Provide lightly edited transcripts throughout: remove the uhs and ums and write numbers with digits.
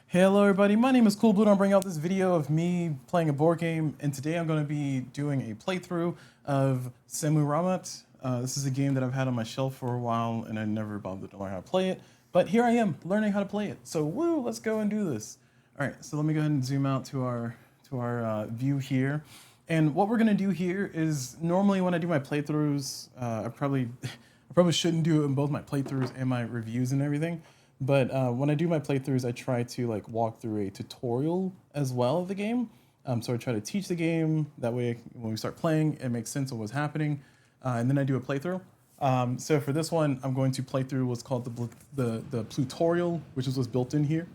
Hello everybody, my name is CulBlu and I'm bringing out this video of me playing a board game, and today I'm going to be doing a playthrough of Sammu-Ramat. This is a game that I've had on my shelf for a while and I never bothered to learn how to play it, but here I am learning how to play it. So woo, let's go and do this. Alright, so let me go ahead and zoom out to our view here. And what we're going to do here is, normally when I do my playthroughs, I probably shouldn't do it in both my playthroughs and my reviews and everything. But when I do my playthroughs, I try to walk through a tutorial as well of the game. So I try to teach the game. That way, when we start playing, it makes sense of what's happening. And then I do a playthrough. So for this one, I'm going to play through what's called the Plutorial, which is what's built in here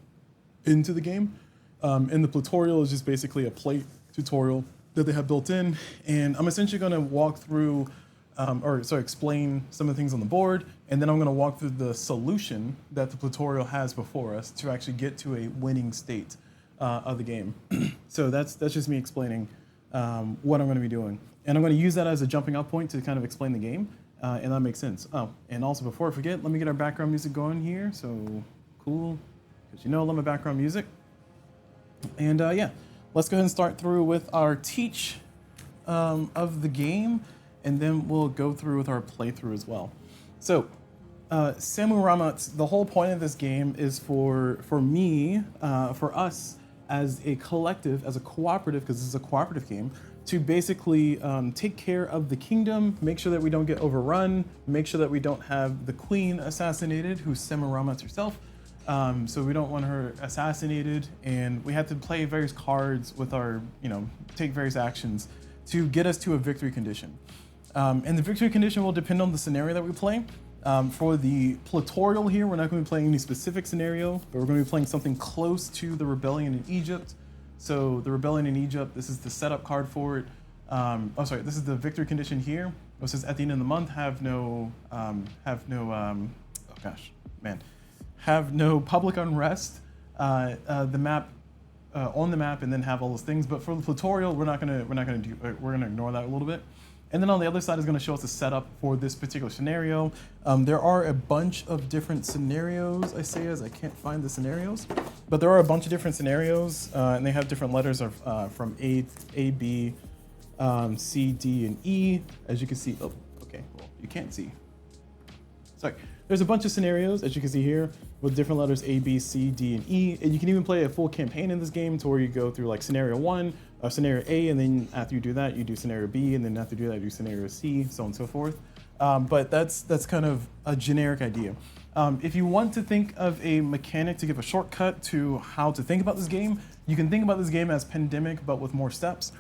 into the game. And the Plutorial is just basically a plate tutorial that they have built in. And I'm essentially going to walk through explain some of the things on the board, and then I'm going to walk through the solution that the Plutorial has before us to actually get to a winning state of the game. So that's just me explaining what I'm going to be doing. And I'm going to use that as a jumping off point to kind of explain the game, and that makes sense. Oh, and also before I forget, let me get our background music going here. So cool, because I love my background music. And yeah, let's go ahead and start through with our teach of the game, and then we'll go through with our playthrough as well. So, Sammu-Ramat, the whole point of this game is for us as a collective, as a cooperative, because this is a cooperative game, to basically take care of the kingdom, make sure that we don't get overrun, make sure that we don't have the queen assassinated, who's Sammu-Ramat herself. So we don't want her assassinated, and we have to play various cards with our, take various actions to get us to a victory condition. And the victory condition will depend on the scenario that we play. For the Plutorial here, we're not going to be playing any specific scenario, but we're going to be playing something close to the rebellion in Egypt. So the rebellion in Egypt, this is the setup card for it. This is the victory condition here. It says at the end of the month, have no public unrest. The map. On the map, and then have all those things. But for the Plutorial, we're gonna ignore that a little bit. And then on the other side is going to show us the setup for this particular scenario. There are a bunch of different scenarios, I can't find the scenarios, but there are a bunch of different scenarios, and they have different letters from A, B, C, D, and E. As you can see, oh, okay, well, you can't see. Sorry. There's a bunch of scenarios, as you can see here, with different letters A, B, C, D, and E. And you can even play a full campaign in this game to where you go through scenario 1, or scenario A, and then after you do that, you do scenario B, and then after you do that, you do scenario C, so on and so forth. But that's kind of a generic idea. If you want to think of a mechanic to give a shortcut to how to think about this game, you can think about this game as Pandemic, but with more steps.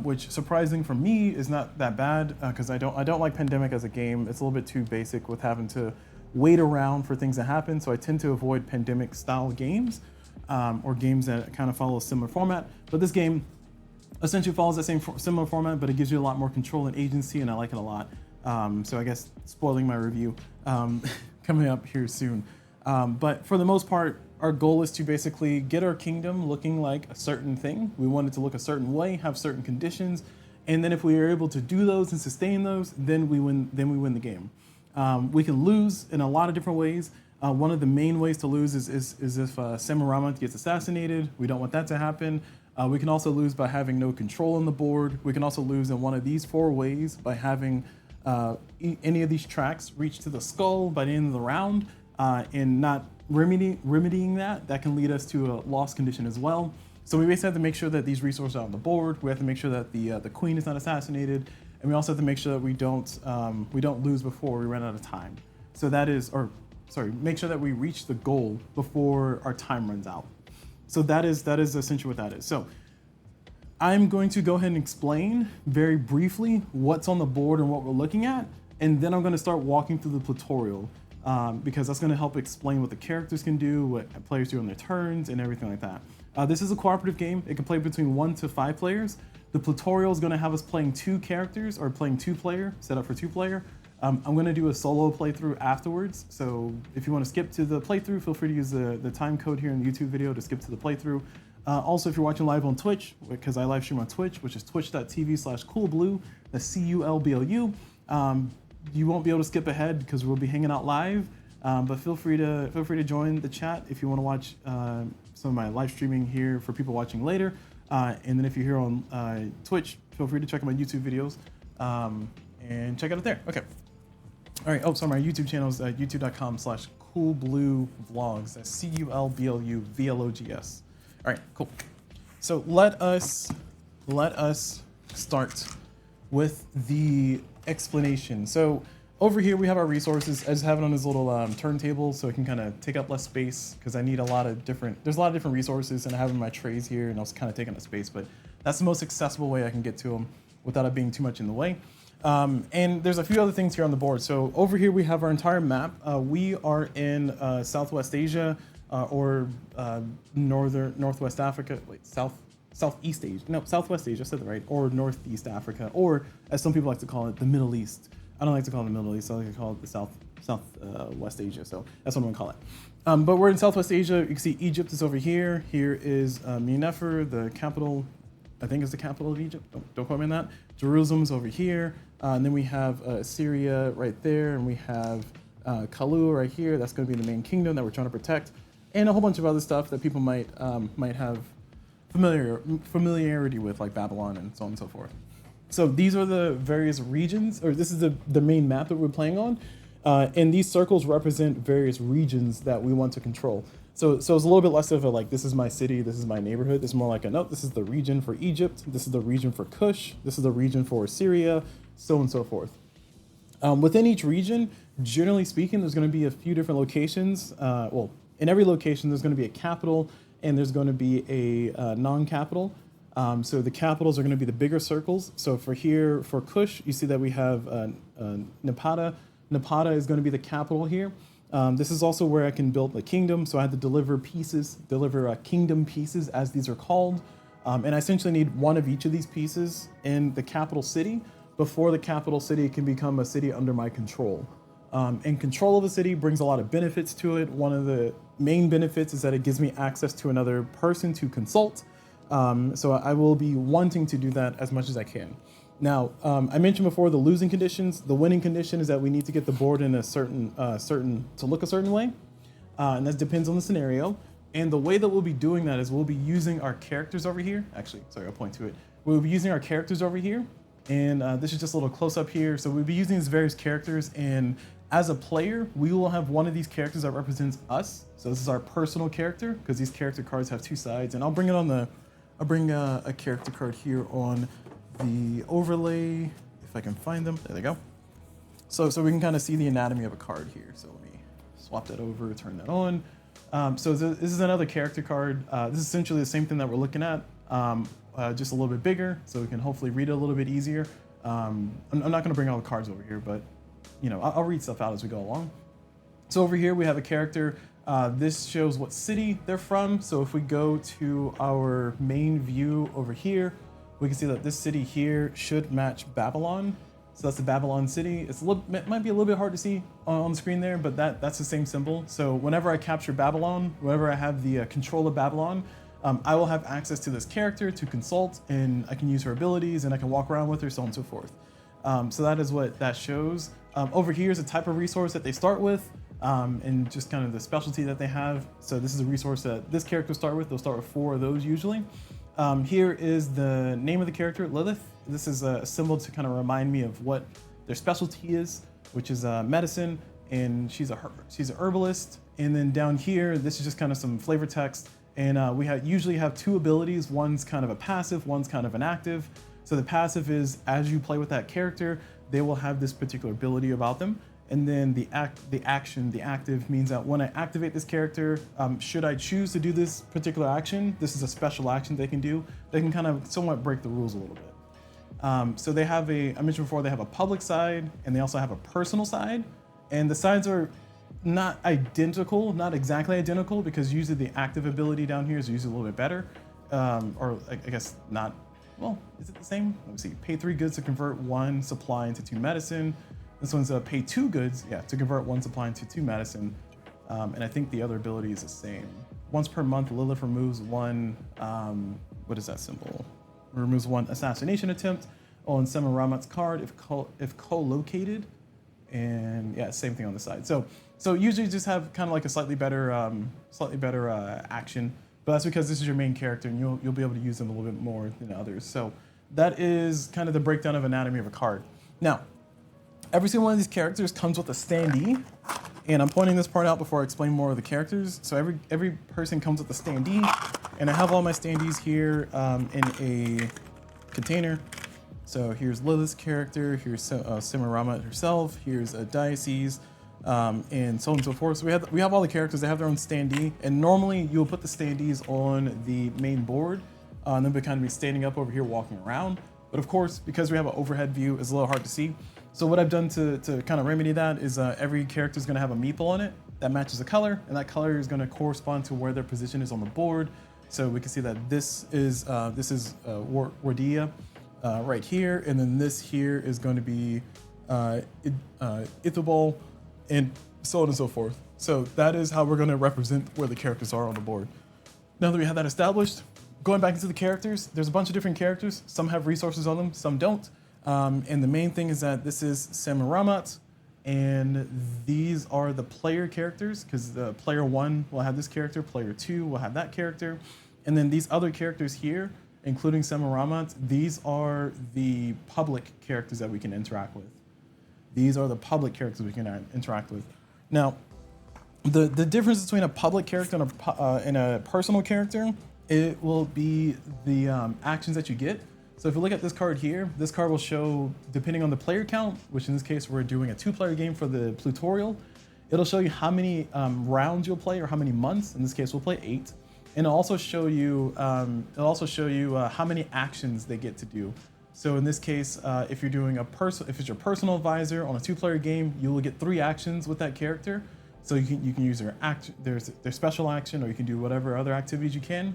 Which, surprising for me, is not that bad, because I don't like Pandemic as a game. It's a little bit too basic with having to wait around for things to happen, so I tend to avoid Pandemic style games, or games that kind of follow a similar format. But this game essentially follows that same similar format, but it gives you a lot more control and agency, and I like it a lot. So I guess spoiling my review coming up here soon. But for the most part, our goal is to basically get our kingdom looking like a certain thing. We want it to look a certain way, have certain conditions, and then if we are able to do those and sustain those, then we win the game. We can lose in a lot of different ways. One of the main ways to lose is if Sammu-Ramat gets assassinated. We don't want that to happen. We can also lose by having no control on the board. We can also lose in one of these 4 ways by having any of these tracks reach to the skull by the end of the round, and not remedying that. That can lead us to a loss condition as well. So we basically have to make sure that these resources are on the board. We have to make sure that the queen is not assassinated, and we also have to make sure that we don't lose before we run out of time. So make sure that we reach the goal before our time runs out. So that is essentially what that is. So I'm going to go ahead and explain very briefly what's on the board and what we're looking at, and then I'm going to start walking through the Plutorial, because that's going to help explain what the characters can do, what players do on their turns, and everything like that. This is a cooperative game. It can play between 1 to 5 players. The Plutorial is going to have us playing 2 characters, or playing 2-player, set up for 2-player. I'm going to do a solo playthrough afterwards, so if you want to skip to the playthrough, feel free to use the time code here in the YouTube video to skip to the playthrough. Also, if you're watching live on Twitch, because I live stream on Twitch, which is twitch.tv/CulBlu, that's CulBlu, you won't be able to skip ahead because we'll be hanging out live. But feel free to join the chat if you want to watch some of my live streaming here for people watching later. And then if you're here on Twitch, feel free to check out my YouTube videos and check it out there. Okay. All right. Oh, sorry. My YouTube channel is youtube.com/CulBlu vlogs. That's CulBlu vlogs. All right. Cool. So let us start with the explanation. So over here we have our resources. I just have it on this little turntable so it can kind of take up less space because I need there's a lot of different resources, and I have them in my trays here, and I was kind of taking up space, but that's the most accessible way I can get to them without it being too much in the way. And there's a few other things here on the board. So over here we have our entire map. We are in Southwest Asia or Northwest Africa. Wait, Southeast Asia. No, Southwest Asia. I said that right. Or Northeast Africa, or as some people like to call it, the Middle East. I don't like to call it the Middle East. I like to call it the Southwest Asia. So that's what I'm gonna call it. But we're in Southwest Asia. You can see Egypt is over here. Here is Men-nefer, the capital. I think it's the capital of Egypt. Don't quote me on that. Jerusalem's over here. And then we have Syria right there. And we have CulBlu right here. That's going to be the main kingdom that we're trying to protect. And a whole bunch of other stuff that people might have familiarity with, like Babylon and so on and so forth. So these are the various regions, or this is the main map that we're playing on. And these circles represent various regions that we want to control. So it's a little bit less of a like, this is my city, this is my neighborhood. This is more like a, no, this is the region for Egypt. This is the region for Kush. This is the region for Syria, so on and so forth. Within each region, generally speaking, there's going to be a few different locations. Well, in every location, there's going to be a capital and there's going to be a non-capital. So the capitals are going to be the bigger circles. So for here, for Kush, you see that we have Napata. Napata is going to be the capital here. This is also where I can build a kingdom. So I had to deliver kingdom pieces, as these are called. And I essentially need one of each of these pieces in the capital city before the capital city can become a city under my control. And control of the city brings a lot of benefits to it. One of the main benefits is that it gives me access to another person to consult. So I will be wanting to do that as much as I can. Now, I mentioned before the losing conditions. The winning condition is that we need to get the board in a certain to look a certain way, and that depends on the scenario. And the way that we'll be doing that is we'll be using our characters over here. Actually, sorry, I'll point to it. We'll be using our characters over here, and this is just a little close up here. So we'll be using these various characters, and as a player, we will have one of these characters that represents us. So this is our personal character because these character cards have two sides, and I'll bring a character card here on the overlay, if I can find them. There they go. So we can kind of see the anatomy of a card here. So let me swap that over, turn that on. So this is another character card. This is essentially the same thing that we're looking at, just a little bit bigger, so we can hopefully read it a little bit easier. I'm not going to bring all the cards over here, but I'll read stuff out as we go along. So over here we have a character. This shows what city they're from. So if we go to our main view over here, we can see that this city here should match Babylon. So that's the Babylon city. It might be a little bit hard to see on the screen there, but that's the same symbol. So whenever I capture Babylon, whenever I have the control of Babylon, I will have access to this character to consult, and I can use her abilities, and I can walk around with her, so on and so forth. So that is what that shows. Over here is a type of resource that they start with, and just kind of the specialty that they have. So this is a resource that this character start with. They'll start with 4 of those usually. Here is the name of the character, Lilith. This is a symbol to kind of remind me of what their specialty is, which is medicine, and she's an herbalist. And then down here, this is just kind of some flavor text. And we usually have 2 abilities. One's kind of a passive, one's kind of an active. So the passive is as you play with that character, they will have this particular ability about them. And then the active means that when I activate this character, should I choose to do this particular action, this is a special action they can do. They can kind of somewhat break the rules a little bit. So they have I mentioned before, they have a public side, and they also have a personal side. And the sides are not identical, not exactly identical, because usually the active ability down here is usually a little bit better. Or I guess not, well, is it the same? Let me see, pay 3 goods to convert 1 supply into 2 medicine. This one's pay 2 goods, to convert 1 supply into 2 medicine. And I think the other ability is the same. Once per month, Lilith removes 1, what is that symbol? Removes 1 assassination attempt on Sammu-Ramat's card if co-located. And same thing on the side. So So usually just have kind of like a slightly better action, but that's because this is your main character and you'll be able to use them a little bit more than others. So that is kind of the breakdown of anatomy of a card. Now, every single one of these characters comes with a standee, and I'm pointing this part out before I explain more of the characters. So every person comes with a standee, and I have all my standees here in a container. So here's Lilith's character, here's Sammu-Ramat herself, here's a Diocese, and so on and so forth. So we have all the characters. They have their own standee, and normally you'll put the standees on the main board, and then we kind of be standing up over here walking around. But of course, because we have an overhead view, it's a little hard to see. So what I've done to kind of remedy that is every character is going to have a meeple on it that matches the color, and that color is going to correspond to where their position is on the board. So we can see that this is Wardia right here, and then this here is going to be Ithobal, and so on and so forth. So that is how we're going to represent where the characters are on the board. Now that we have that established, going back into the characters, there's a bunch of different characters. Some have resources on them, some don't. And the main thing is that this is Sammu-Ramat, and these are the player characters, because the player 1 will have this character, player 2 will have that character, and then these other characters here, including Sammu-Ramat, these are the public characters that we can interact with. These are the public characters we can interact with. Now, the difference between a public character and a personal character, it will be the actions that you get. So if you look at this card here, this card will show, depending on the player count, which in this case we're doing a 2-player game for the Plutorial, it'll show you how many rounds you'll play or how many months. In this case, we'll play 8, and it'll also show you how many actions they get to do. So in this case, if you're doing if it's your personal advisor on a 2-player game, you will get 3 actions with that character. So you can use their special action, or you can do whatever other activities you can.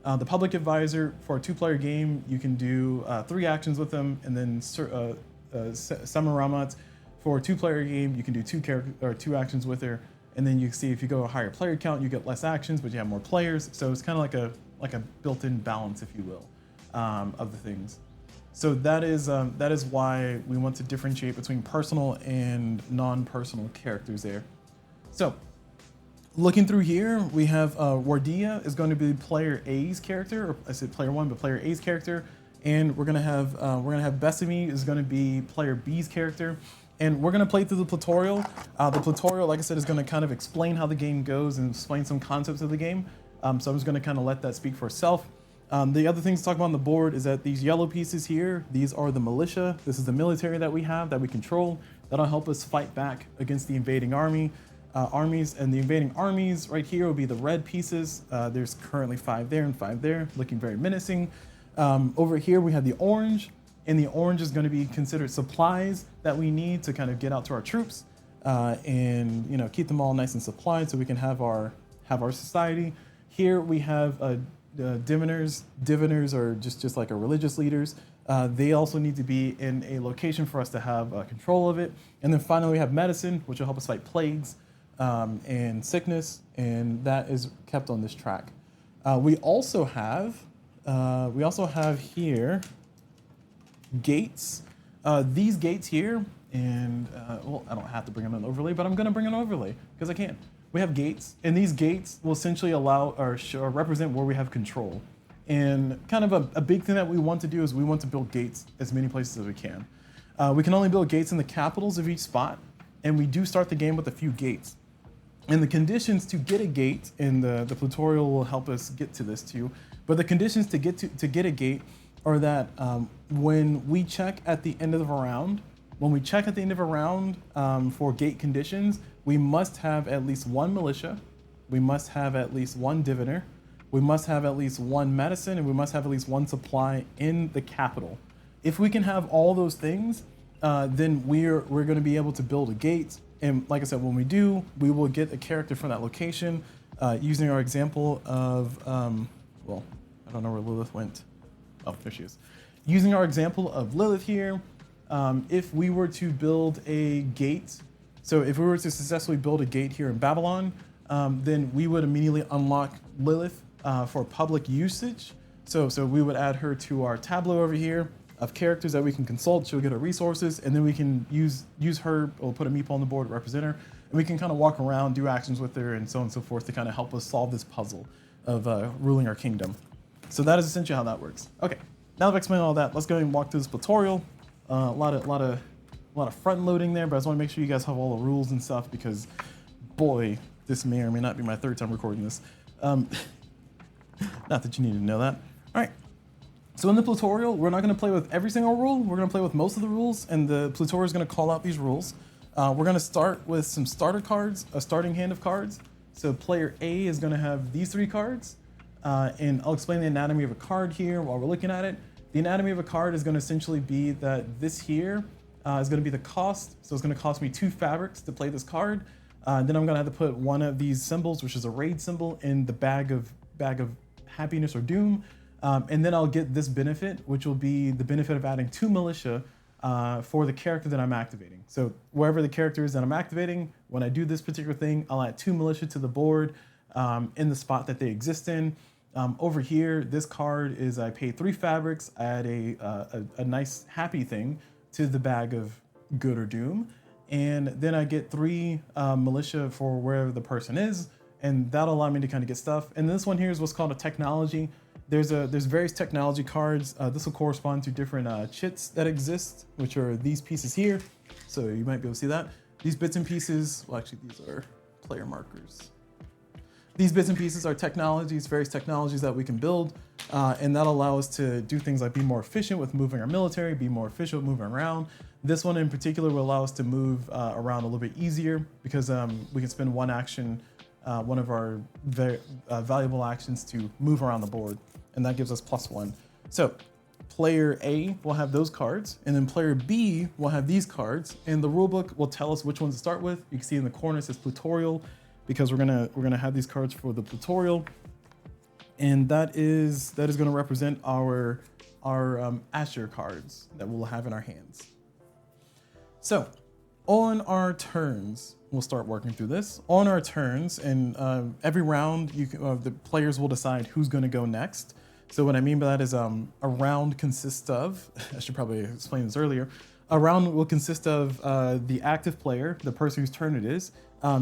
The public advisor for a 2-player game, you can do 3 actions with them, and then Sammu-Ramat for a 2-player game, you can do 2 actions with her, and then you can see if you go a higher player count, you get less actions, but you have more players. So it's kind of like a built-in balance, if you will, of the things. So that is why we want to differentiate between personal and non-personal characters there. So, looking through here, we have Wardia is going to be player A's character, or I said player 1, but player A's character, and we're gonna have Besame is going to be player B's character, and we're gonna play through the Plutorial. The Plutorial, like I said, is going to kind of explain how the game goes and explain some concepts of the game. So I'm just going to kind of let that speak for itself. The other things to talk about on the board is that these yellow pieces here, these are the militia. This is the military that we have, that we control. That'll help us fight back against the invading armies. And the invading armies right here will be the red pieces. There's currently 5 there and 5 there, looking very menacing. Over here we have the orange, and the orange is going to be considered supplies that we need to kind of get out to our troops, and keep them all nice and supplied so we can have our society. Here we have diviners. Diviners are just like our religious leaders. They also need to be in a location for us to have control of it. And then finally we have medicine, which will help us fight plagues and sickness, and that is kept on this track. We also have here gates. These gates here, and well, I don't have to bring them an overlay, but I'm going to bring an overlay because I can. We have gates, and these gates will essentially allow or represent where we have control. And kind of a big thing that we want to do is we want to build gates as many places as we can. We can only build gates in the capitals of each spot, and we do start the game with a few gates. And the conditions to get a gate, and the Plutorial will help us get to this too, but the conditions to get a gate are that when we check at the end of a round, for gate conditions, we must have at least 1 militia, we must have at least 1 diviner, we must have at least 1 medicine, and we must have at least 1 supply in the capital. If we can have all those things, then we're going to be able to build a gate. And like I said, when we do, we will get a character from that location, using our example of, well, I don't know where Lilith went. Oh, there she is. Using our example of Lilith here, if we were to build a gate, so if we were to successfully build a gate here in Babylon, then we would immediately unlock Lilith for public usage. So we would add her to our tableau over here of characters that we can consult. She'll get her resources, and then we can use her, or put a meeple on the board, represent her, and we can kind of walk around, do actions with her, and so on and so forth to kind of help us solve this puzzle of ruling our kingdom. So that is essentially how that works. Okay, now that I've explained all that, let's go ahead and walk through this tutorial. A lot of front loading there, but I just want to make sure you guys have all the rules and stuff because, boy, this may or may not be my third time recording this. Not that you need to know that. All right. So in the Plutorial, we're not going to play with every single rule. We're going to play with most of the rules, and the Plutorial is going to call out these rules. We're going to start with some starter cards, a starting hand of cards. So player A is going to have these 3 cards, and I'll explain the anatomy of a card here while we're looking at it. The anatomy of a card is going to essentially be that this here is going to be the cost. So it's going to cost me 2 fabrics to play this card. Then I'm going to have to put one of these symbols, which is a raid symbol, in the bag of happiness or doom. And then I'll get this benefit, which will be the benefit of adding 2 militia for the character that I'm activating. So wherever the character is that I'm activating, when I do this particular thing, I'll add 2 militia to the board in the spot that they exist in. Over here, this card is I pay 3 fabrics, I add a nice happy thing to the bag of good or doom, and then I get 3 militia for wherever the person is, and that'll allow me to kind of get stuff. And this one here is what's called a technology. There's various technology cards. This will correspond to different chits that exist, which are these pieces here. So you might be able to see that. These bits and pieces, well actually these are player markers. These bits and pieces are technologies, various technologies that we can build, and that'll allow us to do things like be more efficient with moving our military, be more efficient with moving around. This one in particular will allow us to move around a little bit easier because we can spend one action, one of our very valuable actions to move around the board, and that gives us +1. So player A will have those cards, and then player B will have these cards, and the rulebook will tell us which ones to start with. You can see in the corner it says Plutorial, because we're gonna have these cards for the Plutorial, and that is gonna represent our Azure cards that we'll have in our hands. So on our turns, we'll start working through this. On our turns, and every round, the players will decide who's gonna go next. So what I mean by that is a round consists of, I should probably explain this earlier, a round will consist of the active player, the person whose turn it is,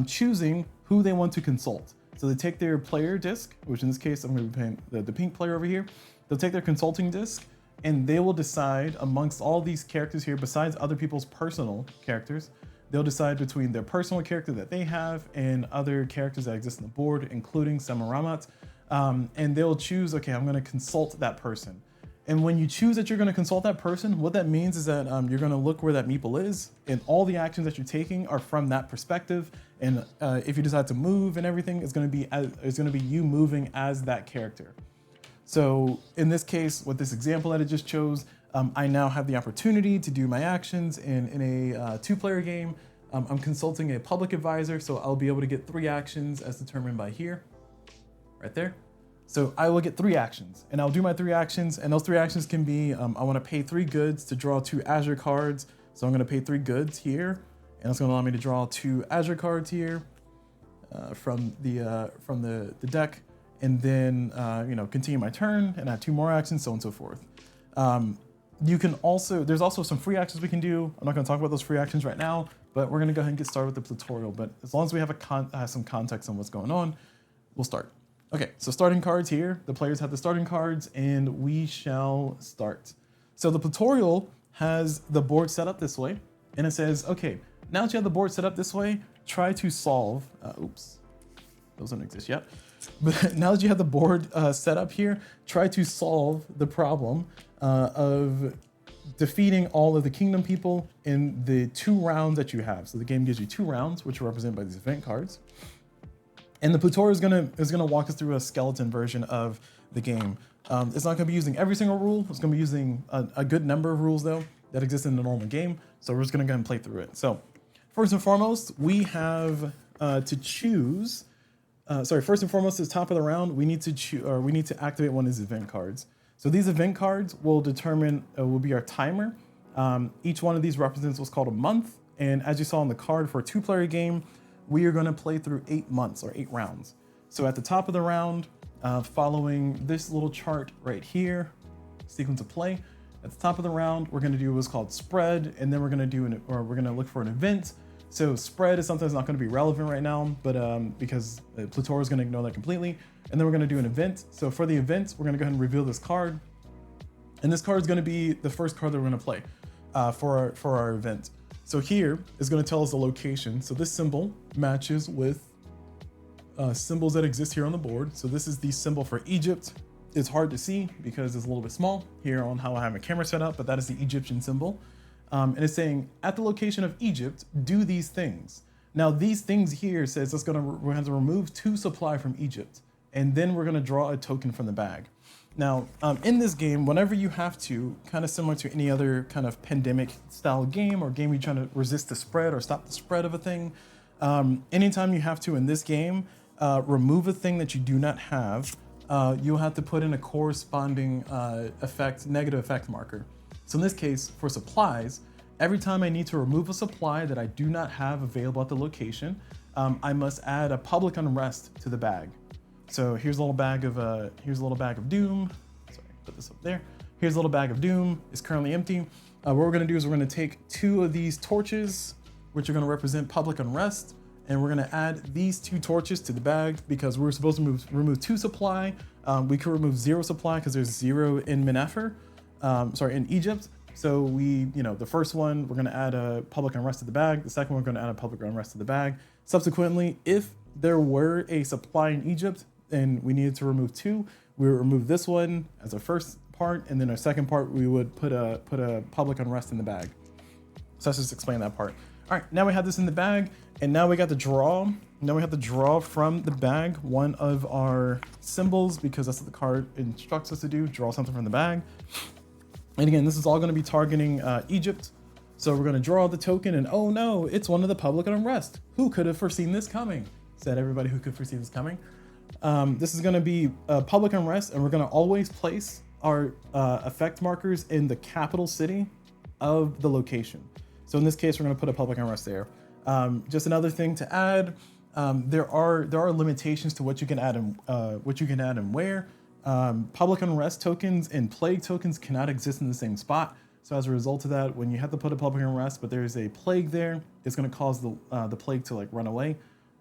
choosing who they want to consult. So they take their player disc, which in this case, I'm going to be playing the pink player over here. They'll take their consulting disc, and they will decide amongst all these characters here, besides other people's personal characters, they'll decide between their personal character that they have and other characters that exist on the board, including Sammu-Ramat. And they'll choose, okay, I'm going to consult that person. And when you choose that you're going to consult that person, what that means is that you're going to look where that meeple is, and all the actions that you're taking are from that perspective. And if you decide to move and everything, it's going to be you moving as that character. So in this case, with this example that I just chose, I now have the opportunity to do my actions. And in a 2-player game, I'm consulting a public advisor, so I'll be able to get 3 actions as determined by here, right there. So I will get 3 actions, and I'll do my 3 actions, and those 3 actions can be, I want to pay 3 goods to draw 2 Azure cards, so I'm going to pay 3 goods here, and it's going to allow me to draw 2 Azure cards here from the deck, and then continue my turn and add 2 more actions, so on and so forth. You can also, there's also some free actions we can do. I'm not going to talk about those free actions right now, but we're going to go ahead and get started with the tutorial. But as long as we have some context on what's going on, we'll start. Okay, so starting cards here. The players have the starting cards, and we shall start. So the Plutorial has the board set up this way, and it says, okay, now that you have the board set up this way, try to solve, oops, those don't exist yet. But now that you have the board set up here, try to solve the problem of defeating all of the kingdom people in the 2 rounds that you have. So the game gives you 2 rounds, which are represented by these event cards. And the Plutorial is gonna walk us through a skeleton version of the game. It's not gonna be using every single rule. It's gonna be using a good number of rules though that exist in the normal game. So we're just gonna go ahead and play through it. So first and foremost, we have to choose. First and foremost, at the top of the round, we need to activate one of these event cards. So these event cards will determine will be our timer. Each one of these represents what's called a month. And as you saw on the card for a 2-player game, we are going to play through 8 months or 8 rounds. So at the top of the round, following this little chart right here, sequence of play, at the top of the round, we're going to do what's called spread, and then we're going to look for an event. So spread is something that's not going to be relevant right now, but because Plutorial is going to ignore that completely. And then we're going to do an event. So for the event, we're going to go ahead and reveal this card. And this card is going to be the first card that we're going to play for our event. So here is going to tell us the location. So this symbol matches with symbols that exist here on the board. So this is the symbol for Egypt. It's hard to see because it's a little bit small here on how I have my camera set up, but that is the Egyptian symbol. And it's saying at the location of Egypt, do these things. Now these things here says we're going to have to remove 2 supply from Egypt, and then we're going to draw a token from the bag. Now in this game, whenever you have to, kind of similar to any other kind of pandemic style game or game where you're trying to resist the spread or stop the spread of a thing, anytime you have to in this game remove a thing that you do not have, you'll have to put in a corresponding negative effect marker. So in this case, for supplies, every time I need to remove a supply that I do not have available at the location, I must add a public unrest to the bag. So here's a little bag of doom. Sorry, put this up there. Here's a little bag of doom. It's currently empty. What we're going to do is we're going to take 2 of these torches, which are going to represent public unrest, and we're going to add these 2 torches to the bag because we're supposed to remove 2 supply. We could remove 0 supply because there's 0 in Men-nefer. In Egypt. So the first one, we're going to add a public unrest to the bag. The second one, we're going to add a public unrest to the bag. Subsequently, if there were a supply in Egypt and we needed to remove 2, we would remove this one as our first part, and then our second part, we would put a public unrest in the bag. So let's just explain that part. All right, now we have this in the bag, and now we got to draw. Now we have to draw from the bag one of our symbols because that's what the card instructs us to do, draw something from the bag. And again, this is all going to be targeting Egypt. So we're going to draw the token, and oh no, it's one of the public unrest. Who could have foreseen this coming? Said everybody who could foresee this coming. This is going to be public unrest, and we're going to always place our effect markers in the capital city of the location. So in this case, we're going to put a public unrest there. Just another thing to add, there are limitations to what you can add and where. Public unrest tokens and plague tokens cannot exist in the same spot. So as a result of that, when you have to put a public unrest, but there's a plague there, it's going to cause the plague to run away.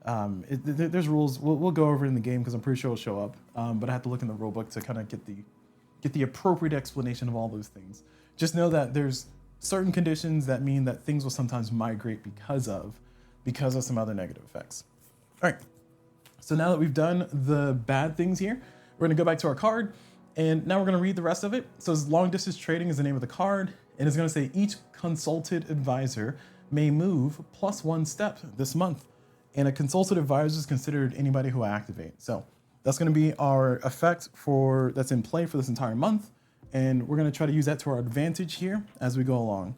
There's rules. We'll go over it in the game because I'm pretty sure it'll show up. But I have to look in the rulebook to kind of get the appropriate explanation of all those things. Just know that there's certain conditions that mean that things will sometimes migrate because of some other negative effects. All right. So now that we've done the bad things here, we're going to go back to our card, and now we're going to read the rest of it. So long distance trading is the name of the card, and it's going to say each consulted advisor may move +1 step this month, and a consulted advisor is considered anybody who I activate. So that's going to be our effect that's in play for this entire month, and we're going to try to use that to our advantage here as we go along.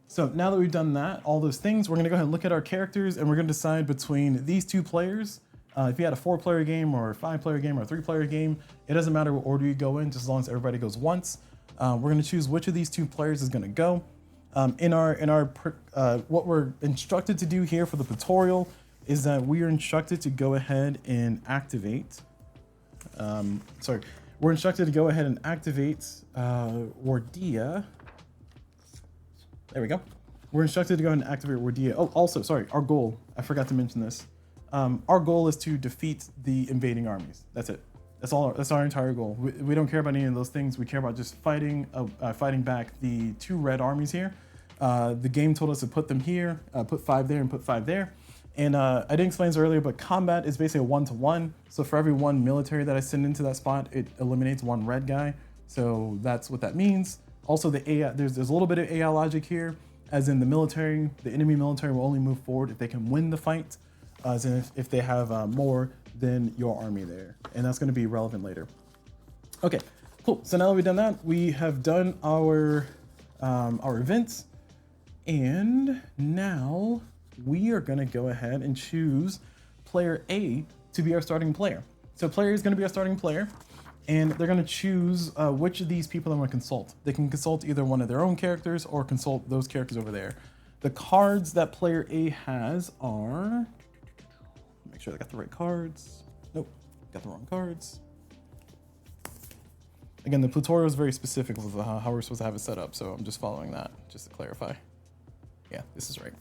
So now that we've done that, all those things, we're going to go ahead and look at our characters, and we're going to decide between these 2 players. If you had a 4-player game or a 5-player game or a 3-player game, it doesn't matter what order you go in, just as long as everybody goes once. We're going to choose which of these 2 players is going to go. What we're instructed to do here for the tutorial is that we are instructed to go ahead and activate. We're instructed to go ahead and activate Wardia. There we go. We're instructed to go ahead and activate Wardia. Oh, also, sorry, our goal. I forgot to mention this. Our goal is to defeat the invading armies. That's it. That's our entire goal. We don't care about any of those things. We care about just fighting back the 2 red armies here. The game told us to put them here, put 5 there and put 5 there. And I didn't explain this earlier, but combat is basically a 1-to-1. So for every 1 military that I send into that spot, it eliminates 1 red guy. So that's what that means. Also, the AI, there's a little bit of AI logic here, as in the enemy military will only move forward if they can win the fight. As in if they have more than your army there. And that's going to be relevant later. Okay, cool. So now that we've done that, we have done our events. And now we are going to go ahead and choose player A to be our starting player. So player A is going to be our starting player. And they're going to choose which of these people they want to consult. They can consult either one of their own characters or consult those characters over there. The cards that player A has are... Make sure I got the right cards. Nope, got the wrong cards. Again, the Plutorial is very specific with how we're supposed to have it set up, so I'm just following that, just to clarify. Yeah, this is right.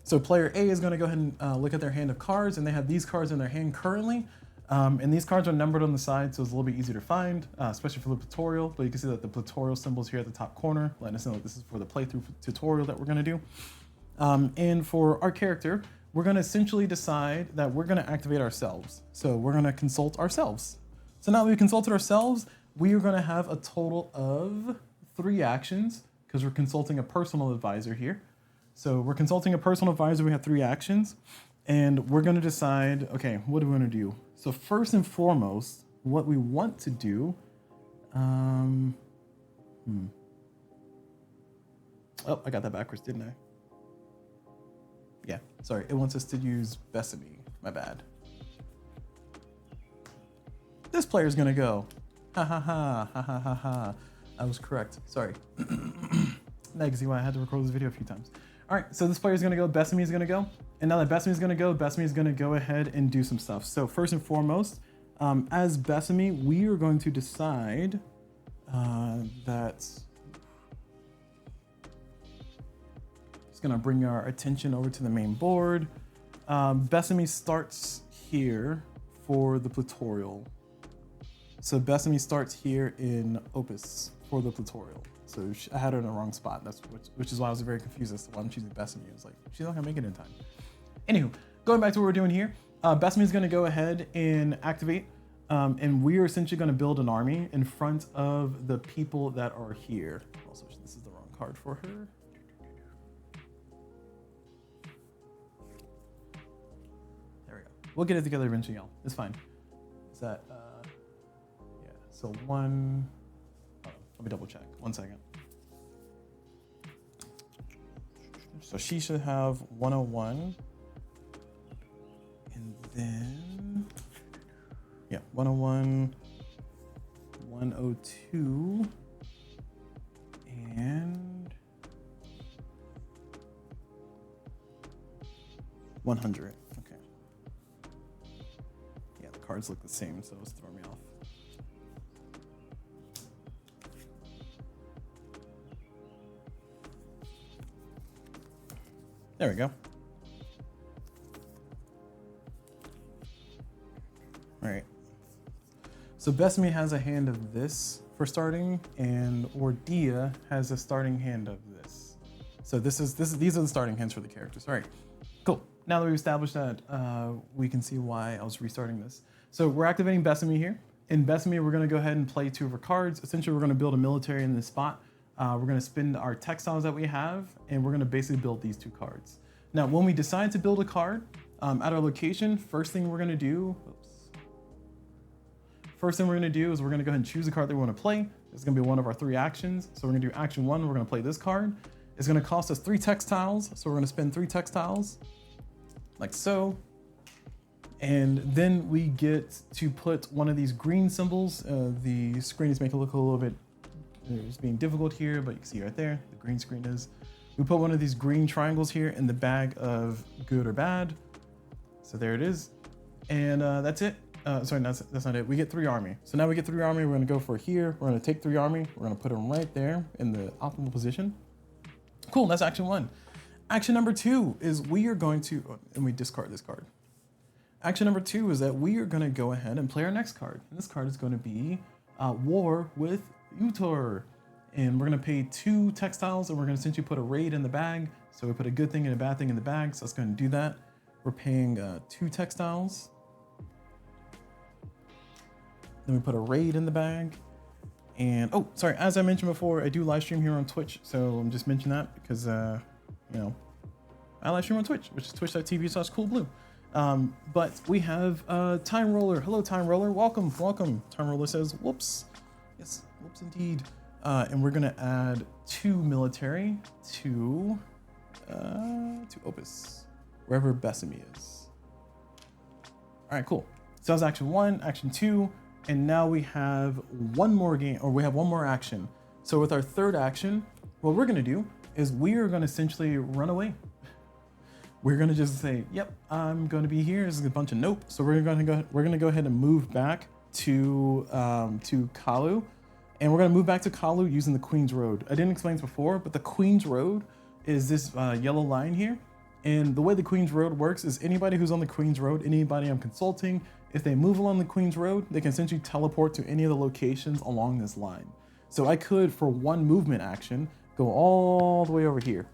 So player A is going to go ahead and look at their hand of cards, and they have these cards in their hand currently. And these cards are numbered on the side, so it's a little bit easier to find, especially for the tutorial. But you can see that the tutorial symbol is here at the top corner, letting us know that this is for the playthrough tutorial that we're going to do. And for our character, we're going to essentially decide that we're going to activate ourselves. So we're going to consult ourselves. So now that we've consulted ourselves, we are going to have a total of 3 actions because we're consulting a personal advisor here. So we're consulting a personal advisor. We have 3 actions, and we're going to decide, okay, what do we want to do? So first and foremost, what we want to do, oh, I got that backwards, didn't I? Yeah, sorry. It wants us to use Besame. My bad. This player's gonna go. Ha ha ha ha ha ha ha. I was correct. Sorry. Now you can see why I had to record this video a few times. All right, so this player's gonna go. Besame is gonna go. And now that Besame is gonna go, Besame is gonna go ahead and do some stuff. So first and foremost, as Besame, we are going to decide that it's gonna bring our attention over to the main board. Besame starts here for the Plutorial. So Besame starts here in Opus for the Plutorial. So I had her in the wrong spot. Which is why I was very confused as to why I'm choosing Besame. I was like, she's not gonna make it in time. Anywho, going back to what we're doing here, Besame is gonna go ahead and activate, and we are essentially gonna build an army in front of the people that are here. Also, this is the wrong card for her. There we go. We'll get it together eventually, y'all. It's fine. Is that, yeah, so one, let me double check, 1 second. So she should have 101. And then, yeah, 101, 102, and 100. Okay. Yeah, the cards look the same, so it's throwing me off. There we go. All right. So Besame has a hand of this for starting, and Ordia has a starting hand of this. So these are the starting hands for the characters. All right, cool. Now that we've established that, we can see why I was restarting this. So we're activating Besame here. In Besame, we're gonna go ahead and play 2 of our cards. Essentially, we're gonna build a military in this spot. We're gonna spend our textiles that we have, and we're gonna basically build these 2 cards. Now, when we decide to build a card at our location, first thing we're gonna do, is we're gonna go ahead and choose the card that we wanna play. It's gonna be one of our 3 actions. So we're gonna do action 1, we're gonna play this card. It's gonna cost us 3 textiles. So we're gonna spend 3 textiles, like so. And then we get to put one of these green symbols. The screen is making it look a little bit, it's being difficult here, but you can see right there, the green screen is. We put one of these green triangles here in the bag of good or bad. So there it is. And that's it. Sorry, that's not it. We get 3 army. So now we get 3 army. We're gonna go for here. We're gonna take 3 army. We're gonna put them right there in the optimal position. Cool, that's action 1. Action number 2 is we are going to, and we discard this card. Action number 2 is that we are gonna go ahead and play our next card. And this card is gonna be War with Utor. And we're gonna pay 2 textiles, and we're gonna essentially put a raid in the bag. So we put a good thing and a bad thing in the bag. So let's go ahead and do that. We're paying 2 textiles. Then we put a raid in the bag. And, oh, sorry, as I mentioned before, I do live stream here on Twitch. So I'm just mentioning that because, you know, I live stream on Twitch, which is twitch.tv/CulBlu. But we have Time Roller. Hello, Time Roller. Welcome, welcome. Time Roller says, whoops. Yes, whoops indeed. And we're gonna add 2 military to Opus, wherever Besame is. All right, cool. So that was action 1, action 2, and now we have one more game, or we have one more action. So with our 3rd action, what we're gonna do is we are gonna essentially run away. We're gonna just say, yep, I'm gonna be here. This is a bunch of nope. So we're gonna go ahead and move back to CulBlu. And we're gonna move back to CulBlu using the Queen's Road. I didn't explain this before, but the Queen's Road is this yellow line here. And the way the Queen's Road works is anybody who's on the Queen's Road, anybody I'm consulting, if they move along the Queen's Road, they can essentially teleport to any of the locations along this line. So I could, for one movement action, go all the way over here.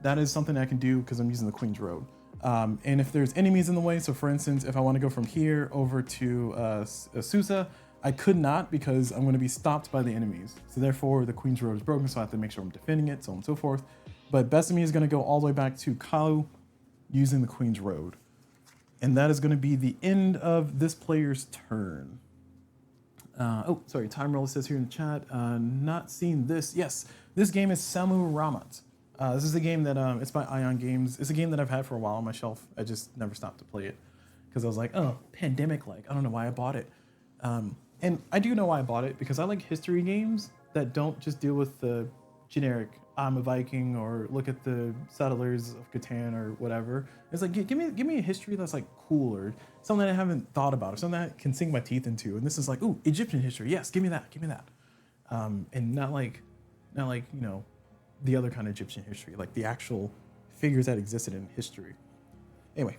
That is something I can do because I'm using the Queen's Road. And if there's enemies in the way, so for instance, if I want to go from here over to Susa, I could not because I'm going to be stopped by the enemies. So therefore, the Queen's Road is broken, so I have to make sure I'm defending it, so on and so forth. But Besame is going to go all the way back to CulBlu using the Queen's Road. And that is going to be the end of this player's turn. Oh, sorry, Time Roller says here in the chat, not seen this. Yes, this game is Sammu-Ramat. This is a game that, it's by Ion Games. It's a game that I've had for a while on my shelf. I just never stopped to play it because I was like, oh, pandemic-like. I don't know why I bought it. And I do know why I bought it because I like history games that don't just deal with the generic I'm a Viking or look at the settlers of Catan or whatever. It's like, give me a history that's like cool or something that I haven't thought about or something that I can sink my teeth into. And this is like, ooh, Egyptian history. Yes, give me that. And not like, you know, the other kind of Egyptian history, like the actual figures that existed in history. Anyway,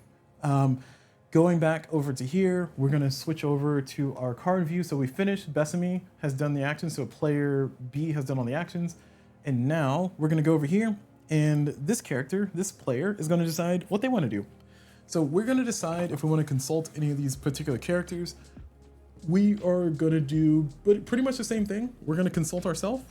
going back over to here, we're gonna switch over to our card view. So we finished, Besame has done the actions, so player B has done all the actions. And now we're gonna go over here and this character, this player, is gonna decide what they wanna do. So we're gonna decide if we wanna consult any of these particular characters. We are gonna do pretty much the same thing. We're gonna consult ourselves,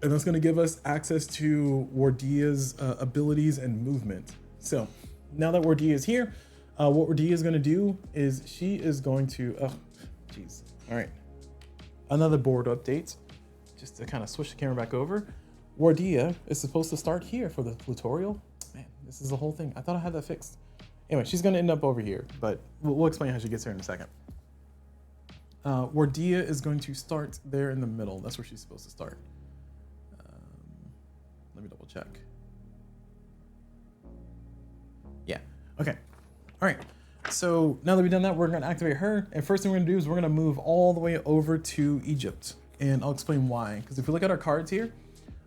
and that's gonna give us access to Wardia's abilities and movement. So now that Wardia is here, what Wardia is gonna do is she is going to, oh, geez. All right, another board update. Just to kind of switch the camera back over. Wardia is supposed to start here for the Plutorial. Man, this is the whole thing. I thought I had that fixed. Anyway, she's gonna end up over here, but we'll explain how she gets here in a second. Wardia is going to start there in the middle. That's where she's supposed to start. Let me double check. Yeah, okay. All right, so now that we've done that, we're gonna activate her. And first thing we're gonna do is we're gonna move all the way over to Egypt. And I'll explain why. Because if we look at our cards here,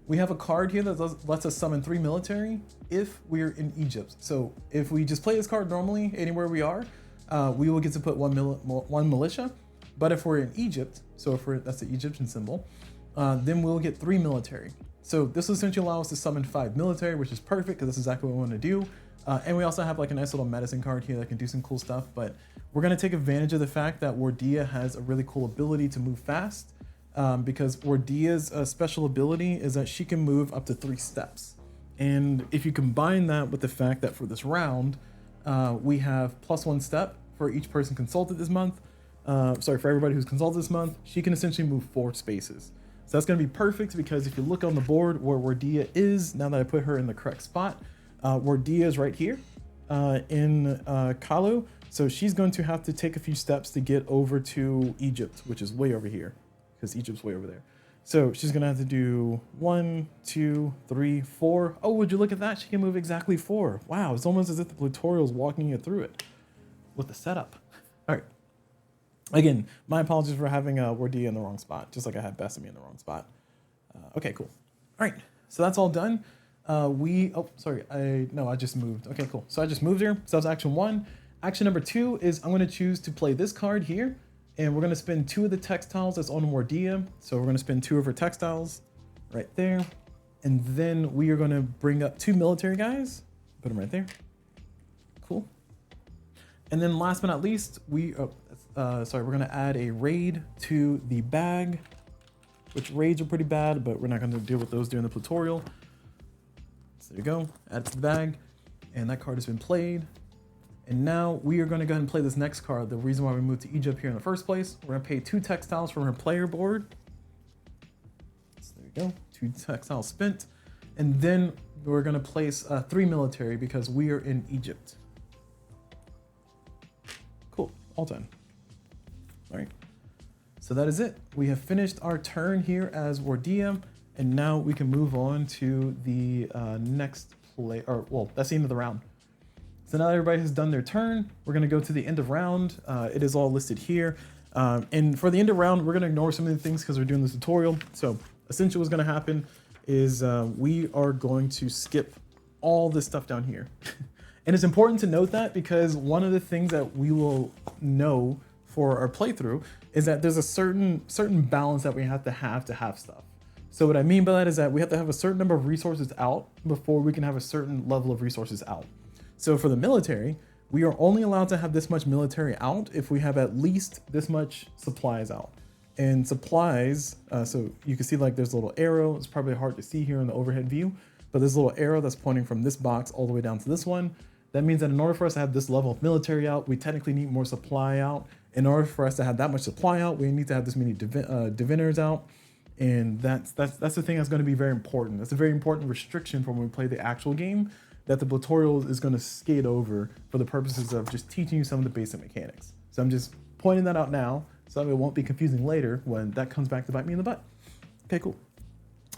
we have a card here that lets us summon 3 military if we're in Egypt. So if we just play this card normally anywhere we are, we will get to put one militia. But if we're in Egypt, so if that's the Egyptian symbol, then we'll get 3 military. So this will essentially allow us to summon 5 military, which is perfect because that's exactly what we want to do. And we also have like a nice little medicine card here that can do some cool stuff. But we're going to take advantage of the fact that Wardia has a really cool ability to move fast. Because Wardia's special ability is that she can move up to 3 steps. And if you combine that with the fact that for this round, we have +1 step for each person consulted this month. For everybody who's consulted this month, she can essentially move 4 spaces. So that's going to be perfect because if you look on the board where Wardia is, now that I put her in the correct spot, Wardia is right here in CulBlu. So she's going to have to take a few steps to get over to Egypt, which is way over here. Because Egypt's way over there. So she's gonna have to do 1, 2, 3, 4. Oh, would you look at that? She can move exactly 4. Wow, it's almost as if the Plutorial is walking you through it with the setup. All right. Again, my apologies for having Wardia in the wrong spot, just like I had Besame in the wrong spot. Okay, cool. All right, so that's all done. I just moved. Okay, cool. So I just moved here. So that's action 1. Action number 2 is I'm gonna choose to play this card here. And we're gonna spend 2 of the textiles that's on Wardia. So we're gonna spend 2 of her textiles right there. And then we are gonna bring up 2 military guys. Put them right there. Cool. And then last but not least, we're gonna add a raid to the bag, which raids are pretty bad, but we're not gonna deal with those during the Plutorial. So there you go, add it to the bag. And that card has been played. And now we are going to go ahead and play this next card. The reason why we moved to Egypt here in the first place. We're going to pay 2 textiles from her player board. So there you go, 2 textiles spent. And then we're going to place 3 military because we are in Egypt. Cool, all done. All right, so that is it. We have finished our turn here as Wardia. And now we can move on to the next play, or well, that's the end of the round. So now that everybody has done their turn, we're going to go to the end of round. It is all listed here. And for the end of round, we're going to ignore some of the things because we're doing this tutorial. So essentially what's going to happen is we are going to skip all this stuff down here. And it's important to note that because one of the things that we will know for our playthrough is that there's a certain balance that we have to have stuff. So what I mean by that is that we have to have a certain number of resources out before we can have a certain level of resources out. So for the military, we are only allowed to have this much military out if we have at least this much supplies out. And supplies, so you can see like there's a little arrow. It's probably hard to see here in the overhead view, but there's a little arrow that's pointing from this box all the way down to this one. That means that in order for us to have this level of military out, we technically need more supply out. In order for us to have that much supply out, we need to have this many diviners out. And that's the thing that's going to be very important. That's a very important restriction for when we play the actual game that the Plutorial is going to skate over for the purposes of just teaching you some of the basic mechanics. So I'm just pointing that out now so that it won't be confusing later when that comes back to bite me in the butt. Okay, cool.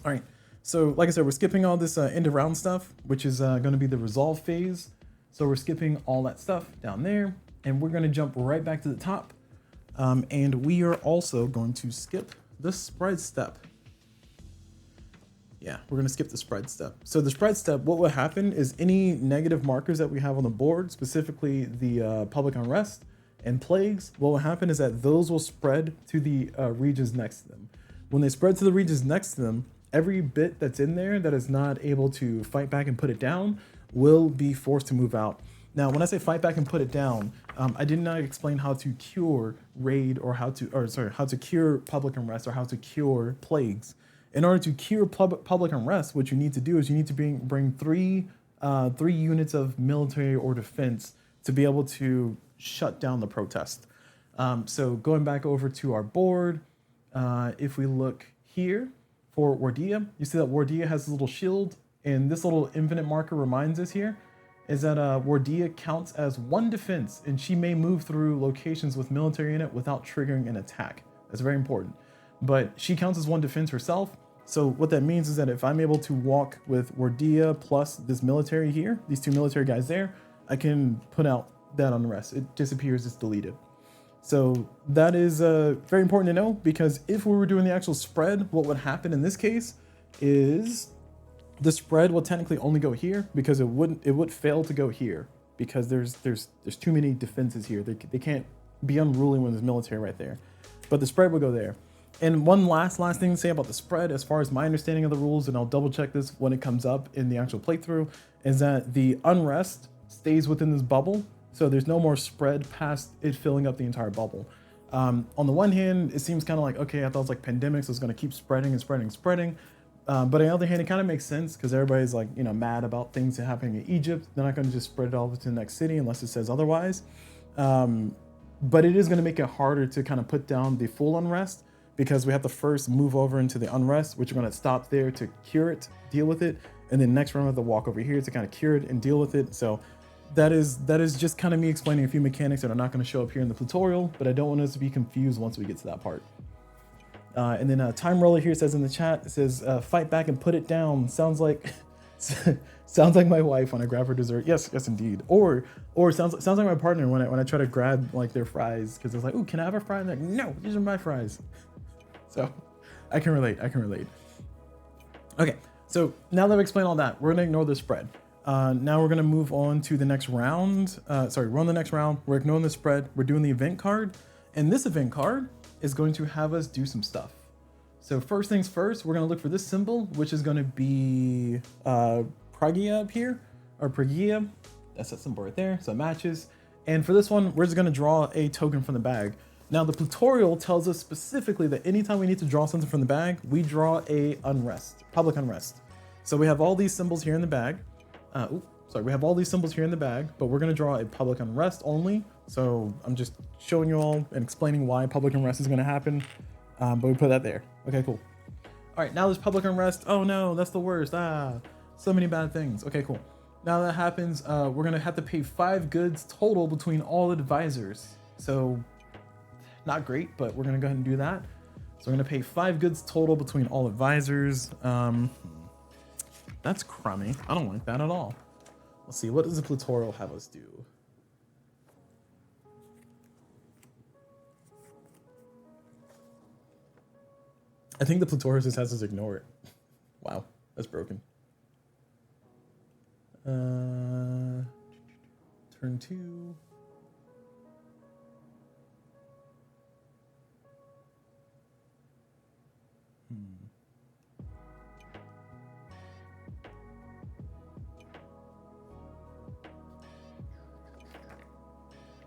All right. So like I said, we're skipping all this end of round stuff, which is going to be the resolve phase. So we're skipping all that stuff down there and we're going to jump right back to the top. And we are also going to skip the spread step. Yeah, we're going to skip the spread step. So the spread step, what will happen is any negative markers that we have on the board, specifically the public unrest and plagues, what will happen is that those will spread to the regions next to them. When they spread to the regions next to them, every bit that's in there that is not able to fight back and put it down will be forced to move out. Now, when I say fight back and put it down, I did not explain how to cure raid or how to cure public unrest or how to cure plagues. In order to cure public unrest, what you need to do is you need to bring three units of military or defense to be able to shut down the protest. So going back over to our board, if we look here for Wardia, you see that Wardia has a little shield, and this little infinite marker reminds us here is that Wardia counts as one defense, and she may move through locations with military in it without triggering an attack. That's very important. But she counts as one defense herself. So what that means is that if I'm able to walk with Wardia plus this military here, these two military guys there, I can put out that unrest. It disappears, it's deleted. So that is very important to know, because if we were doing the actual spread, what would happen in this case is the spread will technically only go here, because it would fail to go here because there's too many defenses here. They can't be unruly when there's military right there. But the spread will go there. And one last thing to say about the spread, as far as my understanding of the rules, and I'll double check this when it comes up in the actual playthrough, is that the unrest stays within this bubble. So there's no more spread past it filling up the entire bubble. On the one hand, it seems kind of like, okay, I thought it was like pandemics, so it's going to keep spreading and spreading and spreading. But on the other hand, it kind of makes sense because everybody's like, mad about things happening in Egypt. They're not going to just spread it all to the next city unless it says otherwise. But it is going to make it harder to kind of put down the full unrest, because we have to first move over into the unrest, which we're going to stop there to cure it, deal with it. And then next round we have to walk over here to kind of cure it and deal with it. So that is just kind of me explaining a few mechanics that are not going to show up here in the Plutorial, but I don't want us to be confused once we get to that part. And then Time Roller here says in the chat, it says, fight back and put it down. Sounds like my wife when I grab her dessert. Yes, indeed. Or sounds like my partner when I try to grab like their fries, because it's like, ooh, can I have a fry? And they're like, no, these are my fries. So I can relate. Okay, so now that I've explained all that, we're gonna ignore the spread. Now we're gonna move on to the next round. We're on the next round. We're ignoring the spread. We're doing the event card. And this event card is going to have us do some stuff. So first things first, we're gonna look for this symbol, which is gonna be Pragia up here, or Pragia. That's that symbol right there, so it matches. And for this one, we're just gonna draw a token from the bag. Now the Plutorial tells us specifically that anytime we need to draw something from the bag, we draw a public unrest. So we have all these symbols here in the bag. We have all these symbols here in the bag, but we're gonna draw a public unrest only. So I'm just showing you all and explaining why public unrest is gonna happen. But we put that there. Okay, cool. All right, now there's public unrest. Oh no, that's the worst. So many bad things. Okay, cool. Now that happens, we're gonna have to pay 5 goods total between all advisors. So not great, but we're gonna go ahead and do that. So we're gonna pay 5 goods total between all advisors. That's crummy. I don't like that at all. Let's see, what does the Plutorial have us do? I think the Plutorial just has us ignore it. Wow, that's broken. Turn 2.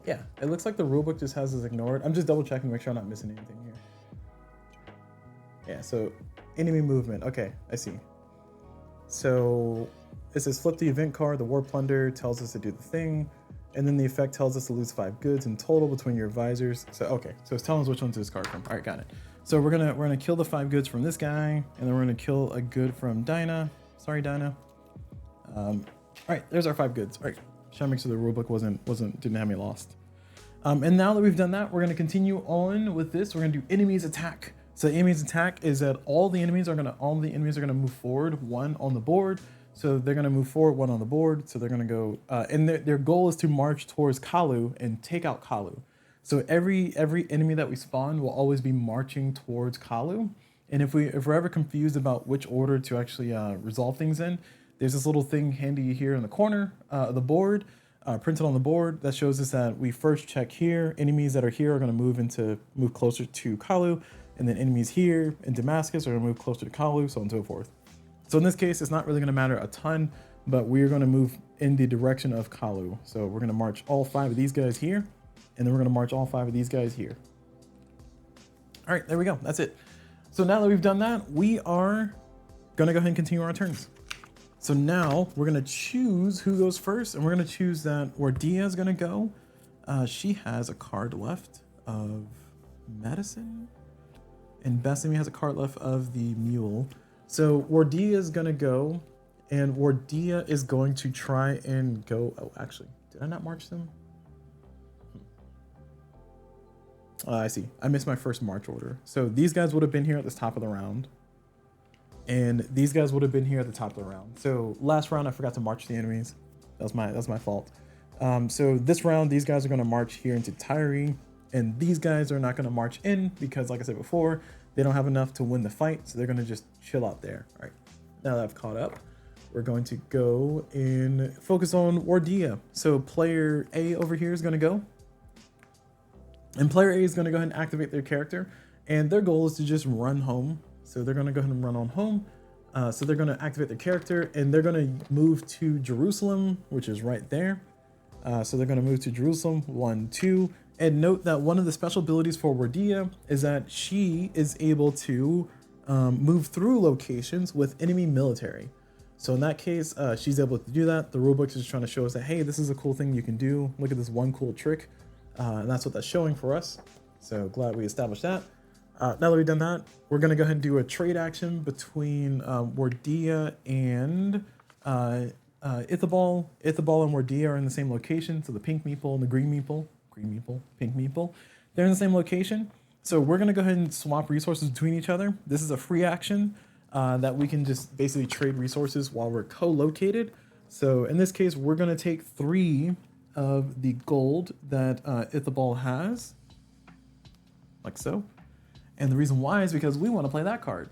Yeah, it looks like the rulebook just has this ignored. I'm just double checking to make sure I'm not missing anything here. Yeah, so enemy movement. Okay, I see. So it says flip the event card. The war plunder tells us to do the thing, and then the effect tells us to lose 5 goods in total between your advisors. So okay, so it's telling us which one to discard from. All right, got it. So we're gonna kill the 5 goods from this guy, and then we're gonna kill a good from Dinah. Sorry, Dinah. All right, there's our 5 goods. All right, trying to make sure the rulebook didn't have me lost. And now that we've done that, we're gonna continue on with this. We're gonna do enemies attack. So enemies attack is that all the enemies are gonna move forward 1 on the board. So they're gonna move forward 1 on the board. So they're gonna go, and their goal is to march towards CulBlu and take out CulBlu. So every enemy that we spawn will always be marching towards CulBlu. And if we're ever confused about which order to actually resolve things in, there's this little thing handy here in the corner of the board, printed on the board, that shows us that we first check here. Enemies that are here are going to move closer to CulBlu, and then enemies here in Damascus are going to move closer to CulBlu, so on and so forth. So in this case, it's not really going to matter a ton, but we're going to move in the direction of CulBlu. So we're going to march all 5 of these guys here, and then we're going to march all 5 of these guys here. All right, there we go. That's it. So now that we've done that, we are going to go ahead and continue our turns. So now we're going to choose who goes first, and we're going to choose that Wardia is going to go. She has a card left of medicine, and Bessamy has a card left of the mule. So Wardia is going to go, and Wardia is going to try and go. Oh, actually, did I not march them? I see. I missed my first march order. So these guys would have been here at the top of the round, and these guys would have been here at the top of the round. So last round I forgot to march the enemies. That's my fault. So this round these guys are going to march here into Tyree, and these guys are not going to march in because, like I said before, they don't have enough to win the fight, so they're going to just chill out there. All right, now that I've caught up, we're going to go and focus on Wardia. So player A over here is going to go, and player A is going to go ahead and activate their character, and their goal is to just run home. So they're going to go ahead and run on home. So they're going to activate their character, and they're going to move to Jerusalem, which is right there. So they're going to move to Jerusalem, 1, 2. And note that one of the special abilities for Wardia is that she is able to move through locations with enemy military. So in that case, she's able to do that. The rulebook is just trying to show us that, hey, this is a cool thing you can do. Look at this one cool trick. And that's what that's showing for us. So glad we established that. Now that we've done that, we're going to go ahead and do a trade action between Wardia and Ithobal. Ithobal and Wardia are in the same location. So the pink meeple and the green meeple, pink meeple, they're in the same location. So we're going to go ahead and swap resources between each other. This is a free action that we can just basically trade resources while we're co-located. So in this case, we're going to take 3 of the gold that Ithobal has, like so. And the reason why is because we want to play that card.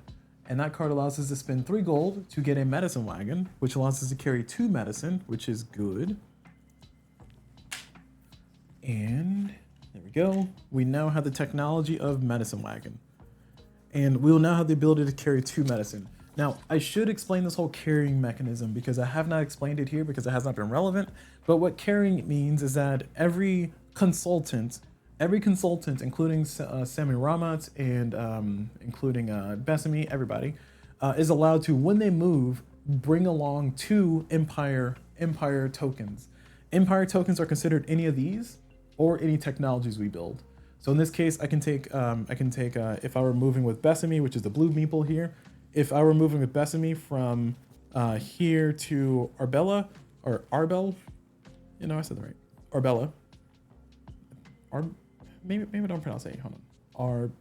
And that card allows us to spend 3 gold to get a medicine wagon, which allows us to carry 2 medicine, which is good. And there we go. We now have the technology of medicine wagon. And we will now have the ability to carry 2 medicine. Now, I should explain this whole carrying mechanism because I have not explained it here because it has not been relevant. But what carrying means is that every consultant, including Sammu-Ramat and including Bessamy, everybody, is allowed to, when they move, bring along 2 Empire tokens. Empire tokens are considered any of these or any technologies we build. So in this case, I can take if I were moving with Bessamy, which is the blue meeple here. If I were moving with Bessamy from here to Arbella or Arbel, I said that right. Arbella. Maybe I don't pronounce it. Hold on.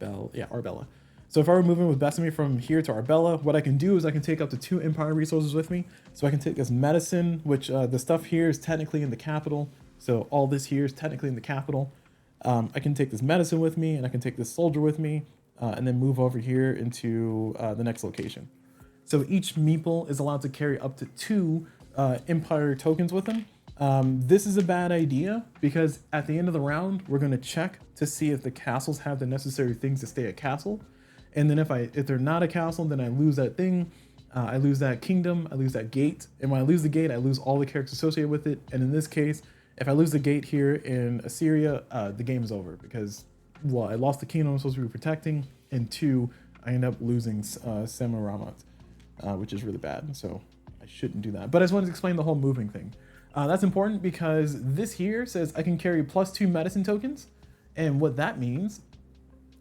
Arbella. So if I were moving with Bessamy from here to Arbella, what I can do is I can take up to 2 Empire resources with me. So I can take this medicine, which the stuff here is technically in the capital. So all this here is technically in the capital. I can take this medicine with me, and I can take this soldier with me, and then move over here into the next location. So each meeple is allowed to carry up to 2 Empire tokens with them. This is a bad idea because at the end of the round, we're going to check to see if the castles have the necessary things to stay a castle. And then if they're not a castle, then I lose that thing. I lose that kingdom, I lose that gate. And when I lose the gate, I lose all the characters associated with it. And in this case, if I lose the gate here in Assyria, the game is over because, well, I lost the kingdom I'm supposed to be protecting. And 2, I end up losing Sammu-Ramat, which is really bad. So I shouldn't do that. But I just wanted to explain the whole moving thing. That's important because this here says I can carry +2 medicine tokens. And what that means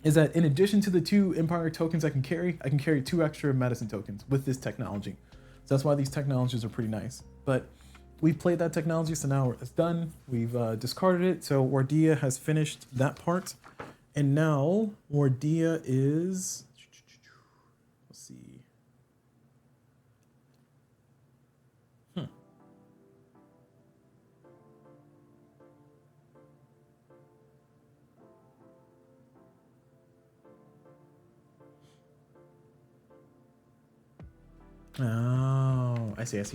is that in addition to the 2 Empire tokens I can carry 2 extra medicine tokens with this technology. So that's why these technologies are pretty nice. But we've played that technology, so now it's done. We've discarded it. So Wardia has finished that part. And now Wardia is, let's see. Oh, I see. All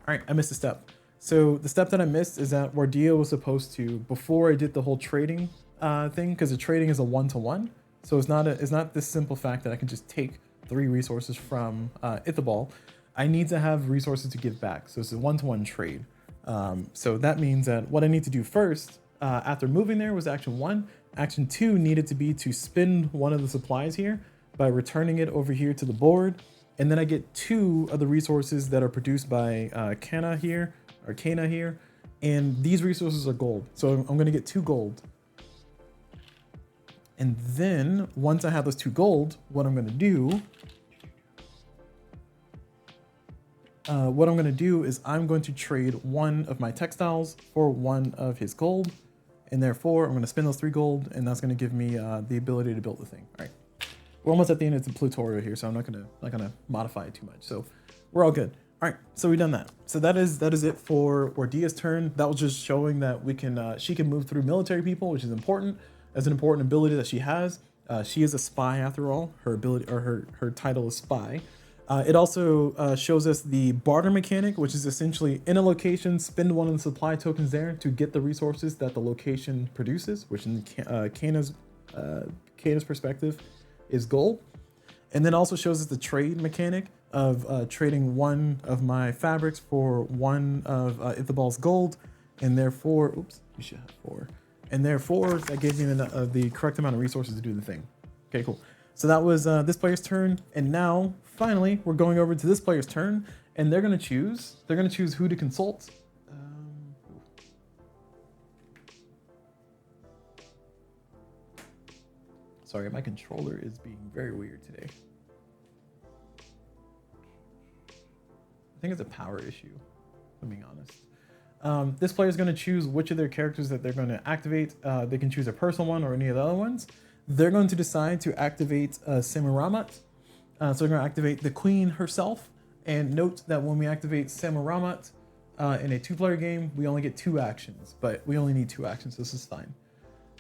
right, I missed a step. So the step that I missed is that Wardia was supposed to, before I did the whole trading thing, because the trading is a 1-to-1. So it's not this simple fact that I can just take 3 resources from Ithobal. I need to have resources to give back. So it's a 1-to-1 trade. So that means that what I need to do first, after moving there, was action 1. Action 2 needed to be to spend one of the supplies here by returning it over here to the board. And then I get 2 of the resources that are produced by Kana here. And these resources are gold. So I'm going to get 2 gold. And then once I have those 2 gold, what I'm going to do is I'm going to trade 1 of my textiles for 1 of his gold. And therefore I'm going to spend those 3 gold, and that's going to give me the ability to build the thing. All right. We're almost at the end of the Plutorial here, so I'm not gonna modify it too much. So we're all good. All right, so we've done that. So that is it for Wardia's turn. That was just showing that we can she can move through military people, which is important. As an important ability that she has. She is a spy after all. Her ability or her title is spy. It also shows us the barter mechanic, which is essentially in a location, spend 1 of the supply tokens there to get the resources that the location produces, which in Kana's perspective is gold. And then also shows us the trade mechanic of trading 1 of my fabrics for 1 of Ithobal's gold, and therefore, oops, you should have 4. And therefore, that gives me the correct amount of resources to do the thing. Okay, cool. So that was this player's turn, and now finally we're going over to this player's turn, and they're gonna choose who to consult. Sorry, my controller is being very weird today. I think it's a power issue, if I'm being honest. This player is going to choose which of their characters that they're going to activate. They can choose a personal one or any of the other ones. They're going to decide to activate Sammu-Ramat. So they're going to activate the queen herself. And note that when we activate Sammu-Ramat in a 2-player game, we only get 2 actions, but we only need 2 actions, so this is fine.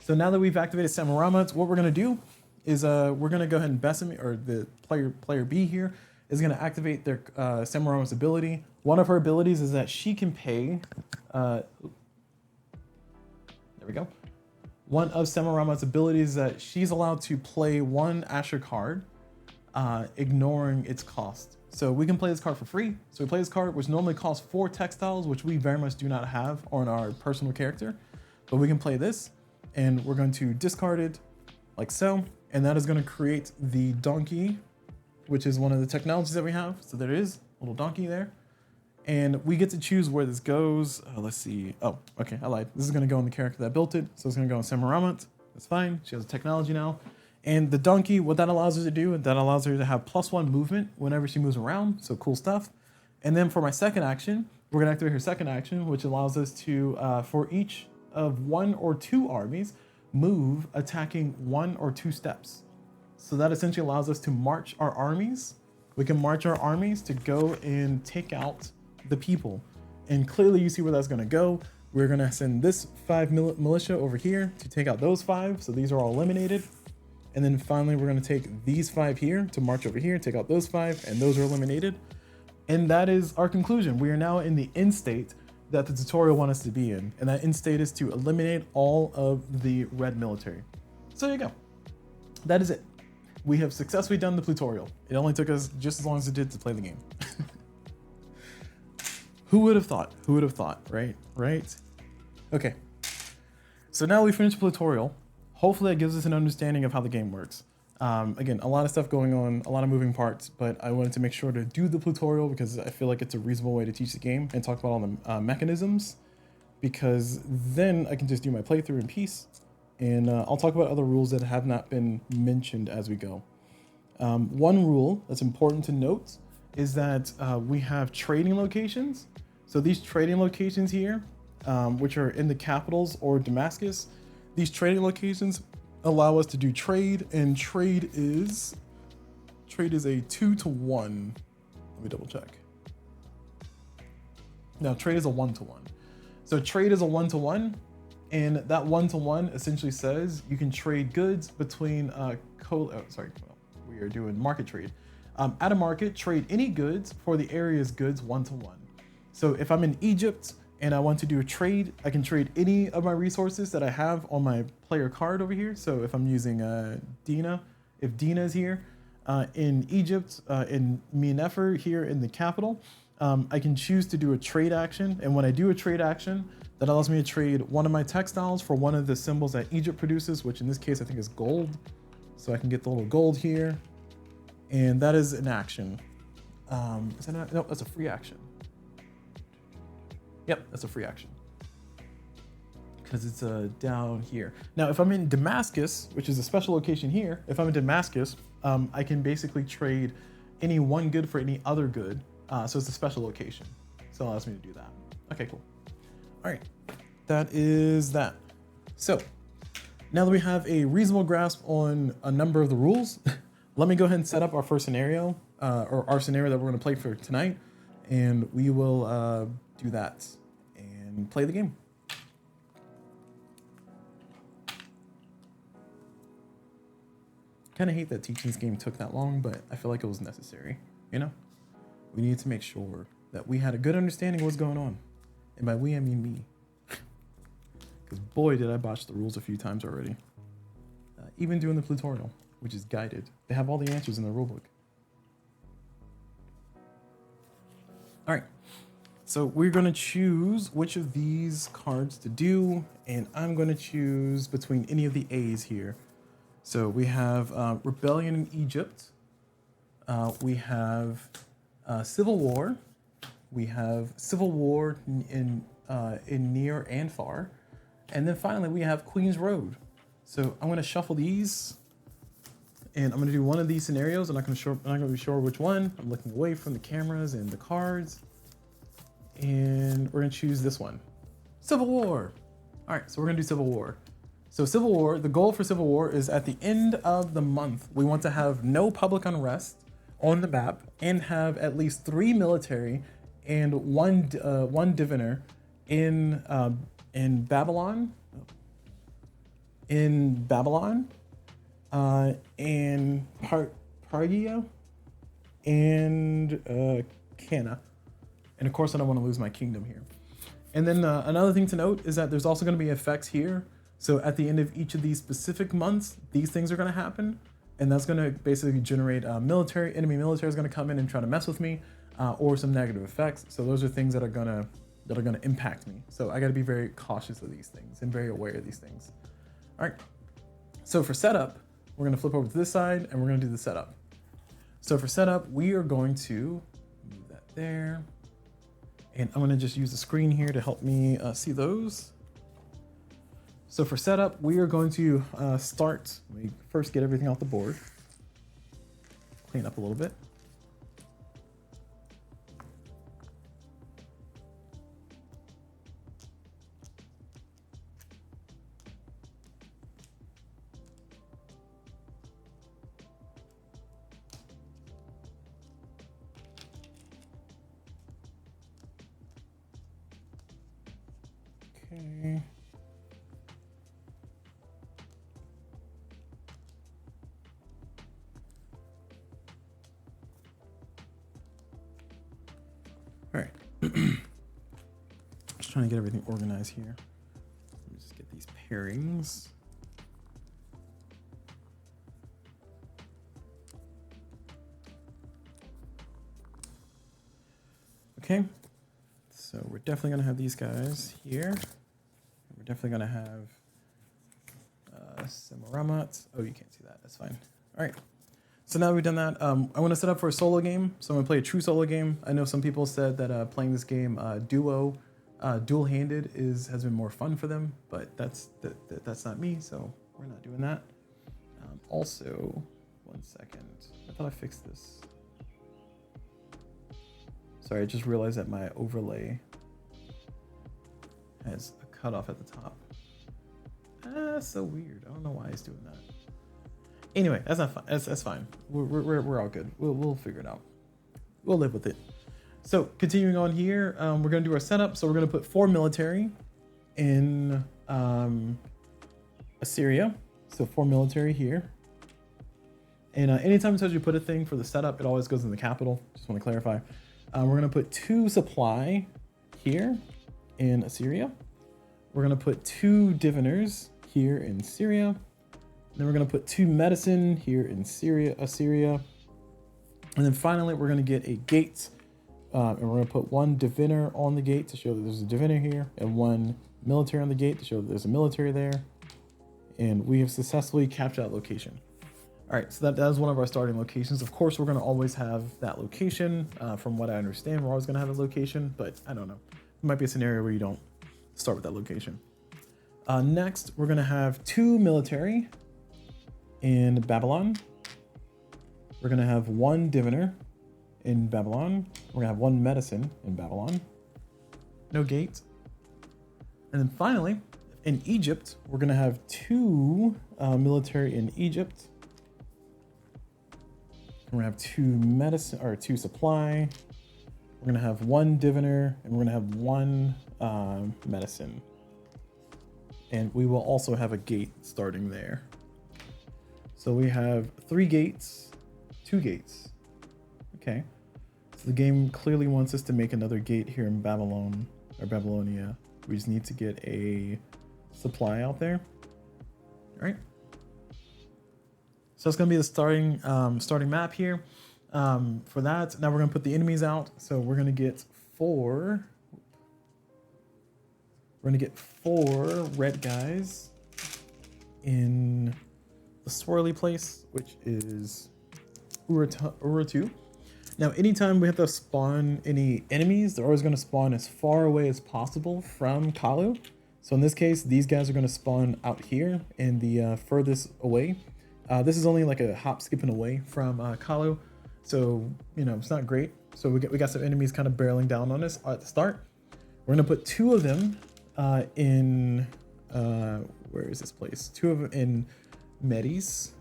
So now that we've activated Sammu-Ramat, what we're going to do is we're going to go ahead and Besame, or the player B here, is going to activate their Sammu-Ramat's ability. One of her abilities is that she can pay, there we go. One of Sammu-Ramat's abilities is that she's allowed to play 1 Asher card, ignoring its cost. So we can play this card for free. So we play this card, which normally costs 4 textiles, which we very much do not have on our personal character. But we can play this, and we're going to discard it like so. And that is going to create the donkey, which is one of the technologies that we have. So there is a little donkey there. And we get to choose where this goes. Let's see. Oh, okay, I lied. This is going to go on the character that built it. So it's going to go on Sammu-Ramat. That's fine. She has a technology now. And the donkey, what that allows her to do, that allows her to have +1 movement whenever she moves around. So cool stuff. And then for my second action, we're going to activate her second action, which allows us to, for each of 1 or 2 armies, move attacking 1 or 2 steps. So that essentially allows us to march our armies. We can march our armies to go and take out the people. And clearly you see where that's going to go. We're going to send this 5 militia over here to take out those 5. So these are all eliminated. And then finally, we're going to take these 5 here to march over here, take out those 5, and those are eliminated. And that is our conclusion. We are now in the end state that the tutorial wants us to be in. And that end state is to eliminate all of the red military. So there you go. That is it. We have successfully done the Plutorial. It only took us just as long as it did to play the game. Who would have thought? Who would have thought, right? Right? Okay. So now we finished Plutorial. Hopefully that gives us an understanding of how the game works. Again, a lot of stuff going on, a lot of moving parts, but I wanted to make sure to do the Plutorial because I feel like it's a reasonable way to teach the game and talk about all the mechanisms, because then I can just do my playthrough in peace, and I'll talk about other rules that have not been mentioned as we go. One rule that's important to note is that we have trading locations. So these trading locations here, which are in the capitals or Damascus, these trading locations allow us to do trade, and trade is a 2-to-1. Let me double check. No, trade is a 1-to-1. So trade is a 1-to-1, and that 1-to-1 essentially says you can trade goods between we are doing market trade. At a market, trade any goods for the area's goods 1-to-1. So if I'm in Egypt and I want to do a trade, I can trade any of my resources that I have on my player card over here. So if I'm using Dina, if Dina is here in Egypt, in Men-nefer here in the capital, I can choose to do a trade action. And when I do a trade action, that allows me to trade one of my textiles for one of the symbols that Egypt produces, which in this case I think is gold. So I can get the little gold here, and that is an action. Is that not? No, that's a free action. Yep, that's a free action because it's down here. Now, if I'm in Damascus, which is a special location here, if I'm in Damascus, I can basically trade any one good for any other good. So it's a special location. So it allows me to do that. Okay, cool. All right, that is that. So now that we have a reasonable grasp on a number of the rules, let me go ahead and set up our first scenario, or our scenario that we're going to play for tonight, and we will do that and play the game. Kind of hate that teaching this game took that long, but I feel like it was necessary. You know, we needed to make sure that we had a good understanding of what's going on, and by we I mean me, because boy did I botch the rules a few times already. Even doing the Plutorial, which is guided, they have all the answers in the rulebook. All right. So we're going to choose which of these cards to do, and I'm going to choose between any of the A's here. So we have Rebellion in Egypt, we have Civil War, we have Civil War in near and far, and then finally we have Queen's Road. So I'm going to shuffle these, and I'm going to do one of these scenarios. I'm not going to be sure which one. I'm looking away from the cameras and the cards. And we're gonna choose this one, Civil War. All right, so we're gonna do Civil War. So Civil War, the goal for Civil War is at the end of the month, we want to have no public unrest on the map and have at least 3 military and one diviner in Babylon, in Pargia, and Cana. And of course, I don't want to lose my kingdom here. And then another thing to note is that there's also going to be effects here. So at the end of each of these specific months, these things are going to happen. And that's going to basically generate enemy military is going to come in and try to mess with me, or some negative effects. So those are things that are going to impact me. So I got to be very cautious of these things and very aware of these things. All right. So for setup, we're going to flip over to this side and we're going to do the setup. So for setup, we are going to move that there. And I'm going to just use the screen here to help me see those. So for setup, we are going to start. Let me first get everything off the board. Clean up a little bit. Okay. just trying to get everything organized here. Let me just get these pairings. Okay, so we're definitely gonna have these guys here. We're definitely gonna have Sammu-Ramat. Oh, you can't see that. That's fine. All right. So now we've done that, I want to set up for a solo game. So I'm gonna play a true solo game. I know some people said that playing this game dual-handed has been more fun for them, but that's not me. So we're not doing that. Also, 1 second. I thought I fixed this. Sorry, I just realized that my overlay has a cutoff at the top. So weird. I don't know why it's doing that. Anyway, that's not fine. That's fine. We're all good. We'll figure it out. We'll live with it. So continuing on here, we're gonna do our setup. So we're gonna put 4 military in Assyria. So 4 military here. And anytime it tells you put a thing for the setup, it always goes in the capital. Just want to clarify. We're gonna put 2 supply here in Assyria. We're gonna put 2 diviners here in Syria. Then we're gonna put 2 medicine here in Assyria. And then finally, we're gonna get a gate. And we're gonna put 1 diviner on the gate to show that there's a diviner here, and 1 military on the gate to show that there's a military there. And we have successfully captured that location. All right, so that is one of our starting locations. Of course, we're gonna always have that location. From what I understand, we're always gonna have a location, but I don't know. It might be a scenario where you don't start with that location. Next, we're gonna have 2 military in Babylon. We're gonna have 1 diviner in Babylon. We're gonna have 1 medicine in Babylon. No gate. And then finally, in Egypt, we're gonna have 2 military in Egypt. We're gonna have 2 medicine or 2 supply. We're gonna have 1 diviner, and we're gonna have 1 medicine. And we will also have a gate starting there. So we have 3 gates, 2 gates. Okay. So the game clearly wants us to make another gate here in Babylon or Babylonia. We just need to get a supply out there. All right. So it's gonna be the starting map here. For that, now we're gonna put the enemies out. So we're gonna get 4. We're gonna get 4 red guys in the swirly place, which is Urartu. Now, anytime we have to spawn any enemies, they're always gonna spawn as far away as possible from CulBlu. So in this case, these guys are gonna spawn out here in the furthest away. This is only like a hop skipping away from CulBlu. So, you know, it's not great. So we got some enemies kind of barreling down on us at the start. We're gonna put 2 of them in, where is this place? 2 of them in Medes.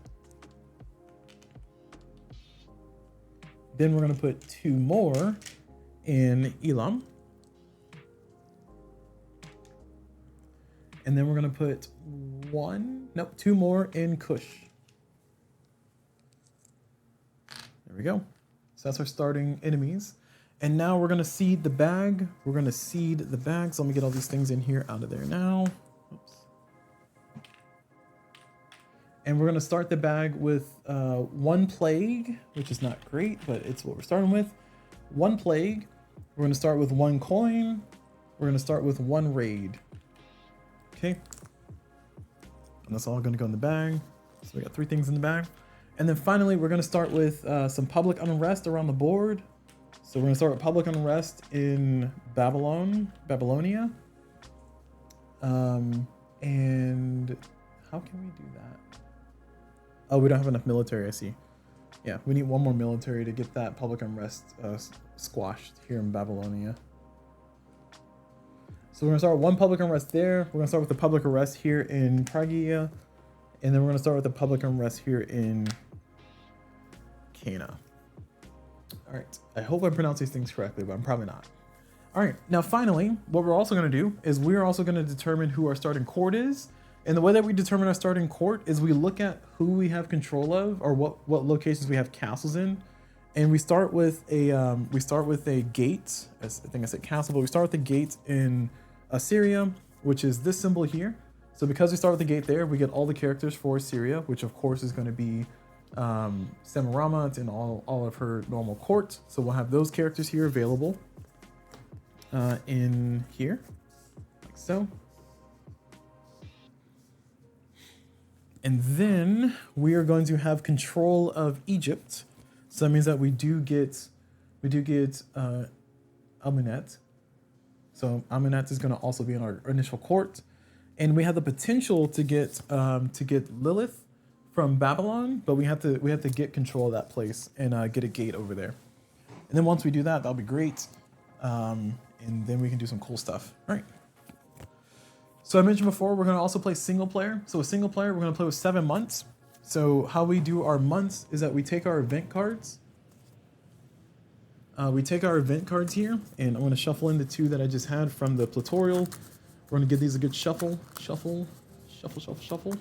Then we're gonna put 2 more in Elam. And then we're gonna put 2 more in Cush. There we go. So that's our starting enemies. And now we're gonna seed the bag. We're gonna seed the bag. So let me get all these things in here out of there now. Oops. And we're gonna start the bag with 1 plague, which is not great, but it's what we're starting with. 1 plague. We're gonna start with 1 coin. We're gonna start with 1 raid. Okay. And that's all gonna go in the bag. So we got 3 things in the bag. And then finally, we're gonna start with some public unrest around the board. So we're gonna start with public unrest in Babylonia. And how can we do that? Oh, we don't have enough military, I see. Yeah, we need 1 more military to get that public unrest squashed here in Babylonia. So we're gonna start with 1 public unrest there. We're gonna start with the public unrest here in Phrygia. And then we're gonna start with the public unrest here in Cana. All right, I hope I pronounce these things correctly, but I'm probably not. All right, now finally, what we're also gonna do is we're also gonna determine who our starting court is. And the way that we determine our starting court is we look at who we have control of, or what locations we have castles in. And we start with a gate, as I think I said castle, but we start with the gate in Syria, which is this symbol here. So because we start with the gate there, we get all the characters for Syria, which of course is going to be Sammu-Ramat and all of her normal court. So we'll have those characters here available in here, like so. And then we are going to have control of Egypt. So that means that we do get Amunet. So Amunet is going to also be in our initial court, and we have the potential to get Lilith from Babylon, but we have to get control of that place and get a gate over there. And then once we do that, that'll be great, and then we can do some cool stuff. All right. So I mentioned before, we're going to also play single player. So a single player, we're going to play with 7 months. So how we do our months is that we take our event cards. We take our event cards here, and I'm going to shuffle in the 2 that I just had from the Plutorial. We're going to give these a good shuffle. Shuffle, shuffle, shuffle, shuffle.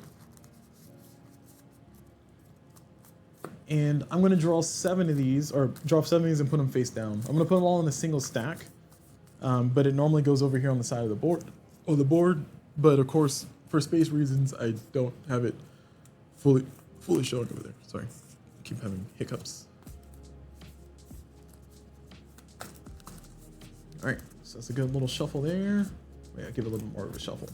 And I'm going to draw 7 of these, or draw 7 of these and put them face down. I'm going to put them all in a single stack, but it normally goes over here on the side of the board. But of course, for space reasons, I don't have it fully showing over there. Sorry, I keep having hiccups. All right, so that's a good little shuffle there. Wait, I'll give it a little more of a shuffle.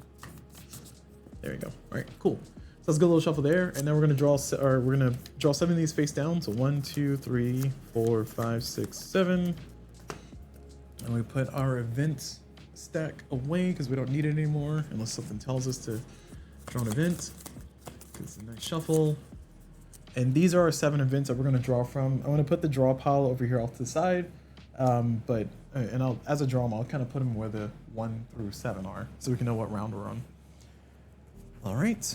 There you go. All right, cool. So that's a good little shuffle there, and then we're gonna draw 7 of these face down. So 1, 2, 3, 4, 5, 6, 7, and we put our events stack away because we don't need it anymore unless something tells us to draw an event. It's a nice shuffle, and these are our 7 events that we're going to draw from. I'm going to put the draw pile over here off to the side, as I draw them, I'll kind of put them where the 1 through 7 are, so we can know what round we're on. All right,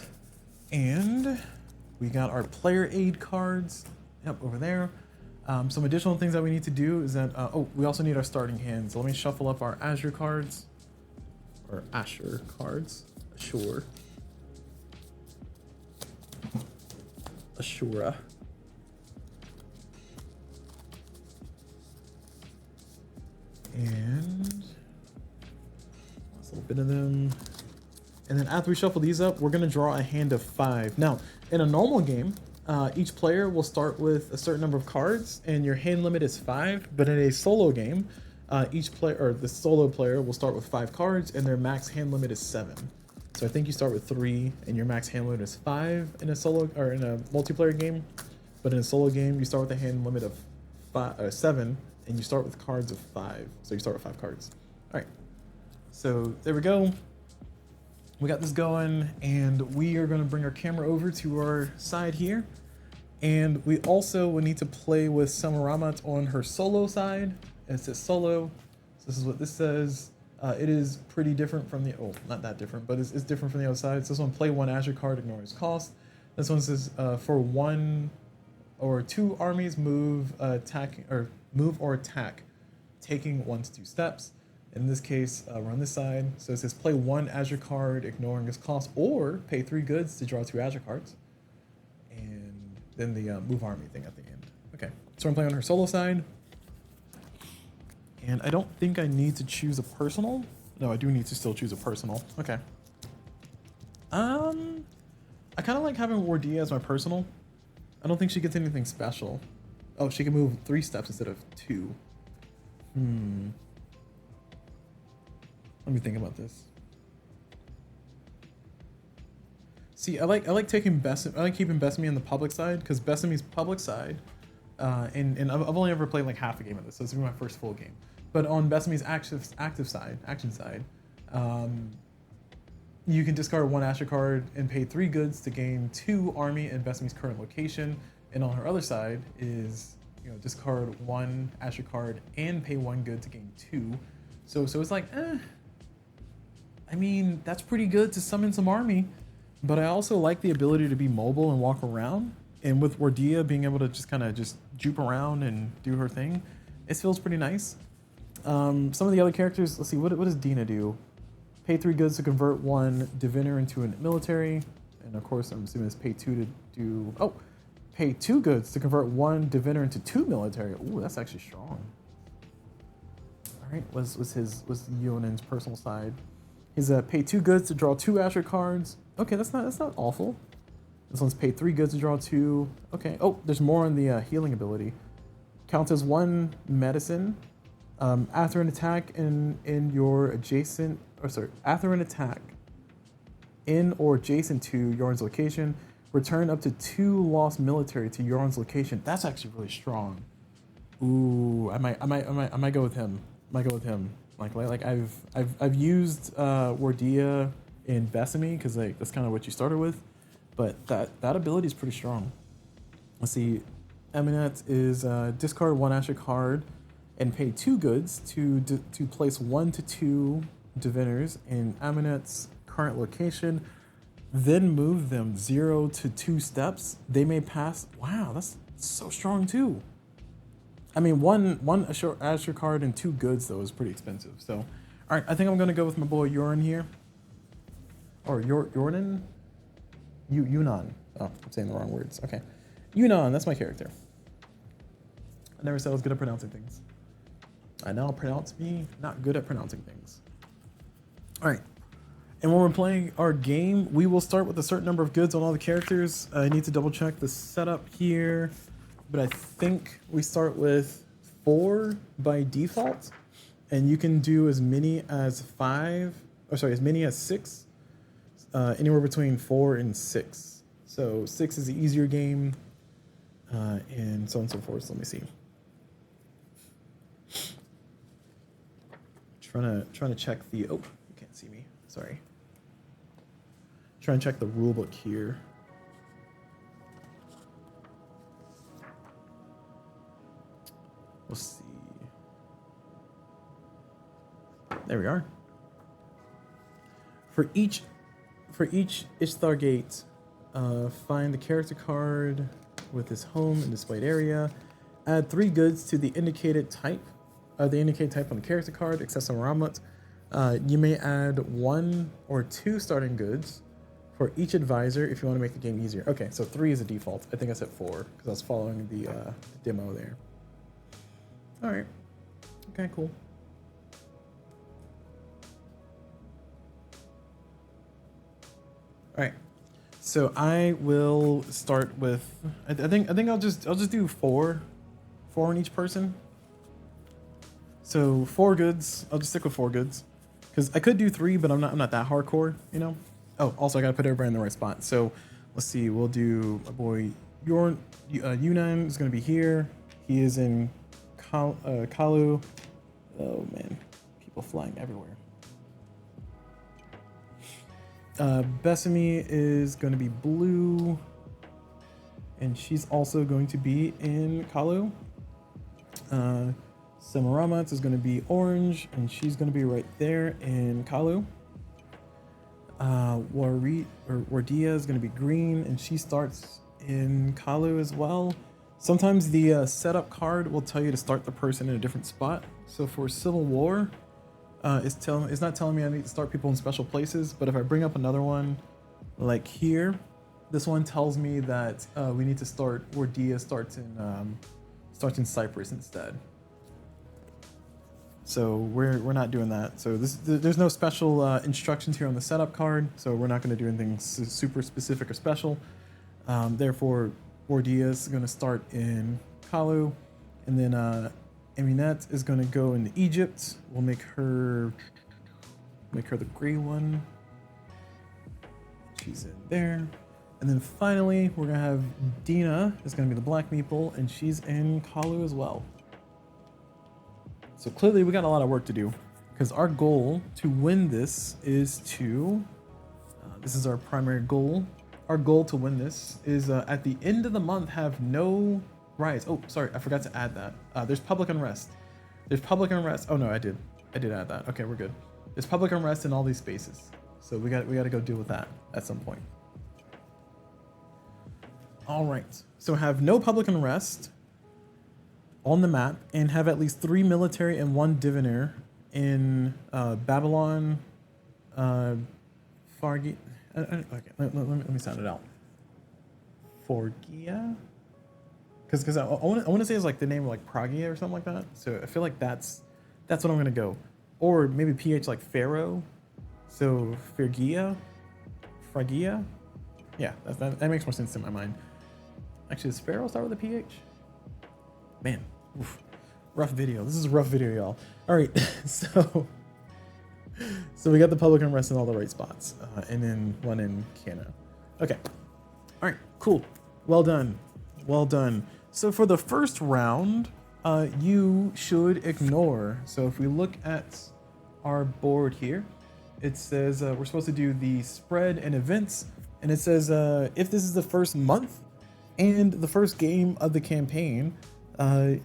and we got our player aid cards. Yep, over there. Some additional things that we need to do is that, we also need our starting hand. So let me shuffle up our Azure cards, or Asher cards, Ashura. And a little bit of them. And then after we shuffle these up, we're gonna draw a hand of 5. Now, in a normal game, each player will start with a certain number of cards, and your hand limit is 5. But in a solo game, each player, or the solo player, will start with 5 cards, and their max hand limit is 7. So I think you start with 3, and your max hand limit is 5 in a solo or in a multiplayer game. But in a solo game, you start with a hand limit of 7, and you start with cards of 5. So you start with 5 cards. All right. So there we go. We got this going, and we are going to bring our camera over to our side here. And we also will need to play with Sammu-Ramat on her solo side. And it says solo. So this is what this says. It is pretty different from the, not that different, but it's different from the other side. So this one, play 1 Azure card, ignore its cost. This one says for 1 or 2 armies, move or attack, taking 1 to 2 steps. In this case, we're on this side. So it says play 1 Azure card, ignoring its cost, or pay 3 goods to draw 2 Azure cards. And then the move army thing at the end. Okay, so I'm playing on her solo side. And I don't think I need to choose a personal. No, I do need to still choose a personal. Okay. I kind of like having Wardia as my personal. I don't think she gets anything special. Oh, she can move 3 steps instead of 2. Let me think about this. See, I like keeping Besame on the public side, because Besame's public side, and I've only ever played like half a game of this, so this will be my first full game. But on Besame's action side, you can discard 1 Asher card and pay 3 goods to gain 2 army in Besame's current location. And on her other side is, discard 1 Asher card and pay 1 good to gain 2. So it's like, I mean, that's pretty good to summon some army, but I also like the ability to be mobile and walk around. And with Wardia being able to just kind of juke around and do her thing, it feels pretty nice. Some of the other characters, let's see, what does Dina do? Pay 3 goods to convert 1 diviner into a military. And of course, I'm assuming it's pay 2 to do, pay 2 goods to convert 1 diviner into 2 military. Ooh, that's actually strong. All right, was Yonin's personal side. He's pay 2 goods to draw 2 Asher cards. Okay, that's not awful. This one's pay 3 goods to draw 2. Okay. Oh, there's more on the healing ability. Counts as 1 medicine. After an attack in your adjacent, after an attack in or adjacent to Yorn's location, return up to 2 lost military to Yorn's location. That's actually really strong. Ooh, I might go with him. Like I've used Wardia in Besame because like that's kind of what you started with, but that ability is pretty strong. Let's see, Eminet is discard 1 Asher card and pay 2 goods to place 1 to 2 diviners in Aminet's current location, then move them 0 to 2 steps. They may pass. Wow, that's so strong too. I mean, one Asher card and 2 goods though is pretty expensive. So, all right, I think I'm gonna go with my boy Yorn here, or Yornan, Yunnan. Oh, I'm saying the wrong words. Okay, Yunnan. That's my character. I never said I was good at pronouncing things. I now pronounce me not good at pronouncing things. All right. And when we're playing our game, we will start with a certain number of goods on all the characters. I need to double check the setup here, but I think we start with 4 by default, and you can do as many as 6, anywhere between 4 and 6. So 6 is the easier game, and so on and so forth. So let me see. Trying to check the, oh, you can't see me, sorry. Trying to check the rule book here. We'll see. There we are. For each Ishtar gate, find the character card with his home and displayed area. Add 3 goods to the indicated type. The indicated type on the character card, except Sammu-Ramat. You may add 1 or 2 starting goods for each advisor if you want to make the game easier. Okay, so 3 is a default. I think I said 4 because I was following the demo there. All right. Okay, cool. All right. So I will start with. I think I'll just do 4 on each person. So 4 goods. I'll just stick with 4 goods, because I could do 3, but I'm not that hardcore, you know. Oh, also I gotta put everybody in the right spot. So let's see. We'll do my boy Yunnan is gonna be here. He is in CulBlu. Oh man, people flying everywhere. Besame is going to be blue, and she's also going to be in CulBlu. Sammu-Ramat is going to be orange, and she's going to be right there in CulBlu. Wardia is going to be green, and she starts in CulBlu as well. Sometimes the setup card will tell you to start the person in a different spot. So for Civil War, it's not telling me I need to start people in special places, but if I bring up another one, like here, this one tells me that we need to start Wardia starts in Cyprus instead. So we're not doing that. So there's no special instructions here on the setup card, so we're not going to do anything super specific or special. Therefore, Wardia is going to start in CulBlu, and then Eminet is going to go into Egypt. We'll make her the gray one. She's in there. And then finally, we're going to have Dina is going to be the black meeple, and she's in CulBlu as well. So clearly we got a lot of work to do, because our goal to win this is to, this is our primary goal. Our goal to win this is at the end of the month have no riots. Oh, sorry, I forgot to add that. There's public unrest. There's public unrest. Oh no, I did add that. Okay, we're good. There's public unrest in all these spaces, so we got to go deal with that at some point. All right, so have no public unrest on the map, and have at least 3 military and 1 diviner in Babylon, Fargi. Okay, let me sound it out. Forgia, because I want to say it's like the name of like Pragia or something like that. So I feel like that's what I'm gonna go, or maybe PH like Pharaoh. So Fragia. Yeah, that makes more sense in my mind. Actually, does Pharaoh start with a PH? Man, oof. Rough video. This is a rough video, y'all. All right, so we got the public unrest in all the right spots, and then one in Kano. Okay. All right, cool. Well done. Well done. So for the first round, you should ignore. So if we look at our board here, it says we're supposed to do the spread and events, and it says if this is the first month and the first game of the campaign,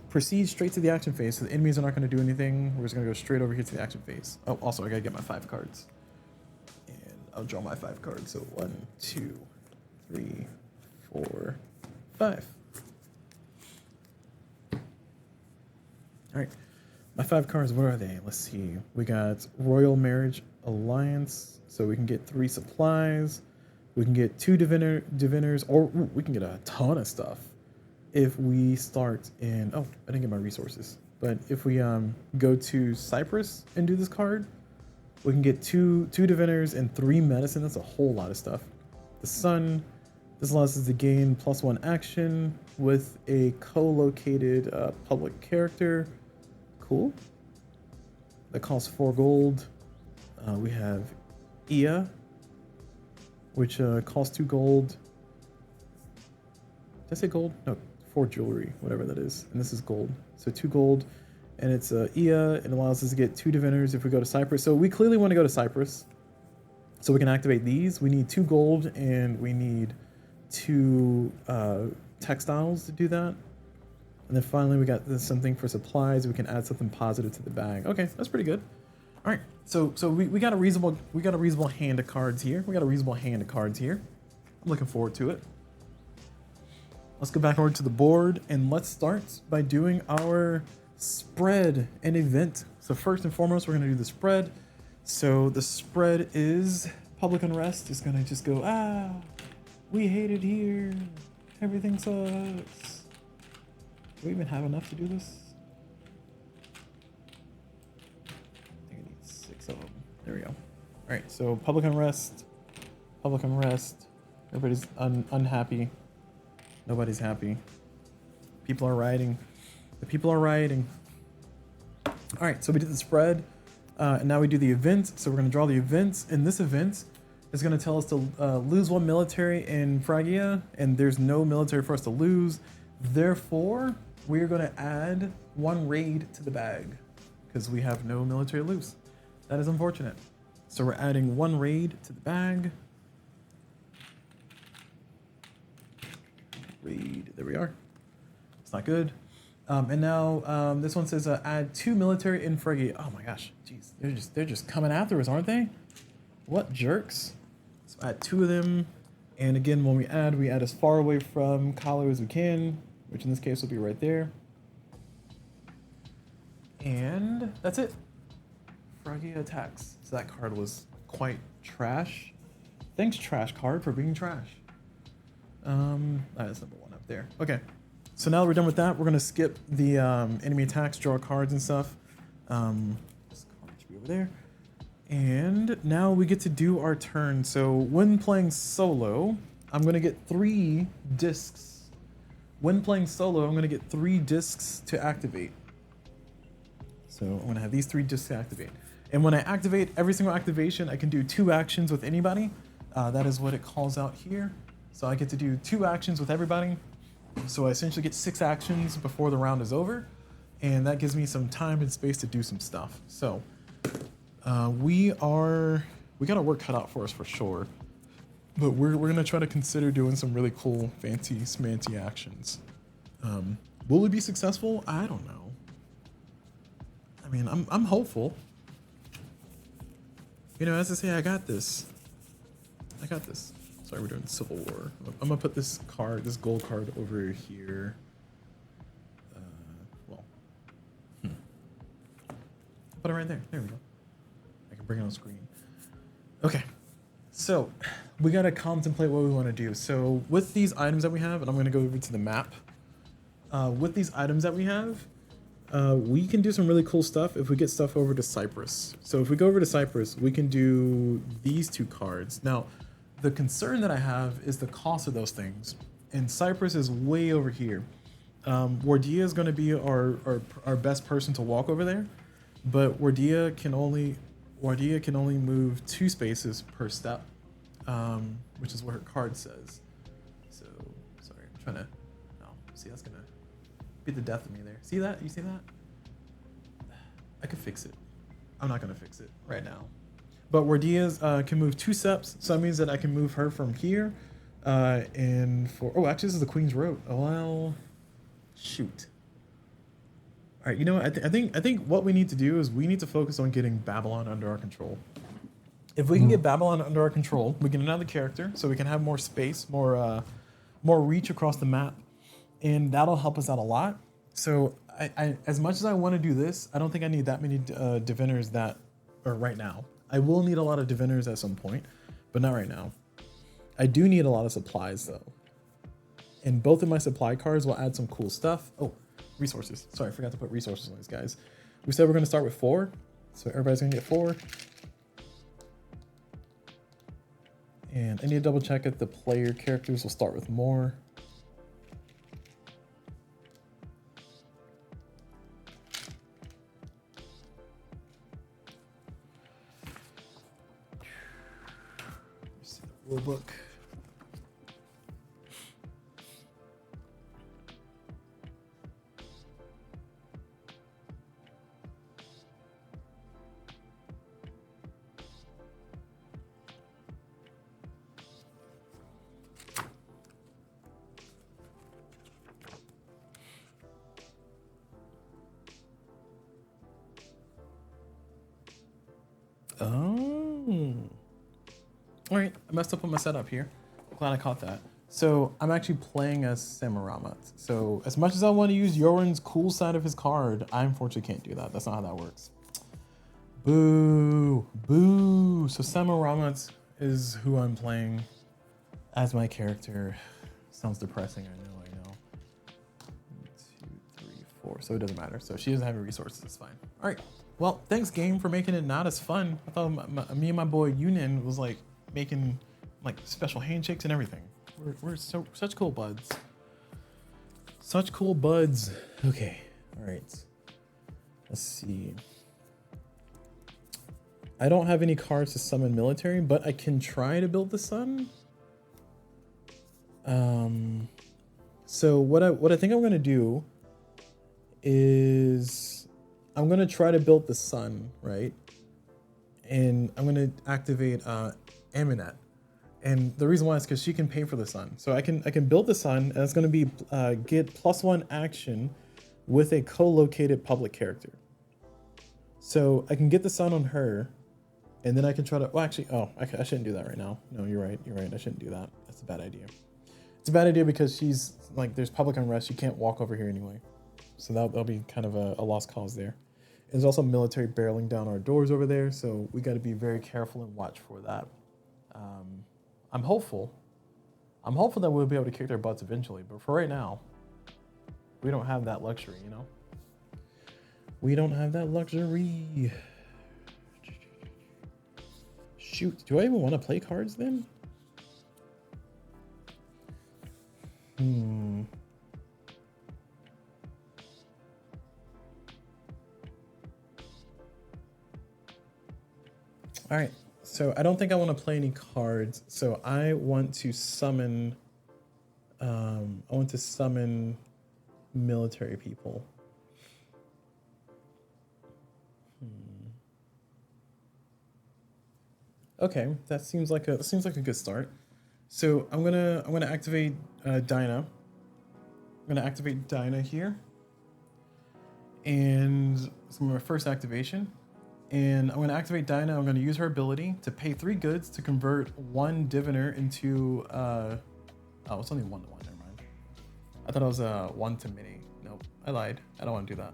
proceed straight to the action phase. So the enemies are not going to do anything. We're just going to go straight over here to the action phase. Oh, also I got to get my 5 cards, and I'll draw my 5 cards. So 1, 2, 3, 4, 5. All right, my 5 cards, what are they? Let's see. We got Royal Marriage Alliance, so we can get 3 supplies. We can get 2 diviners, or we can get a ton of stuff if we start in, oh, I didn't get my resources. But if we go to Cyprus and do this card, we can get 2 diviners and 3 medicine. That's a whole lot of stuff. The Sun, this allows us to gain +1 action with a co-located public character. Cool. That costs 4 gold. We have Ia, which costs 2 gold. Did I say gold? No, 4 jewelry, whatever that is. And this is gold. So 2 gold. And it's Ia. It allows us to get 2 diviners if we go to Cyprus. So we clearly want to go to Cyprus. So we can activate these. We need 2 gold and we need 2 textiles to do that. And then finally we got something for supplies. We can add something positive to the bag. Okay, that's pretty good. All right, so we got a reasonable hand of cards here. I'm looking forward to it. Let's go back over to the board and let's start by doing our spread and event. So first and foremost, we're gonna do the spread. So the spread is public unrest. It's gonna just go, we hate it here. Everything sucks. Do we even have enough to do this? I think I need 6 of them. There we go. All right, so public unrest. Everybody's unhappy. Nobody's happy. People are rioting. The people are rioting. All right, so we did the spread, and now we do the event. So we're gonna draw the events, and this event is gonna tell us to lose 1 military in Phrygia, and there's no military for us to lose. Therefore, we're gonna add 1 raid to the bag because we have no military to lose. That is unfortunate. So we're adding 1 raid to the bag. Raid, there we are. It's not good. And now this one says add 2 military in Phrygia. Oh my gosh, jeez, they're just coming after us, aren't they? What jerks? So add 2 of them, and again, when we add as far away from Kalu as we can, which in this case will be right there. And that's it. Phrygia attacks. So that card was quite trash. Thanks, trash card, for being trash. That's number 1 up there. Okay. So now that we're done with that, we're gonna skip the enemy attacks, draw cards and stuff. This card should be over there. And now we get to do our turn. So when playing solo, I'm gonna get 3 discs. When playing solo, I'm gonna get 3 discs to activate. So I'm gonna have these 3 discs to activate. And when I activate every single activation, I can do 2 actions with anybody. That is what it calls out here. So I get to do 2 actions with everybody. So I essentially get 6 actions before the round is over. And that gives me some time and space to do some stuff. So we got our work cut out for us for sure. But we're gonna try to consider doing some really cool, fancy, smanty actions. Will we be successful? I don't know. I mean, I'm hopeful. You know, as I say, I got this. Sorry, we're doing Civil War. I'm gonna put this gold card over here. Put it right there. There we go. I can bring it on screen. Okay. So we gotta contemplate what we want to do. So with these items that we have, and I'm gonna go over to the map. With these items that we have, we can do some really cool stuff if we get stuff over to Cyprus. So if we go over to Cyprus, we can do these 2 cards. Now, the concern that I have is the cost of those things. And Cyprus is way over here. Wardia is going to be our best person to walk over there, but Wardia can only move 2 spaces per step, which is what her card says. So sorry, I'm trying to. Oh, see, that's gonna beat the death of me there. See that? You see that? I could fix it. I'm not gonna fix it right now. But Wardia can move 2 steps, so that means that I can move her from here, and for actually this is the Queen's Road. Oh well. Shoot. All right, you know what? I think what we need to do is we need to focus on getting Babylon under our control. If we can get Babylon under our control, we get another character, so we can have more space, more reach across the map, and that'll help us out a lot. So, I as much as I want to do this, I don't think I need that many diviners right now. I will need a lot of diviners at some point, but not right now. I do need a lot of supplies though. And both of my supply cards will add some cool stuff. Oh, resources. Sorry, I forgot to put resources on these guys. We said we're going to start with 4. So everybody's going to get 4. And I need to double check if the player characters will start with more. Let's see the rule book. Oh. All right, I messed up on my setup here. Glad I caught that. So I'm actually playing as Sammu-Ramat. So as much as I want to use Yoren's cool side of his card, I unfortunately can't do that. That's not how that works. Boo, boo. So Sammu-Ramat is who I'm playing as my character. Sounds depressing, I know. 1, 2, 3, 4. So it doesn't matter. So she doesn't have any resources, it's fine. All right. Well, thanks game for making it not as fun. I thought me and my boy Yunin was like making like special handshakes and everything. We're such cool buds. Such cool buds. Okay, all right. Let's see. I don't have any cards to summon military, but I can try to build the sun. So what I think I'm gonna do is I'm gonna try to build the sun, right? And I'm gonna activate Aminet. And the reason why is because she can pay for the sun. So I can build the sun, and it's gonna be get +1 action with a co-located public character. So I can get the sun on her, and then I can try to. Well, actually, I shouldn't do that right now. No, you're right. You're right. I shouldn't do that. That's a bad idea. It's a bad idea because she's like there's public unrest. She can't walk over here anyway. So that'll be kind of a lost cause there. And there's also military barreling down our doors over there, so we got to be very careful and watch for that. I'm hopeful that we'll be able to kick their butts eventually, but for right now, we don't have that luxury, you know? We don't have that luxury. Shoot, do I even want to play cards then? All right, so I don't think I want to play any cards. So I want to summon. Military people. Okay, that seems like a good start. So I'm gonna activate Dinah. I'm gonna activate Dinah here, and it's my first activation. And I'm going to activate Dinah. I'm going to use her ability to pay 3 goods to convert 1 diviner into. Oh, it's only 1 to 1. Never mind. I thought it was 1 to mini. Nope, I lied. I don't want to do that.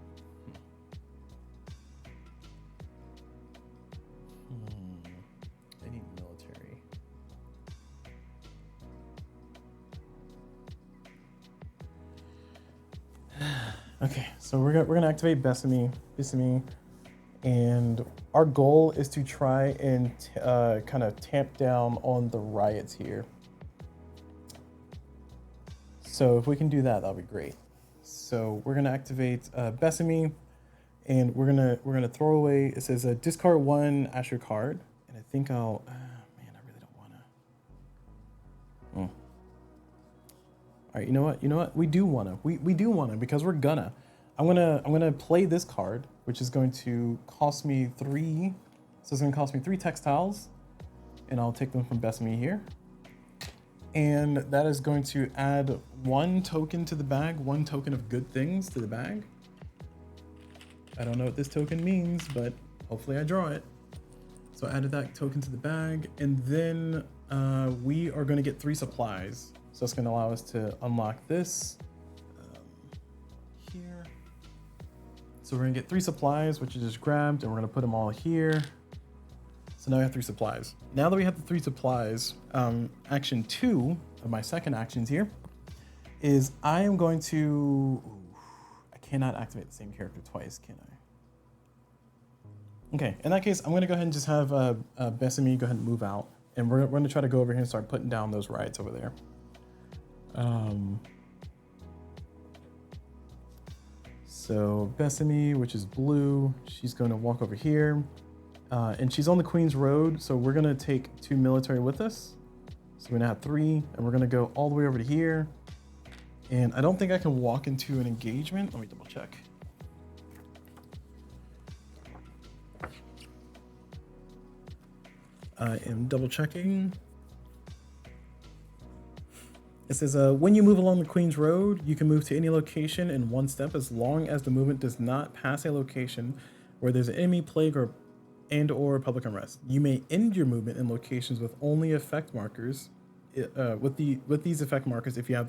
I need military. Okay, so we're gonna activate Besame, and our goal is to try and kind of tamp down on the riots here. So if we can do that, that'll be great. So we're gonna activate Besame, and we're gonna throw away. It says discard one Asher card, and I think I'll. Man, I really don't wanna. All right, you know what? We do wanna. We do wanna because we're gonna. I'm gonna play this card, which is going to cost me 3. So it's gonna cost me 3 textiles, and I'll take them from Besame here. And that is going to add 1 token to the bag, 1 token of good things to the bag. I don't know what this token means, but hopefully I draw it. So I added that token to the bag, and then we are going to get 3 supplies. So it's going to allow us to unlock this here. So we're going to get 3 supplies, which is just grabbed, and we're going to put them all here. So now we have 3 supplies. Now that we have the 3 supplies, action 2 of my second actions here is I am going to. I cannot activate the same character twice, can I? Okay, in that case, I'm going to go ahead and just have Besame go ahead and move out, and we're going to try to go over here and start putting down those riots over there. So Besame, which is blue, she's going to walk over here. And she's on the Queen's Road, so we're gonna take 2 military with us. So we're gonna have 3, and we're gonna go all the way over to here. And I don't think I can walk into an engagement. Let me double check. I am double checking. It says, when you move along the Queen's Road, you can move to any location in 1 step as long as the movement does not pass a location where there's an enemy, plague, or public unrest. You may end your movement in locations with only effect markers. With these effect markers, if you have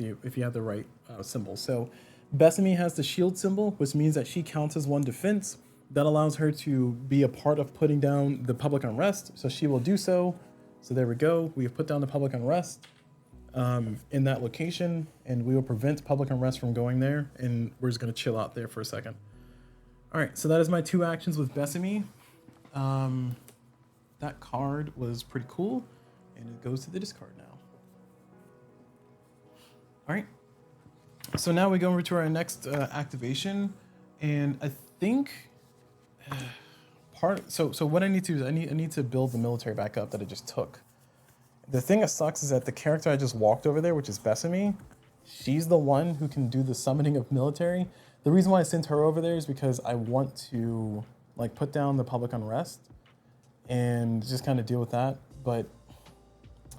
the right symbol. So, Besame has the shield symbol, which means that she counts as 1 defense. That allows her to be a part of putting down the public unrest. So she will do so. So there we go. We have put down the public unrest in that location, and we will prevent public unrest from going there. And we're just gonna chill out there for a second. All right. So that is my 2 actions with Besame. That card was pretty cool, and it goes to the discard now. All right, so now we go over to our next activation, and I think so what I need to do is I need to build the military back up that I just took. The thing that sucks is that the character I just walked over there, which is Besame, she's the one who can do the summoning of military. The reason why I sent her over there is because I want to put down the public unrest and just kind of deal with that. But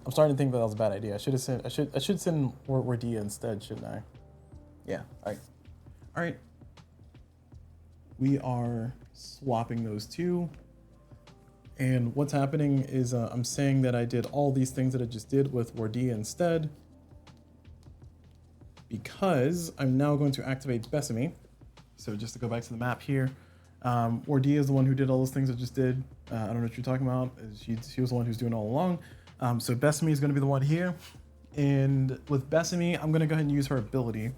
I'm starting to think that was a bad idea. I should send Wardia instead, shouldn't I? Yeah. All right. We are swapping those 2. And what's happening is I'm saying that I did all these things that I just did with Wardia instead, because I'm now going to activate Besame. So just to go back to the map here, Wardia is the one who did all those things I just did. I don't know what you're talking about. She was the one who's doing it all along. So Besame is going to be the one here. And with Besame, I'm going to go ahead and use her ability,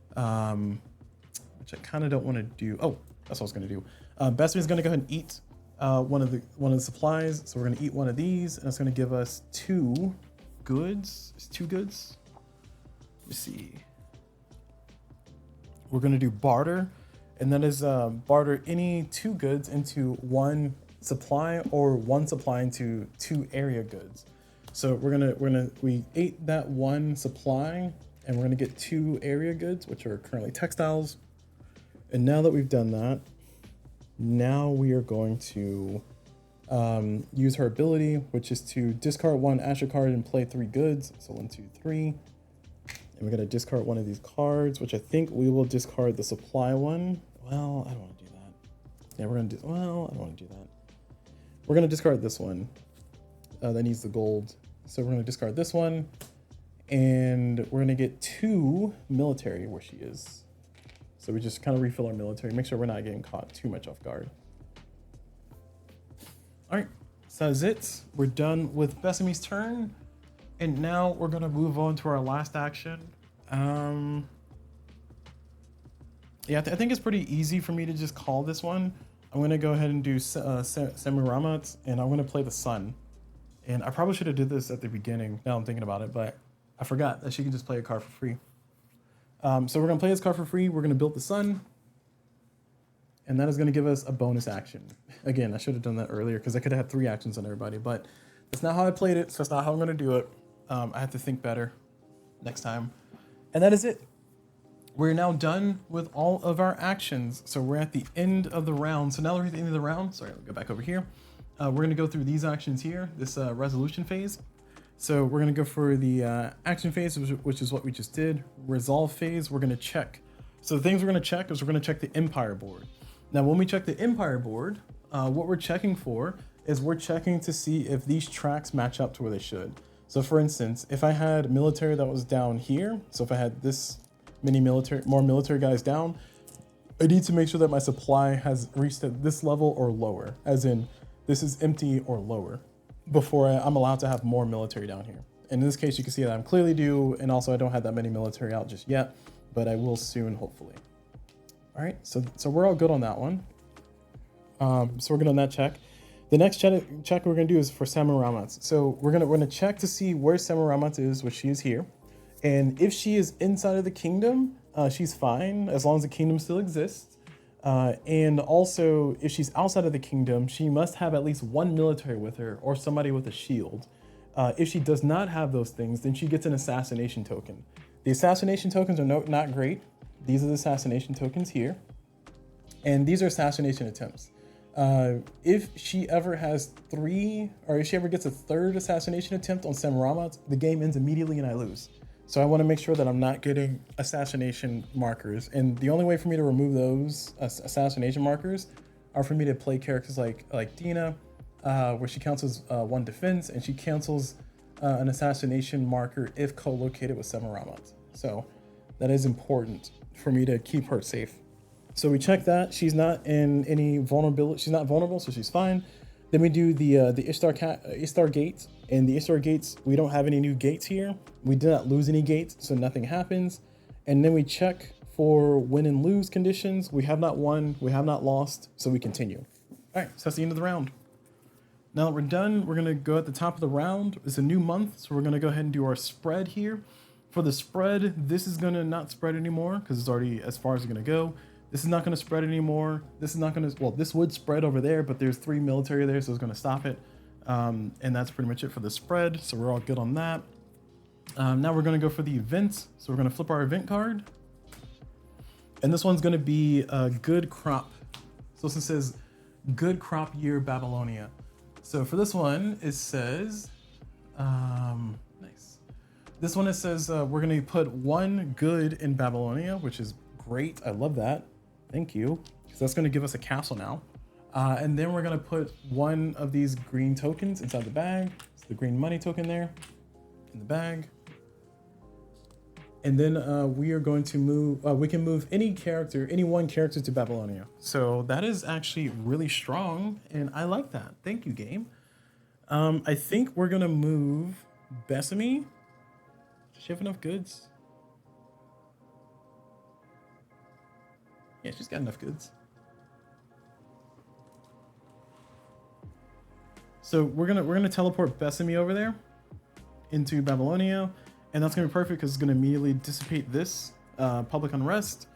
which I kind of don't want to do. Oh, that's what I was going to do. Besame is going to go ahead and eat one of the supplies. So we're going to eat one of these, and it's going to give us 2 goods. It's 2 goods. Let me see. We're going to do barter. And that is barter any 2 goods into 1 supply, or 1 supply into 2 area goods. So we ate that 1 supply, and we're gonna get 2 area goods, which are currently textiles. And now that we've done that, now we are going to use her ability, which is to discard 1 Asher card and play 3 goods. So 1, 2, 3. And we're gonna discard 1 of these cards, which I think we will discard the supply one. Well, I don't want to do that. Yeah, I don't want to do that. We're gonna discard this one. That needs the gold. So we're gonna discard this one, and we're gonna get 2 military where she is. So we just kind of refill our military, make sure we're not getting caught too much off guard. All right, so that's it. We're done with Besame's turn, and now we're gonna move on to our last action. Yeah, I think it's pretty easy for me to just call this one. I'm gonna go ahead and do Sammu-Ramat, and I'm gonna play the sun. And I probably should have did this at the beginning. Now I'm thinking about it, but I forgot that she can just play a card for free. So we're gonna play this card for free. We're gonna build the sun, and that is gonna give us a bonus action. Again, I should have done that earlier because I could have had 3 actions on everybody, but that's not how I played it, so that's not how I'm gonna do it. I have to think better next time. And that is it. We're now done with all of our actions. So we're at the end of the round. So now we're at the end of the round. Sorry, I'll go back over here. We're gonna go through these actions here, this resolution phase. So we're gonna go for the action phase, which is what we just did. Resolve phase, we're gonna check. So the things we're gonna check is we're gonna check the Empire board. Now when we check the Empire board, what we're checking for is we're checking to see if these tracks match up to where they should. So for instance, if I had military that was down here, so if I had this many more military guys down, I need to make sure that my supply has reached at this level or lower, as in this is empty or lower, before I'm allowed to have more military down here. And in this case, you can see that I'm clearly due, and also I don't have that many military out just yet, but I will soon, hopefully. All right, so we're all good on that one. So we're good on that check. The next check we're gonna do is for Sammu-Ramat. So we're gonna check to see where Sammu-Ramat is, which she is here. And if she is inside of the kingdom, she's fine, as long as the kingdom still exists. And also, if she's outside of the kingdom, she must have at least 1 military with her or somebody with a shield. If she does not have those things, then she gets an assassination token. The assassination tokens are not great. These are the assassination tokens here. And these are assassination attempts. If she ever has 3, or if she ever gets a 3rd assassination attempt on Sammu-Ramat, the game ends immediately and I lose. So I want to make sure that I'm not getting assassination markers. And the only way for me to remove those assassination markers are for me to play characters like Dina, where she counts as 1 defense, and she cancels an assassination marker if co-located with Sammu-Ramat. So that is important for me to keep her safe. So we check that she's not in any vulnerability. She's not vulnerable, so she's fine. Then we do the Ishtar gate. And the Ishtar gates, we don't have any new gates here. We did not lose any gates, so nothing happens. And then we check for win and lose conditions. We have not won, we have not lost, so we continue. All right, so that's the end of the round. Now that we're done, we're gonna go at the top of the round. It's a new month, so we're gonna go ahead and do our spread here. For the spread, this is gonna not spread anymore because it's already as far as it's gonna go. This is not gonna spread anymore. This is not gonna, well, this would spread over there, but there's 3 military there, so it's gonna stop it. And that's pretty much it for the spread. So we're all good on that. Now we're gonna go for the events. So we're gonna flip our event card. And this one's gonna be a good crop. So this says good crop year Babylonia. So for this one, it says, nice. This one, it says we're gonna put 1 good in Babylonia, which is great. I love that. Thank you. Because that's gonna give us a castle now. And then we're gonna put 1 of these green tokens inside the bag. It's the green money token there in the bag. And then we are going to move, we can move any 1 character to Babylonia. So that is actually really strong, and I like that. Thank you, game. I think we're gonna move Besame. Does she have enough goods? Yeah, she's got enough goods. So we're gonna teleport Besame over there into Babylonia, and that's gonna be perfect because it's gonna immediately dissipate this public unrest,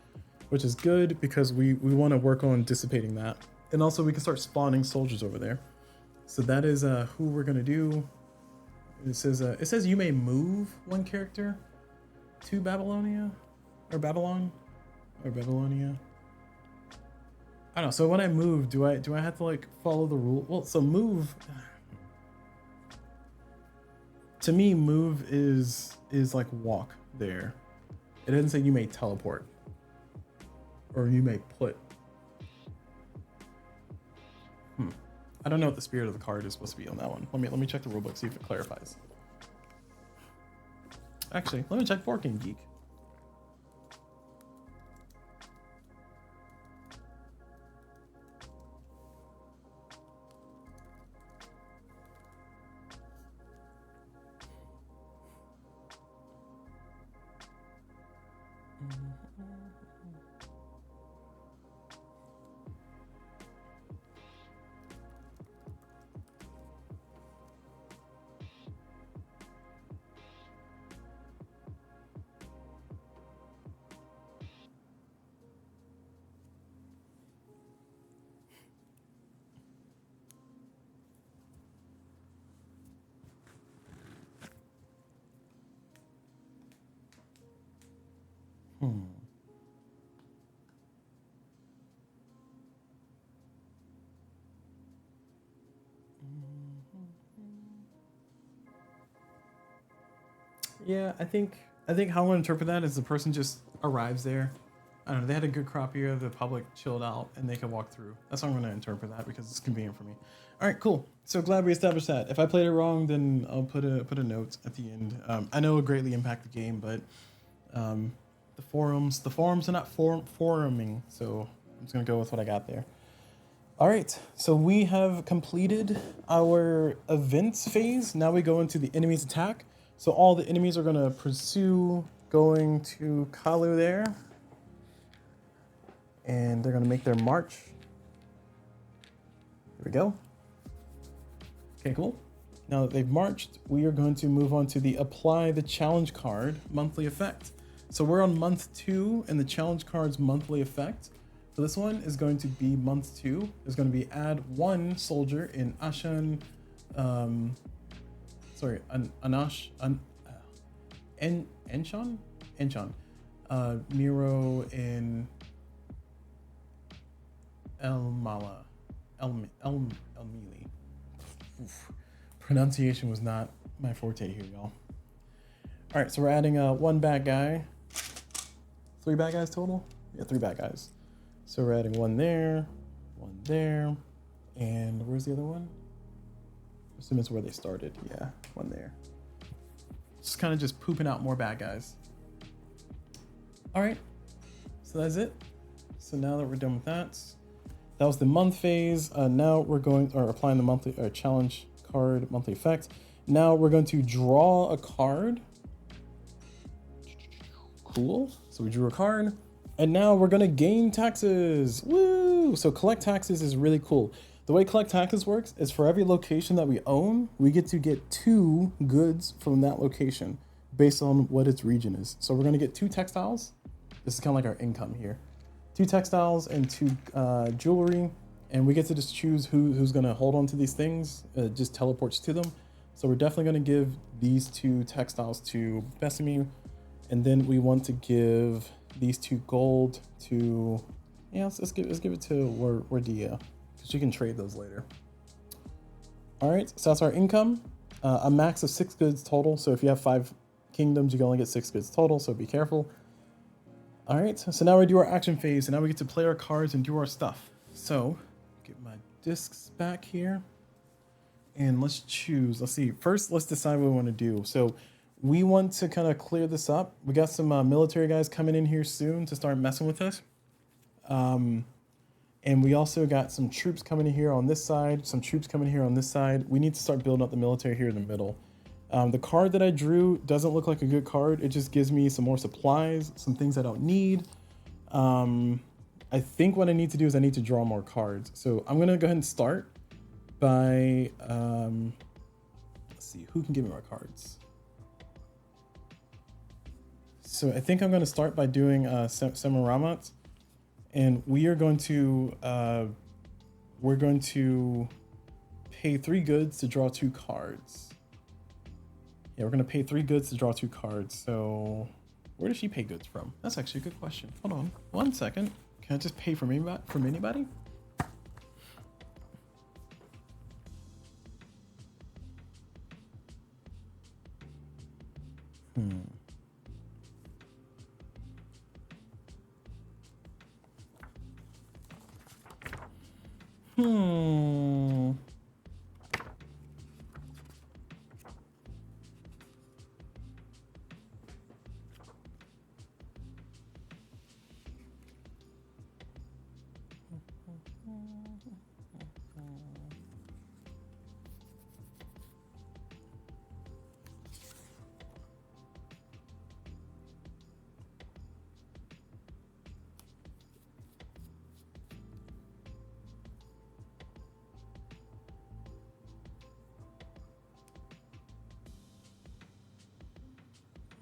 which is good because we want to work on dissipating that, and also we can start spawning soldiers over there. So that is who we're gonna do. It says you may move 1 character to Babylonia or Babylon or Babylonia. I don't know. So when I move, do I have to like follow the rule? Well, so move. To me, move is like walk there. It doesn't say you may teleport or you may put. I don't know what the spirit of the card is supposed to be on that one. Let me check the rulebook, see if it clarifies. Actually, let me check Board Game Geek. Hmm. Yeah, I think how I'm gonna interpret that is the person just arrives there. I don't know. They had a good crop year. The public chilled out and they could walk through. That's how I'm gonna interpret that because it's convenient for me. All right, cool. So glad we established that. If I played it wrong, then I'll put a note at the end. I know it greatly impacted the game, but um, the forums are not foruming. So I'm just gonna go with what I got there. All right, so we have completed our events phase. Now we go into the enemy's attack. So all the enemies are gonna pursue going to CulBlu there, and they're gonna make their march. Here we go. Okay, cool. Now that they've marched, we are going to move on to the apply the challenge card monthly effect. So we're on month 2 and the challenge card's monthly effect. So this one is going to be month 2. There's going to be add 1 soldier in Ashan, Enchan, Miro in Elmili. Pronunciation was not my forte here, y'all. All right, so we're adding 1 bad guy. 3 bad guys total? Yeah, 3 bad guys. So we're adding 1 there, and where's the other one? I assume it's where they started. Yeah, 1 there. Just kind of just pooping out more bad guys. All right, so that's it. So now that we're done with that, that was the month phase. Now we're applying the monthly challenge card monthly effect. Now we're going to draw a card. Cool. So we drew a card. And now we're gonna gain taxes. Woo! So collect taxes is really cool. The way collect taxes works is for every location that we own, we get to get 2 goods from that location based on what its region is. So we're gonna get 2 textiles. This is kind of like our income here. 2 textiles and 2 jewelry. And we get to just choose who's gonna hold on to these things. It just teleports to them. So we're definitely gonna give these 2 textiles to Besame. And then we want to give these 2 gold to, yeah, let's give it to Wardia, because you can trade those later. All right, so that's our income. A max of 6 goods total. So if you have 5 kingdoms, you can only get 6 goods total, so be careful. All right, so now we do our action phase, and now we get to play our cards and do our stuff. So get my discs back here, and let's choose. Let's see, first let's decide what we want to do. So we want to kind of clear this up. We got some military guys coming in here soon to start messing with us. And we also got some troops coming in here on this side, some troops coming here on this side. We need to start building up the military here in the middle. The card that I drew doesn't look like a good card. It just gives me some more supplies, some things I don't need. I think what I need to do is I need to draw more cards. So I'm going to go ahead and start by, let's see, who can give me more cards? So I think I'm going to start by doing Sammu-Ramat, and we're going to pay 3 goods to draw 2 cards. Yeah, we're going to pay 3 goods to draw 2 cards. So where does she pay goods from? That's actually a good question. Hold on 1 second. Can I just pay from anybody?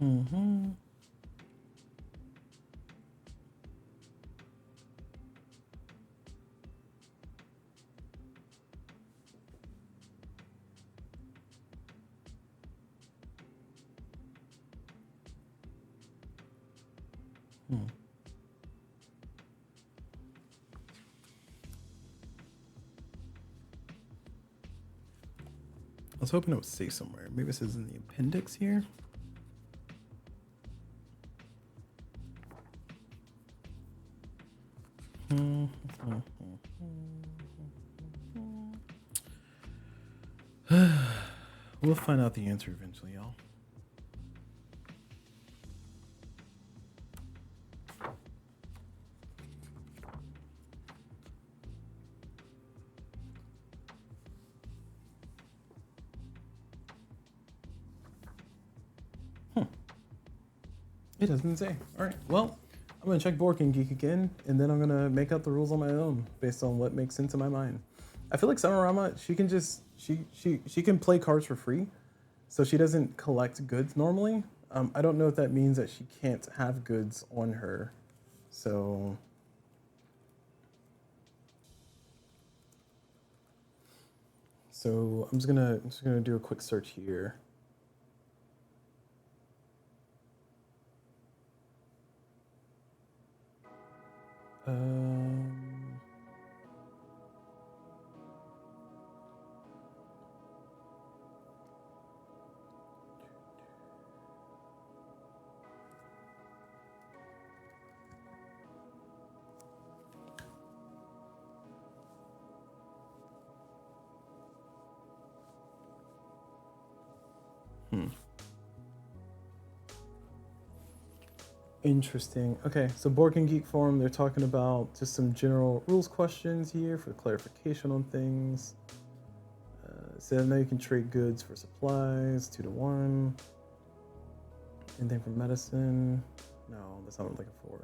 Mm-hmm. I was hoping it would say somewhere. Maybe it says in the appendix here. We'll find out the answer eventually, y'all. It doesn't say. All right. Well, I'm gonna check Bork and Geek again, and then I'm gonna make up the rules on my own based on what makes sense in my mind. I feel like Sammu-Ramat, she can just she can play cards for free, so she doesn't collect goods normally. I don't know if that means that she can't have goods on her. So I'm just gonna do a quick search here. Interesting. Okay, so Bork and Geek Forum, they're talking about just some general rules questions here for clarification on things. So now you can trade goods for supplies, 2-to-1. Anything for medicine? No, that's not what I'm looking for.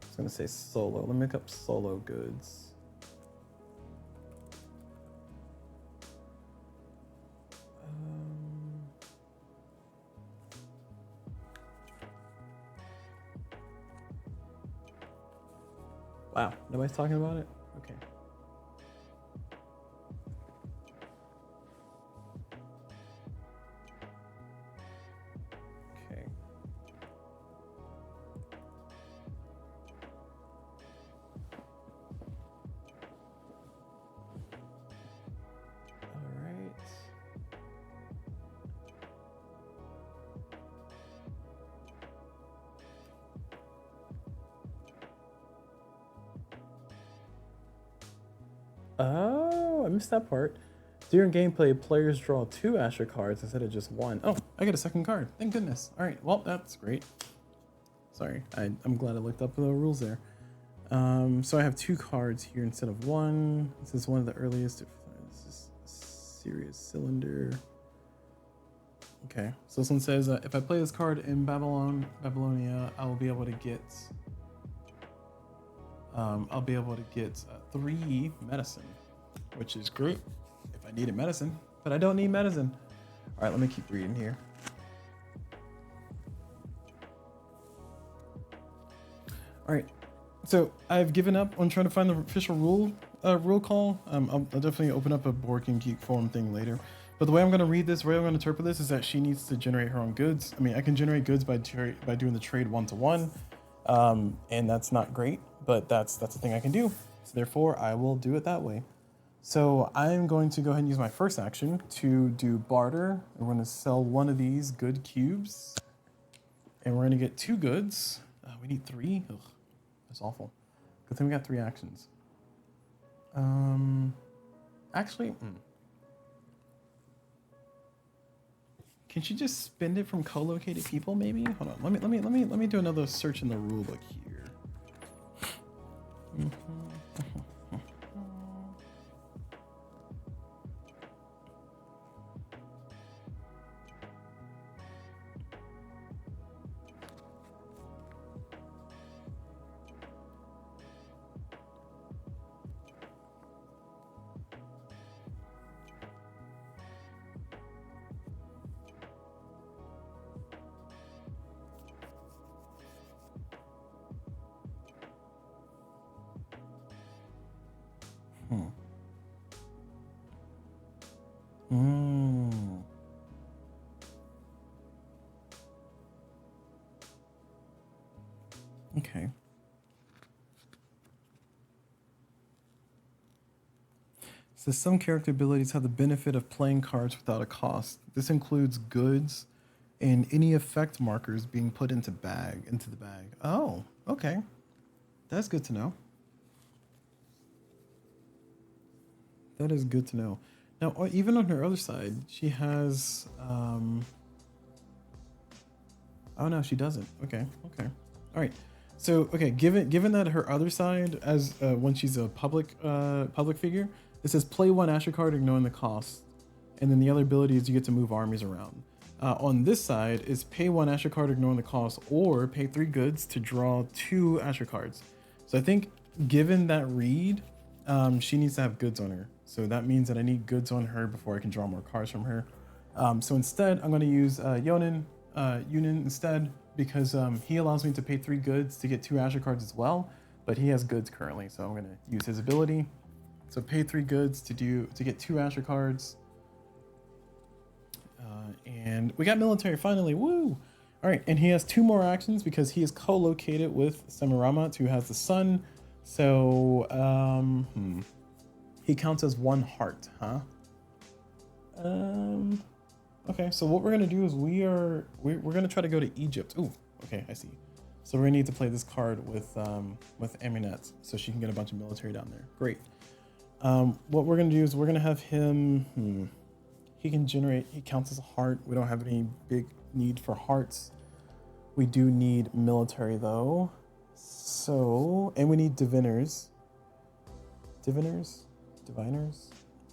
I was gonna say solo. Let me make up solo goods. Wow, nobody's talking about it? Okay. Okay. All right. Oh, I missed that part. During gameplay, players draw 2 Asher cards instead of just 1. Oh, I get a second card. Thank goodness. All right, well, that's great. Sorry, I'm glad I looked up the rules there. So I have 2 cards here instead of 1. This is one of the earliest. This is Serious Cylinder. Okay, so this one says, if I play this card in Babylonia, I will be able to get... I'll be able to get 3 medicine, which is great if I needed medicine, but I don't need medicine. All right, let me keep reading here. All right, so I've given up on trying to find the official rule call. I'll definitely open up a Bork and Geek forum thing later. But the way I'm going to read this, the way I'm going to interpret this is that she needs to generate her own goods. I mean, I can generate goods by doing the trade 1-to-1, and that's not great, but that's the thing I can do. So therefore, I will do it that way. So I'm going to go ahead and use my first action to do barter. We're going to sell one of these good cubes, and we're going to get 2 goods. We need 3. Ugh, that's awful. Good thing we got 3 actions. Actually, can she just spend it from co-located people? Maybe. Hold on. Let me do another search in the rule book here. Okay. So some character abilities have the benefit of playing cards without a cost. This includes goods and any effect markers being put into the bag. Oh, okay. That's good to know. That is good to know. Now, even on her other side, she has. Oh no, she doesn't. Okay. All right. So okay, given that her other side, as when she's a public figure, it says play one Asher card, ignoring the cost, and then the other ability is you get to move armies around. On this side is pay one Asher card, ignoring the cost, or pay 3 goods to draw 2 Asher cards. So I think given that read, she needs to have goods on her. So that means that I need goods on her before I can draw more cards from her. So instead, I'm going to use Yunin instead, because he allows me to pay 3 goods to get 2 Asher cards as well, but he has goods currently, so I'm going to use his ability. So pay 3 goods to get 2 Asher cards. And we got military finally, woo! All right, and he has 2 more actions because he is co-located with Sammu-Ramat, who has the sun. So he counts as 1 heart, huh? Okay, so what we're gonna do is we're gonna try to go to Egypt. Ooh, okay, I see. So we're gonna need to play this card with Aminet, so she can get a bunch of military down there. Great. What we're gonna do is we're gonna have him. He can generate. He counts as a heart. We don't have any big need for hearts. We do need military though. So, and we need diviners,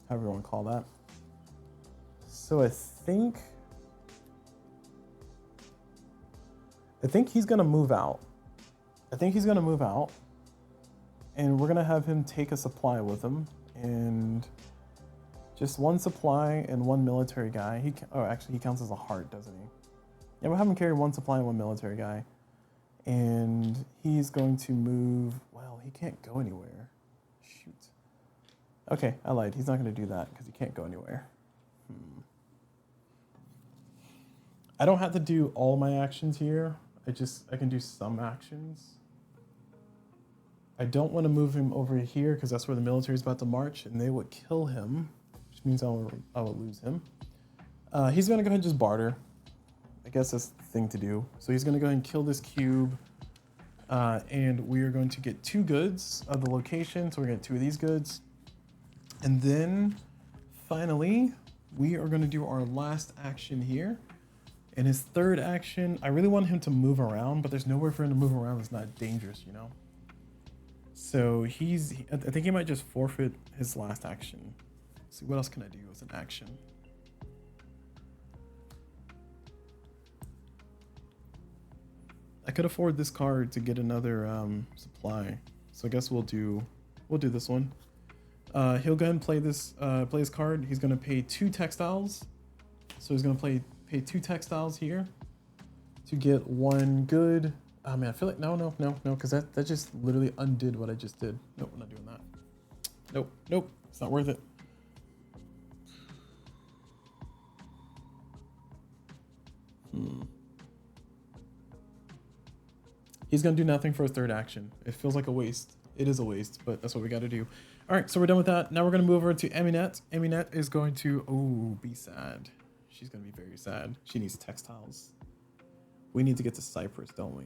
however you want to call that. So I think he's gonna move out. And we're gonna have him take a supply with him, and just 1 supply and 1 military guy. Actually he counts as a heart, doesn't he? Yeah, we'll have him carry 1 supply and 1 military guy. And he's going to move. Well, he can't go anywhere. Shoot. Okay, I lied. He's not going to do that because he can't go anywhere. I don't have to do all my actions here. I can do some actions. I don't want to move him over here because that's where the military is about to march, and they would kill him, which means I will lose him. He's going to go ahead and just barter. I guess that's the thing to do. So he's going to go ahead and kill this cube, and we are going to get 2 goods of the location. So we're going to get 2 of these goods. And then finally, we are going to do our last action here. And his 3rd action, I really want him to move around, but there's nowhere for him to move around that's not dangerous, you know? So I think he might just forfeit his last action. Let's see, what else can I do as an action? I could afford this card to get another supply. So I guess we'll do this one. He'll go ahead and play his card. He's gonna pay 2 textiles. So he's gonna pay 2 textiles here to get 1 good. Oh man, I feel like no, because that just literally undid what I just did. Nope, I'm not doing that. Nope, it's not worth it. He's gonna do nothing for his 3rd action. It feels like a waste. It is a waste, but that's what we gotta do. All right, so we're done with that. Now we're gonna move over to Aminet. Aminet is going to, be sad. She's gonna be very sad. She needs textiles. We need to get to Cyprus, don't we?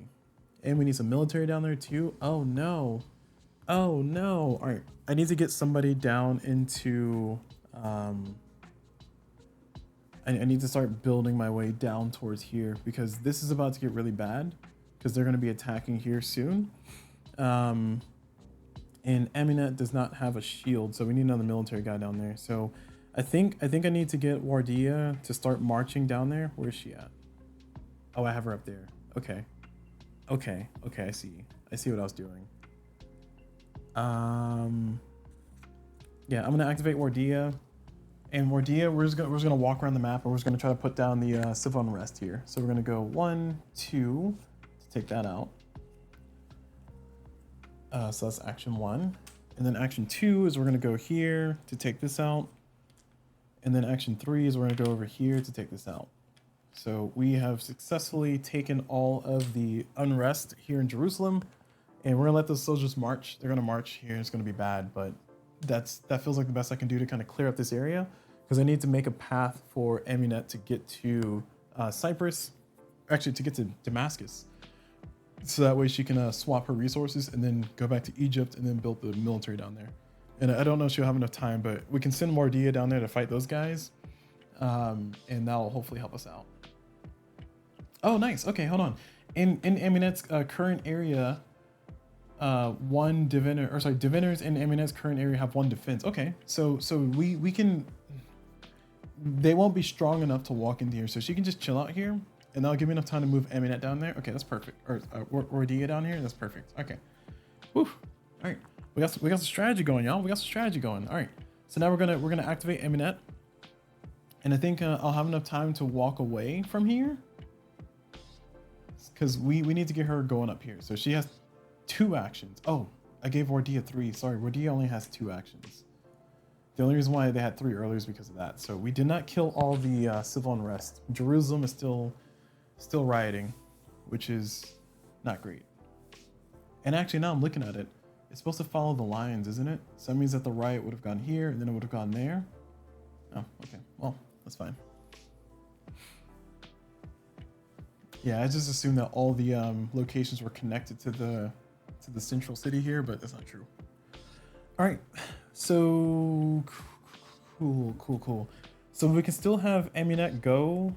And we need some military down there too. Oh no. All right, I need to get somebody down into, I need to start building my way down towards here because this is about to get really bad because they're going to be attacking here soon. And Aminet does not have a shield, so we need another military guy down there. So I think I need to get Wardia to start marching down there. Where is she at? Oh, I have her up there. Okay, I see what I was doing. Yeah, I'm gonna activate Wardia, and Wardia, we're just gonna walk around the map, and we're just gonna try to put down the civil unrest here. So we're gonna go 1, 2 to take that out. So that's action 1, And then action 2 is we're going to go here to take this out. And then action 3 is we're going to go over here to take this out. So we have successfully taken all of the unrest here in Jerusalem, and we're going to let those soldiers march. They're going to march here. It's going to be bad, but that feels like the best I can do to kind of clear up this area, because I need to make a path for Amunet to get to Cyprus, actually to get to Damascus. So that way she can swap her resources and then go back to Egypt and then build the military down there. And I don't know if she'll have enough time, but we can send Mordia down there to fight those guys. And that'll hopefully help us out. Oh, nice. Okay, hold on. In Amunet's current area, diviners in Amunet's current area have 1 defense. Okay, so we can, they won't be strong enough to walk into here. So she can just chill out here. And that'll give me enough time to move Amunet down there. Okay, that's perfect. Or Ordia down here. That's perfect. Okay. Woo. All right. We got some strategy going, y'all. We got some strategy going. All right. So now we're gonna activate Amunet, and I think I'll have enough time to walk away from here, because we need to get her going up here. So she has 2 actions. Oh, I gave Ordia 3. Sorry, Ordia only has 2 actions. The only reason why they had 3 earlier is because of that. So we did not kill all the civil unrest. Jerusalem is still rioting, which is not great. And actually, now I'm looking at it, it's supposed to follow the lines, isn't it? So that means that the riot would have gone here and then it would have gone there. Oh, okay. Well, that's fine. Yeah, I just assumed that all the locations were connected to the central city here, but that's not true. All right. So cool. So we can still have Amunet go.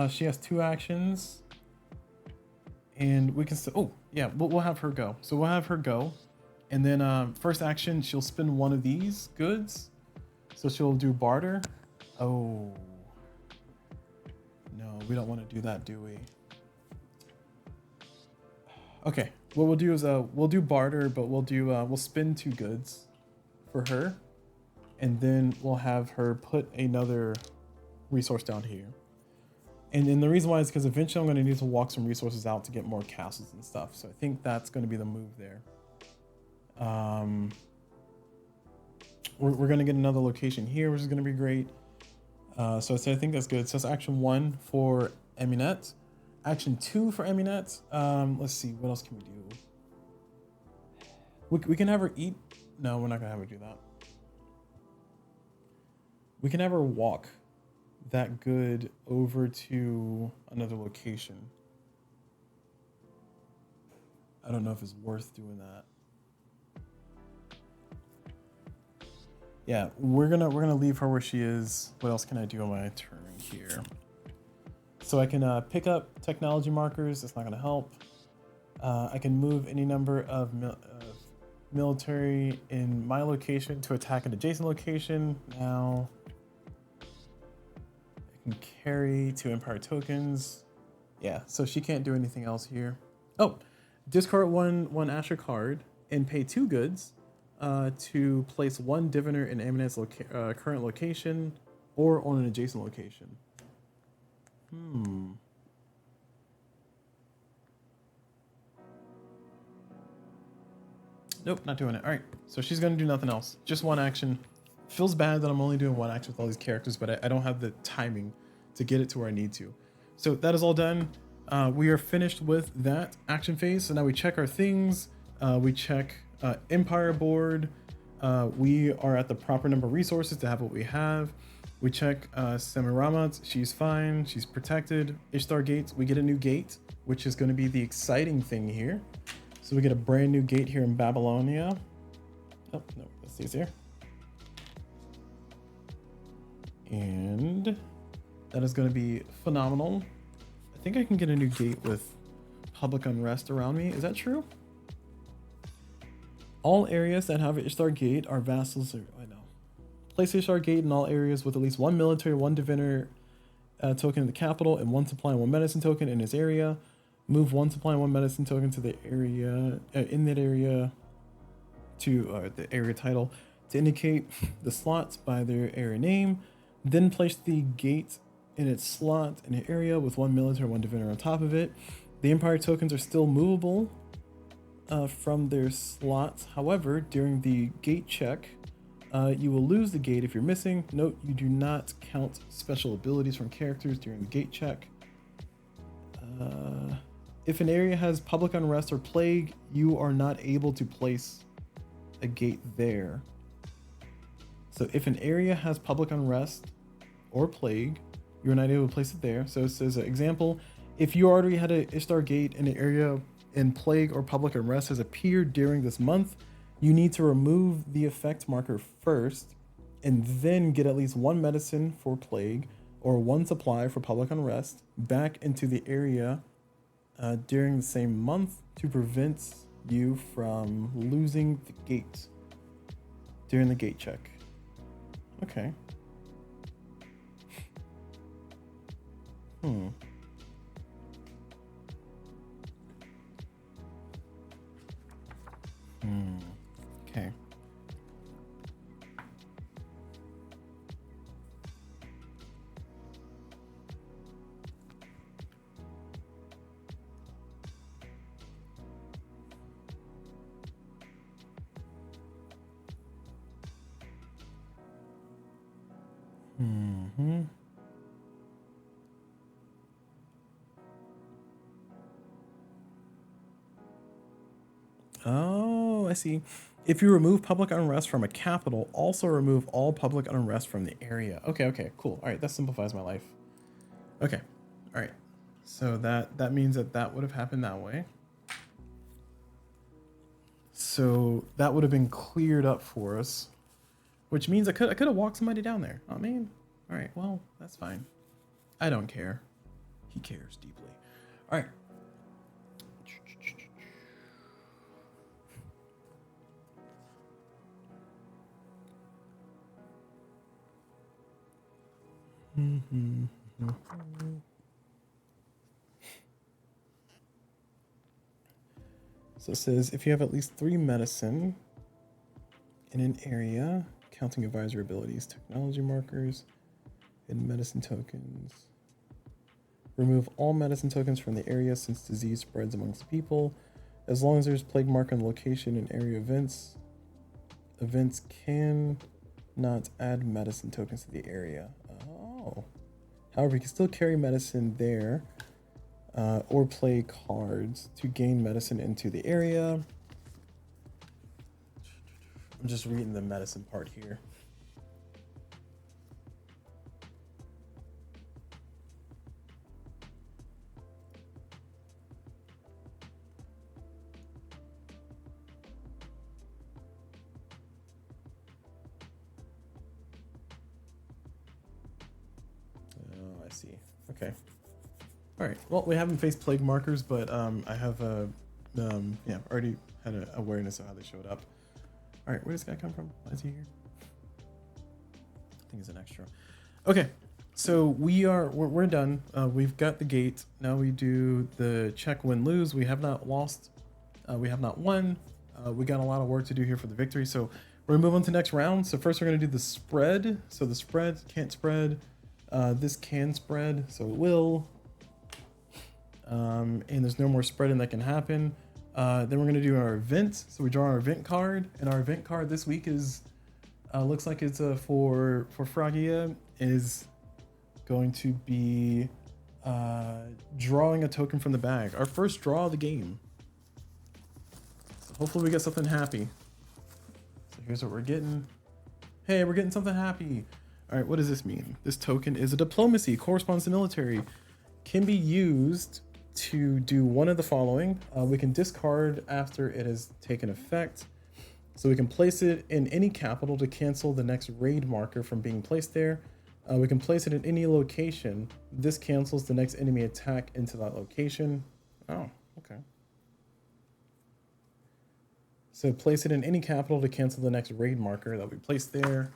She has 2 actions, and we can still, oh yeah, we'll have her go. So we'll have her go, and then first action, she'll spend 1 of these goods. So she'll do barter. Oh no, we don't want to do that, do we? Okay, what we'll do is we'll do barter, but we'll spend 2 goods for her, and then we'll have her put another resource down here. And the reason why is because eventually I'm going to need to walk some resources out to get more castles and stuff. So I think that's going to be the move there. We're going to get another location here, which is going to be great. So I think that's good. So that's action 1 for Amunet. Action 2 for Amunet. Let's see, what else can we do? We can have her eat. No, we're not going to have her do that. We can have her walk that good over to another location. I don't know if it's worth doing that. Yeah, we're gonna leave her where she is. What else can I do on my turn here? So I can pick up technology markers. That's not gonna help. I can move any number of military in my location to attack an adjacent location. Now carry 2 Empire tokens. Yeah, so she can't do anything else here. Oh, discard one Asher card and pay 2 goods to place 1 diviner in Amunet's current location or on an adjacent location. Nope, not doing it. All right, so she's gonna do nothing else. Just 1 action. Feels bad that I'm only doing 1 action with all these characters, but I don't have the timing to get it to where I need to. So that is all done. We are finished with that action phase. So now we check our things. We check Empire board. We are at the proper number of resources to have what we have. We check Sammu-Ramat. She's fine. She's protected. Ishtar gates. We get a new gate, which is going to be the exciting thing here. So we get a brand new gate here in Babylonia. Oh, no, that stays here. And that is going to be phenomenal. I think I can get a new gate with public unrest around me. Is that true? All areas that have Ishtar gate are vassals. I know. Place Ishtar gate in all areas with at least 1 military, 1 diviner token in the capital, and 1 supply and 1 medicine token in his area. Move 1 supply and 1 medicine token to the area in that area to the area title to indicate the slots by their area name. Then place the gate in its slot in an area with 1 military, 1 diviner on top of it. The Empire tokens are still movable from their slots. However, during the gate check, you will lose the gate if you're missing. Note, you do not count special abilities from characters during the gate check. If an area has public unrest or plague, you are not able to place a gate there. So if an area has public unrest or plague, you're not able to place it there. So it says, example, if you already had a Ishtar gate in an area and plague or public unrest has appeared during this month, you need to remove the effect marker first and then get at least one medicine for plague or one supply for public unrest back into the area during the same month to prevent you from losing the gate during the gate check. Okay. Okay. Oh, I see. If you remove public unrest from a capital, also remove all public unrest from the area. Okay, cool. All right, that simplifies my life. Okay, all right. So that means that would have happened that way. So that would have been cleared up for us, which means I could have walked somebody down there. Oh man. All right, well, that's fine. I don't care. He cares deeply. All right. So it says if you have at least 3 medicine in an area, counting advisory abilities, technology markers, and medicine tokens. Remove all medicine tokens from the area since disease spreads amongst people. As long as there's plague mark on location and area events can not add medicine tokens to the area. Oh. However, you can still carry medicine there or play cards to gain medicine into the area. I'm just reading the medicine part here. Oh, I see. Okay. All right. Well, we haven't faced plague markers, but I have already had an awareness of how they showed up. All right, where does this guy come from? Why is he here? I think he's an extra. Okay, so we're done. We've got the gate. Now we do the check, win, lose. We have not lost. We have not won. We got a lot of work to do here for the victory. So we're gonna move on to the next round. So first we're gonna do the spread. So the spread can't spread. This can spread, so it will. And there's no more spreading that can happen. Then we're gonna do our event. So we draw our event card, and our event card this week is looks like it's for Fragia is going to be drawing a token from the bag. Our first draw of the game. So hopefully we get something happy. So here's what we're getting. Hey, we're getting something happy. All right, what does this mean? This token is a diplomacy, corresponds to military, can be used to do one of the following. We can discard after it has taken effect. So we can place it in any capital to cancel the next raid marker from being placed there. We can place it in any location. This cancels the next enemy attack into that location. Oh, okay. So place it in any capital to cancel the next raid marker that we placed there.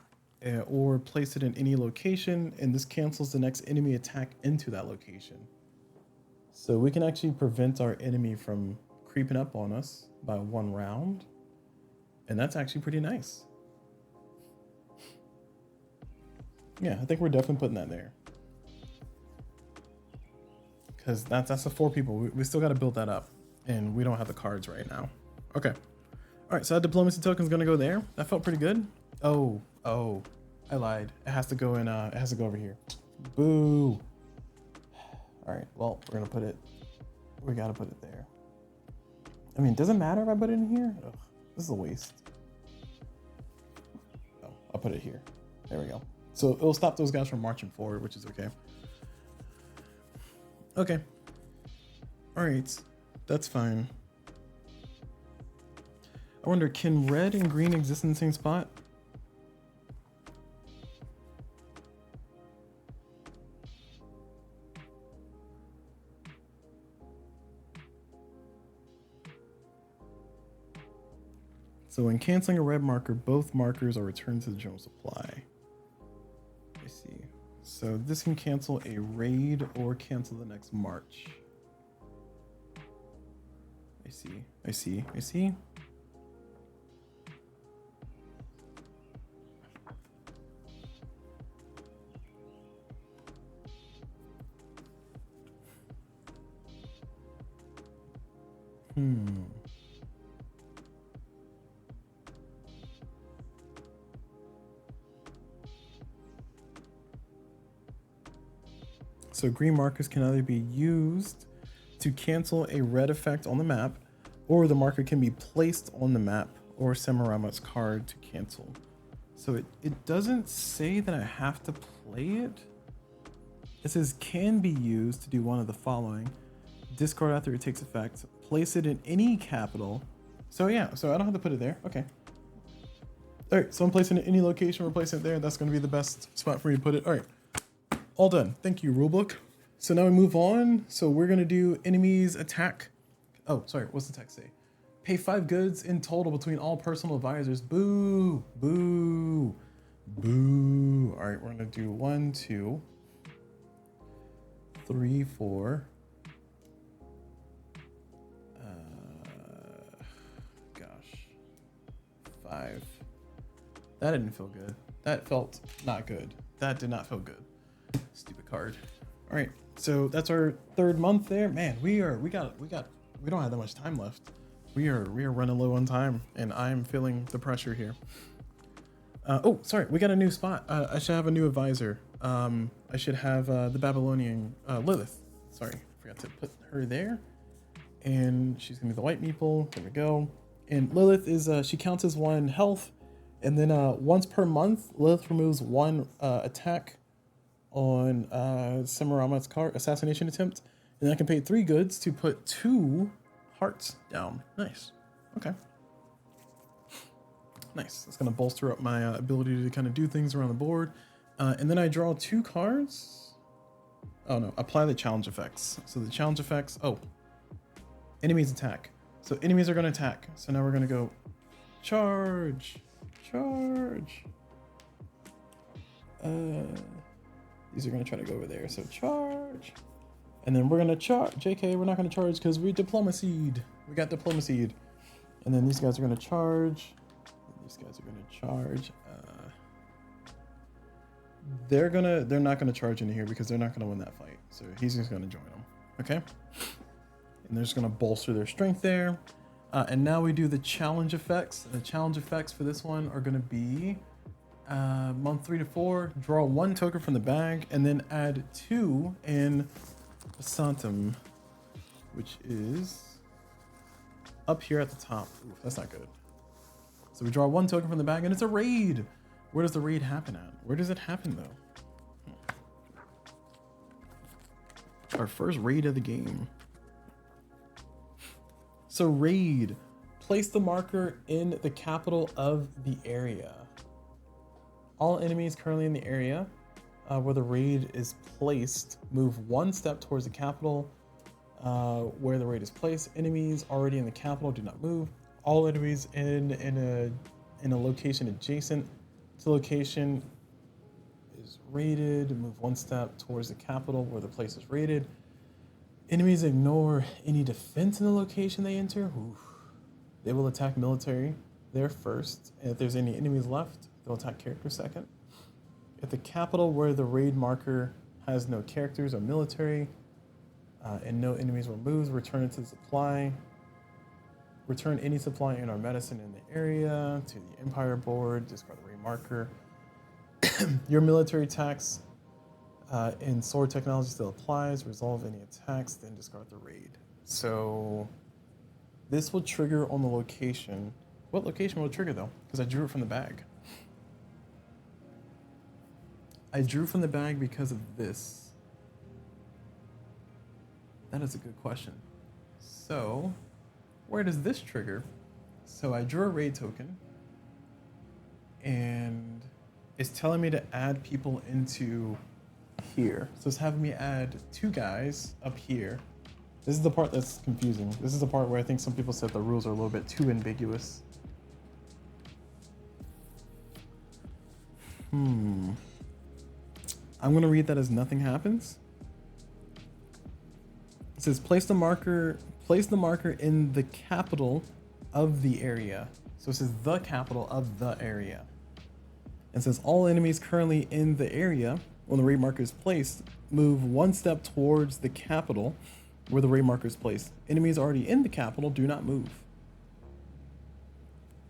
Or place it in any location, and this cancels the next enemy attack into that location. So we can actually prevent our enemy from creeping up on us by 1 round. And that's actually pretty nice. Yeah, I think we're definitely putting that there. Because that's the 4 people. We still got to build that up. And we don't have the cards right now. Okay. All right, so that diplomacy token is gonna go there. That felt pretty good. Oh, I lied. It has to go in. It has to go over here. Boo. All right. Well, we're gonna put it. We gotta put it there. I mean, does it matter if I put it in here? Ugh, this is a waste. Oh, I'll put it here. There we go. So it'll stop those guys from marching forward, which is okay. Okay. All right, that's fine. I wonder, can red and green exist in the same spot? So when canceling a red marker, both markers are returned to the general supply. I see. So this can cancel a raid or cancel the next march. I see. So green markers can either be used to cancel a red effect on the map, or the marker can be placed on the map or Sammu-Ramat's card to cancel. So it doesn't say that I have to play it. It says can be used to do one of the following. Discard after it takes effect. Place it in any capital. So yeah, so I don't have to put it there. Okay. All right, so I'm placing it in any location. We're placing it there. That's going to be the best spot for me to put it. All right. All done. Thank you, rulebook. So now we move on. So we're going to do enemies attack. Oh, sorry. What's the text say? Pay 5 goods in total between all personal advisors. Boo, boo, boo. All right, we're going to do 1, 2, 3, 4. Gosh. 5. That didn't feel good. That felt not good. That did not feel good. Stupid card. All right, so that's our 3rd month there. Man, we don't have that much time left. We are running low on time, and I'm feeling the pressure here. Oh, sorry, we got a new spot. I should have a new advisor. I should have the Babylonian Lilith. Sorry, forgot to put her there. And she's gonna be the white meeple. There we go. And Lilith is she counts as 1 health, and then once per month, Lilith removes 1 attack on Sammu-Ramat's card assassination attempt, and I can pay 3 goods to put 2 hearts down. Nice. Okay. Nice. That's gonna bolster up my ability to kind of do things around the board, and then I draw 2 cards. Oh no! Apply the challenge effects. So the challenge effects. Oh, enemies attack. So enemies are gonna attack. So now we're gonna go charge. These are gonna try to go over there, so charge. And then we're gonna charge. JK, we're not gonna charge because we diplomacied. We got diplomacied. And then these guys are gonna charge. These guys are gonna charge. They're not gonna charge into here because they're not gonna win that fight. So he's just gonna join them. Okay? And they're just gonna bolster their strength there. And now we do the challenge effects. The challenge effects for this one are gonna be month 3 to 4, draw 1 token from the bag, and then add 2 in Santum, which is up here at the top. Ooh, that's not good. So we draw 1 token from the bag, and it's a raid. Where does the raid happen at? Where does it happen though? Our first raid of the game. So raid, place the marker in the capital of the area. All enemies currently in the area where the raid is placed move 1 step towards the capital where the raid is placed. Enemies already in the capital do not move. All enemies in a location adjacent to the location is raided. Move 1 step towards the capital where the place is raided. Enemies ignore any defense in the location they enter. Oof. They will attack military there first, and if there's any enemies left, they'll attack characters second. At the capital where the raid marker has no characters or military, and no enemies were moved, return it to the supply. Return any supply in our medicine in the area to the Empire board. Discard the raid marker. Your military tax in sword technology still applies. Resolve any attacks, then discard the raid. So this will trigger on the location. What location will it trigger though? Because I drew it from the bag. I drew from the bag because of this. That is a good question. So where does this trigger? So I drew a raid token and it's telling me to add people into here. So it's having me add 2 guys up here. This is the part that's confusing. This is the part where I think some people said the rules are a little bit too ambiguous. I'm gonna read that as nothing happens. It says place the marker in the capital of the area. So it says the capital of the area. And says all enemies currently in the area, when the raid marker is placed, move 1 step towards the capital where the raid marker is placed. Enemies already in the capital do not move.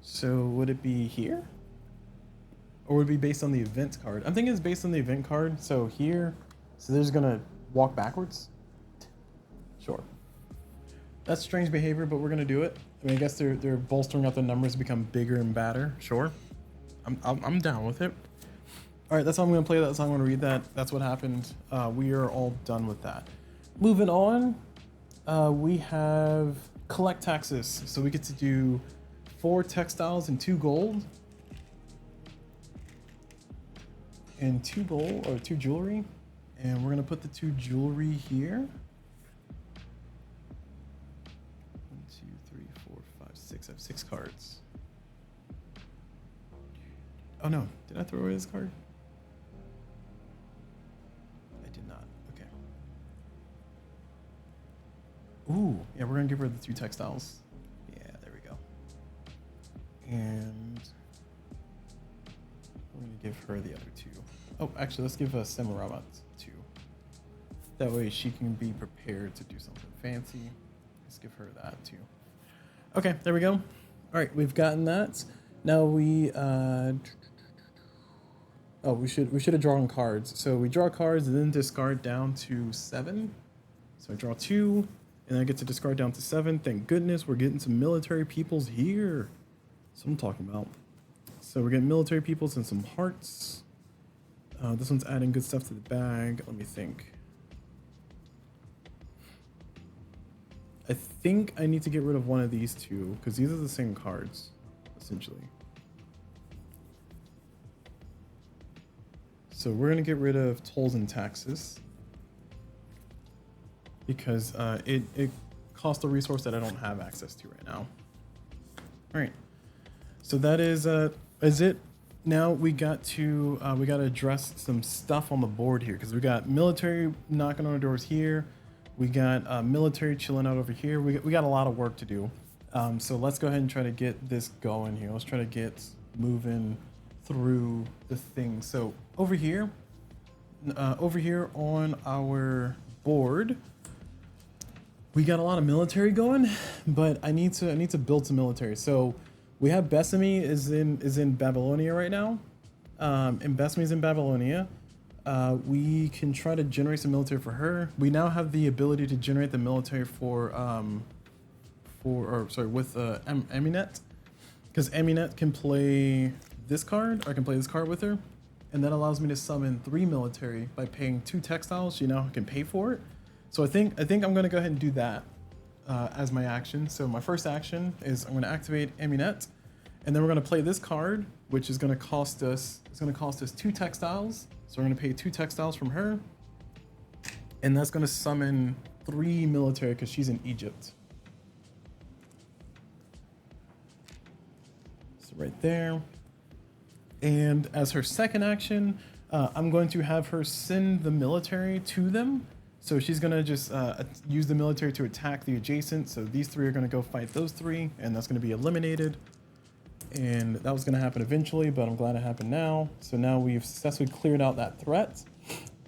So would it be here? Or would it be based on the event card? I'm thinking it's based on the event card. So here, so they're just gonna walk backwards. Sure. That's strange behavior, but we're gonna do it. I mean, I guess they're bolstering up the numbers to become bigger and badder. Sure. I'm down with it. All right, that's how I'm gonna play that. That's how I'm gonna read that. That's what happened. We are all done with that. Moving on, we have collect taxes. So we get to do 4 textiles and 2 gold. And 2 gold or 2 jewelry. And we're gonna put the 2 jewelry here. 1, 2, 3, 4, 5, 6. I have 6 cards. Oh no, did I throw away this card? I did not. Okay. Ooh, yeah, we're gonna give her the 2 textiles. Yeah, there we go. And we're gonna give her the other 2. Oh, actually, let's give Sammu-Ramat 2. That way she can be prepared to do something fancy. Let's give her that too. Okay, there we go. All right, we've gotten that. Now we we should have drawn cards. So we draw cards and then discard down to 7. So I draw 2, and I get to discard down to 7. Thank goodness we're getting some military peoples here. That's what I'm talking about. So we're getting military peoples and some hearts. This one's adding good stuff to the bag. Let me think. I think I need to get rid of one of these 2 because these are the same cards, essentially. So we're gonna get rid of tolls and taxes because it costs a resource that I don't have access to right now. All right, so that is it. Now we got to address some stuff on the board here because we got military knocking on our doors here. We got military chilling out over here. We got a lot of work to do. So let's go ahead and try to get this going here. Let's try to get moving through the thing. So over here on our board, we got a lot of military going, but I need to build some military. So we have Besame is in Babylonia right now. And Besame is in Babylonia. We can try to generate some military for her. We now have the ability to generate the military with Eminet, because Eminet can play this card, or I can play this card with her, and that allows me to summon 3 military by paying 2 textiles. She now can pay for it. So I think I'm gonna go ahead and do that as my action. So my first action is I'm gonna activate Eminet, and then we're gonna play this card, which is gonna cost us 2 textiles. So we're gonna pay 2 textiles from her, and that's gonna summon 3 military because she's in Egypt. So right there. And as her second action, I'm going to have her send the military to them. So she's gonna just use the military to attack the adjacent. So these 3 are gonna go fight those 3, and that's gonna be eliminated. And that was gonna happen eventually, but I'm glad it happened now. So now we've successfully cleared out that threat,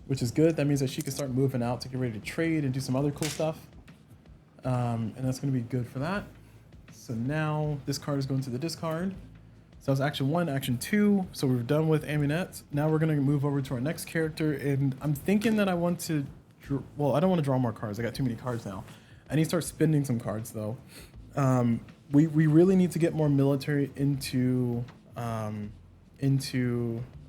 which is good. That means that she can start moving out to get ready to trade and do some other cool stuff. And that's gonna be good for that. So now this card is going to the discard. So that was action 1, action 2. So we're done with Amunet. Now we're going to move over to our next character. And I'm thinking that I want to... Well, I don't want to draw more cards. I got too many cards now. I need to start spending some cards, though. We really need to get more military into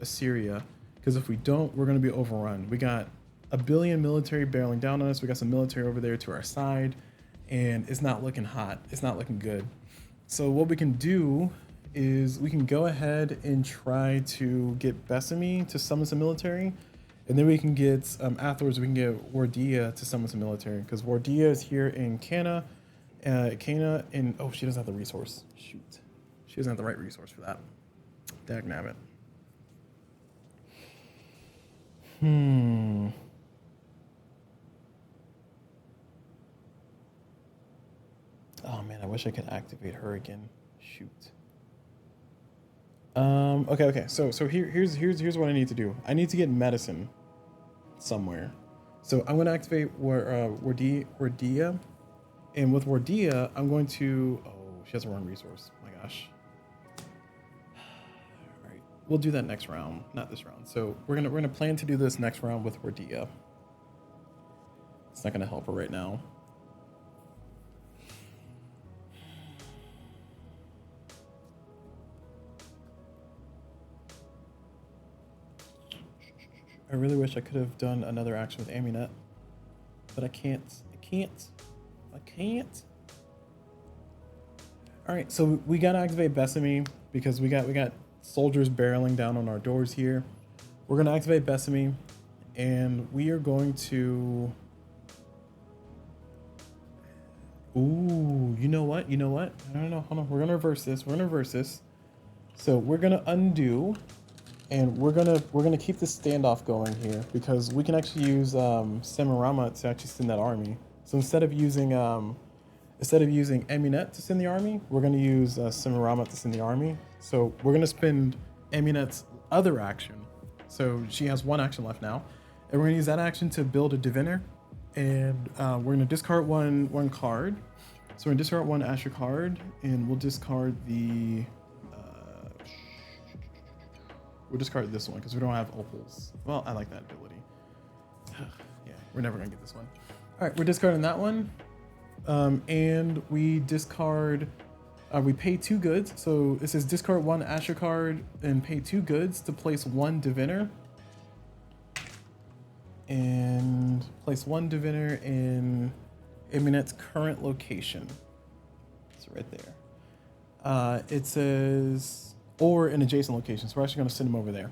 Assyria. Because if we don't, we're going to be overrun. We got a billion military barreling down on us. We got some military over there to our side. And it's not looking hot. It's not looking good. So what we can do is we can go ahead and try to get Besame to summon some military. And then we can get, afterwards we can get Wardia to summon some military. Because Wardia is here in Cana. Cana and, oh, she doesn't have the resource. Shoot. She doesn't have the right resource for that. Dagnabbit. Oh man, I wish I could activate her again. Shoot. Okay. So here's what I need to do. I need to get medicine somewhere. So I'm going to activate Wardia, and with Wardia, I'm going to. Oh, she has a wrong resource. My gosh. All right, we'll do that next round, not this round. So we're gonna plan to do this next round with Wardia. It's not gonna help her right now. I really wish I could have done another action with Amunet, but I can't. All right, so we gotta activate Besame because we got soldiers barreling down on our doors here. We're gonna activate Besame, and we are going to. Ooh, you know what? I don't know. Hold on. We're gonna reverse this. So we're gonna undo. And we're gonna keep this standoff going here because we can actually use Sammu-Ramat to actually send that army. So instead of using Amunet to send the army, we're gonna use Sammu-Ramat to send the army. So we're gonna spend Amunet's other action. So she has one action left now, and we're gonna use that action to build a diviner, and we're gonna discard one card. So we're gonna discard one Asher card, and we'll discard the. We'll discard this one because we don't have opals. Well, I like that ability. Yeah, we're never gonna get this one. All right, we're discarding that one. And we discard, we pay 2 goods. So it says discard 1 Asher card and pay 2 goods to place 1 diviner. And place 1 diviner in Amunet's current location. It's right there. It says, or in adjacent locations. We're actually going to send them over there.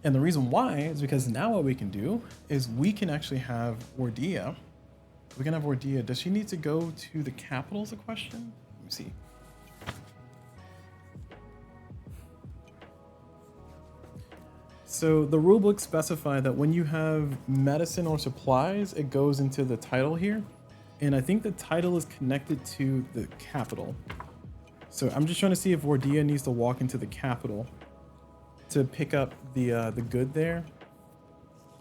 And the reason why is because now what we can do is we can actually have Wardia. We can have Wardia. Does she need to go to the capital is a question? Let me see. So the rulebook specify that when you have medicine or supplies, it goes into the title here. And I think the title is connected to the capital. So I'm just trying to see if Wardia needs to walk into the capital to pick up the good there.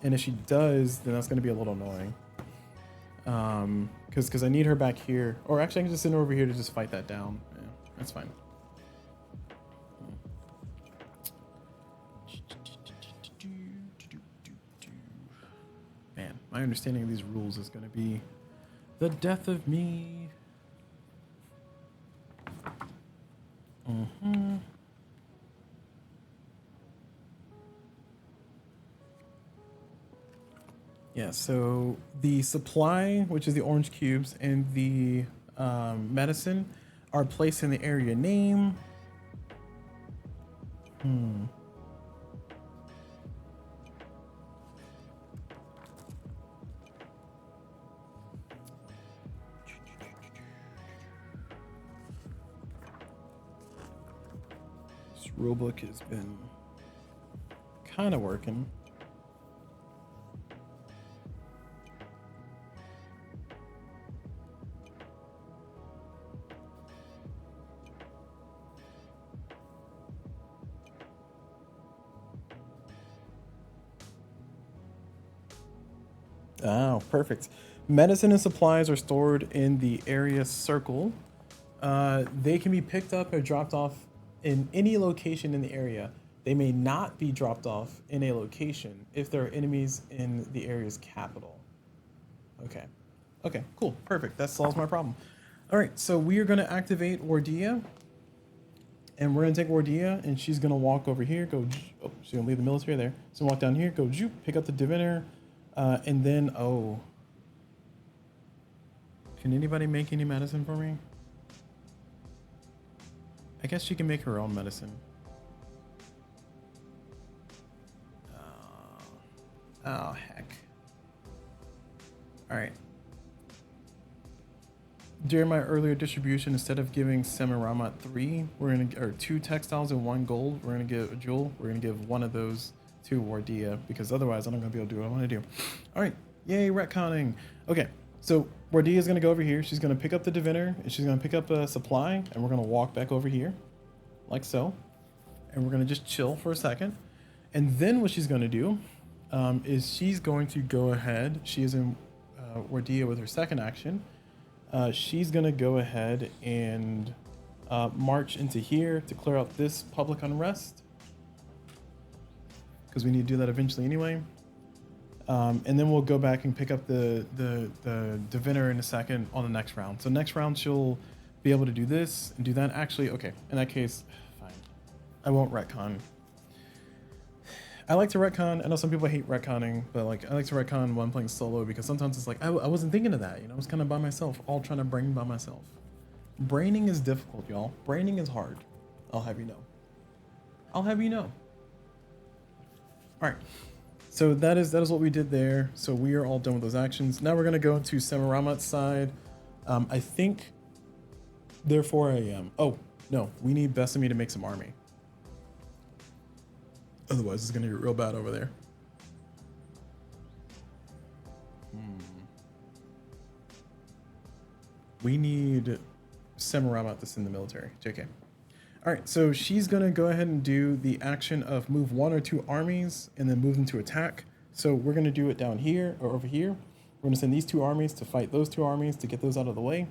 And if she does, then that's going to be a little annoying. Because I need her back here. Or actually, I can just send her over here to just fight that down. Yeah, that's fine. Man, my understanding of these rules is going to be the death of me. Yeah, so the supply, which is the orange cubes, and the medicine are placed in the area name. This rulebook has been kind of working. Oh, perfect. Medicine and supplies are stored in the area circle. They can be picked up or dropped off in any location in the area. They may not be dropped off in a location if there are enemies in the area's capital. Okay. Okay, cool. Perfect. That solves my problem. All right, so we are going to activate Wardia. And we're going to take Wardia, and she's going to walk over here, go, oh, she's going to leave the military there. So walk down here, go, pick up the diviner, and then, oh. Can anybody make any medicine for me? I guess she can make her own medicine. Oh, heck. All right. During my earlier distribution, instead of giving Sammu-Ramat 3, or 2 textiles and 1 gold, we're gonna give a jewel. We're gonna give one of those to Wardia, because otherwise I'm not gonna be able to do what I want to do. All right, yay, retconning. Okay, so Wardia is gonna go over here. She's gonna pick up the diviner, and she's gonna pick up a supply, and we're gonna walk back over here, like so, and we're gonna just chill for a second. And then what she's gonna do is she's going to go ahead. She is in Wardia with her second action. She's gonna go ahead and march into here to clear out this public unrest, because we need to do that eventually anyway. And then we'll go back and pick up the diviner in a second on the next round. So next round she'll be able to do this and do that. Actually, okay, in that case, fine. I won't retcon. I like to retcon. I know some people hate retconning, but like I like to retcon when I'm playing solo, because sometimes it's like I wasn't thinking of that, you know. I was kind of by myself, all trying to brain by myself. Braining is difficult, y'all. Braining is hard. I'll have you know. I'll have you know. All right. So that is what we did there. So we are all done with those actions. Now we're gonna go to Sammu-Ramat's side. I think. Therefore, I am. Oh no, we need Besame to make some army. Otherwise, it's gonna get real bad over there. We need Sammu-Ramat to send the military. JK. All right, so she's gonna go ahead and do the action of move 1 or 2 armies and then move them to attack. So we're gonna do it down here or over here. We're gonna send these 2 armies to fight those 2 armies to get those out of the way.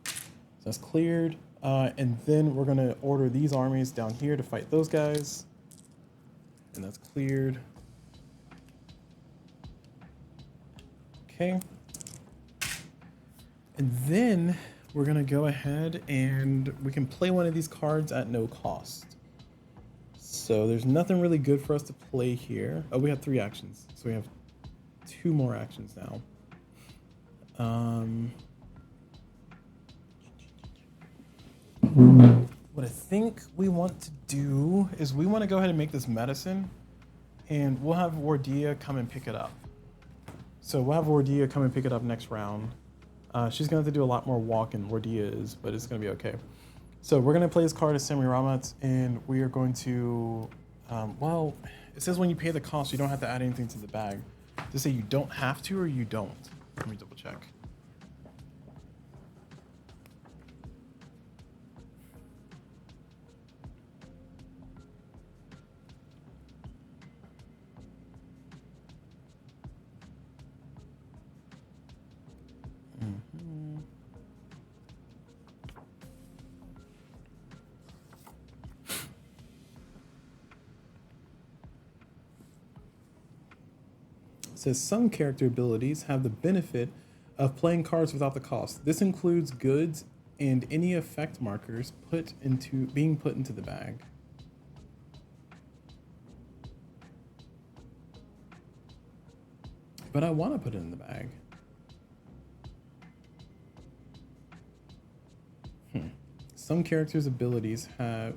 So that's cleared. And then we're gonna order these armies down here to fight those guys. And that's cleared. Okay. And then we're gonna go ahead and we can play one of these cards at no cost. So there's nothing really good for us to play here. Oh, we have 3 actions. So we have 2 more actions now. What I think we want to do is we want to go ahead and make this medicine, and we'll have Wardia come and pick it up. So we'll have Wardia come and pick it up next round. She's going to have to do a lot more walking, Wardia is, but it's going to be okay. So we're going to play this card as Sammu-Ramat, and we are going to, well, it says when you pay the cost, you don't have to add anything to the bag. Does it say you don't have to or you don't? Let me double check. It says some character abilities have the benefit of playing cards without the cost. This includes goods and any effect markers being put into the bag. But I want to put it in the bag. Some character abilities have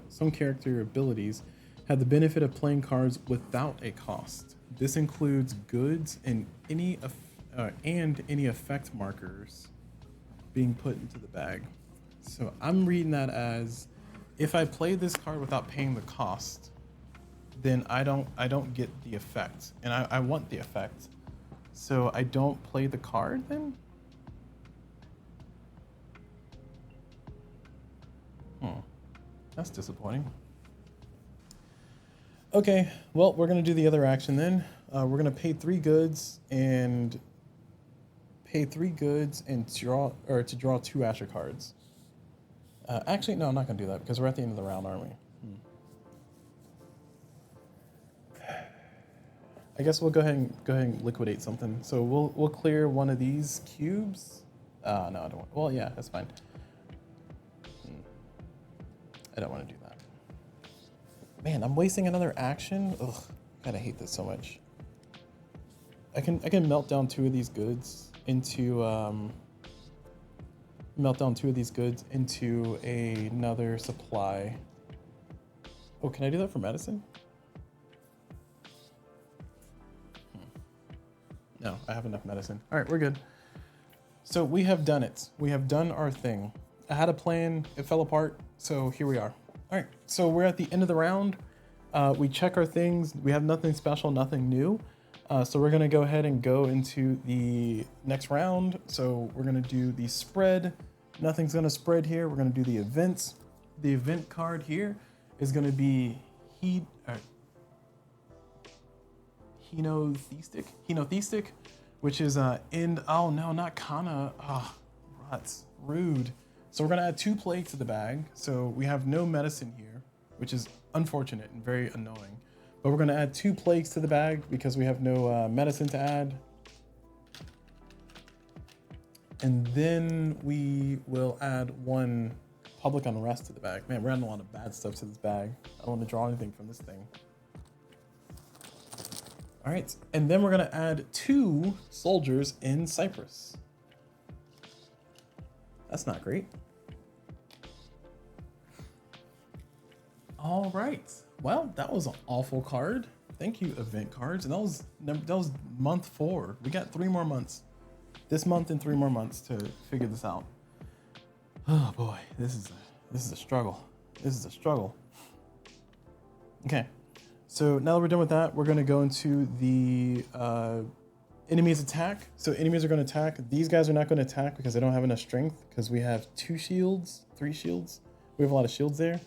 the benefit of playing cards without a cost. This includes goods and any effect markers being put into the bag. So I'm reading that as if I play this card without paying the cost, then I don't get the effect, and I want the effect. So I don't play the card then? That's disappointing. Okay, well, we're gonna do the other action then. We're gonna pay 3 goods and pay 3 goods and to draw 2 Asher cards. Actually, no, I'm not gonna do that because we're at the end of the round, aren't we? I guess we'll go ahead and liquidate something. So we'll clear one of these cubes. No, I don't want. Well, yeah, that's fine. I don't want to do that. Man, I'm wasting another action. Ugh, God, I hate this so much. I can melt down 2 of these goods into another supply. Oh, can I do that for medicine? No, I have enough medicine. All right, we're good. So we have done it. We have done our thing. I had a plan, it fell apart, so here we are. All right, so we're at the end of the round. We check our things. We have nothing special, nothing new. So we're gonna go ahead and go into the next round. So we're gonna do the spread. Nothing's gonna spread here. We're gonna do the events. The event card here is gonna be Henotheistic, which is end. Oh no, not Kana. Ah, ruts, rude. So we're gonna add 2 plagues to the bag. So we have no medicine here, which is unfortunate and very annoying. But we're gonna add 2 plagues to the bag because we have no medicine to add. And then we will add 1 public unrest to the bag. Man, we're adding a lot of bad stuff to this bag. I don't want to draw anything from this thing. All right, and then we're gonna add 2 soldiers in Cyprus. That's not great. All right, well, that was an awful card. Thank you, event cards, and that was month 4. We got 3 more months. This month and 3 more months to figure this out. Oh boy, this is a struggle. This is a struggle. Okay. So now that we're done with that, we're going to go into the enemies attack. So enemies are going to attack. These guys are not going to attack because they don't have enough strength because we have 2 shields, 3 shields. We have a lot of shields there.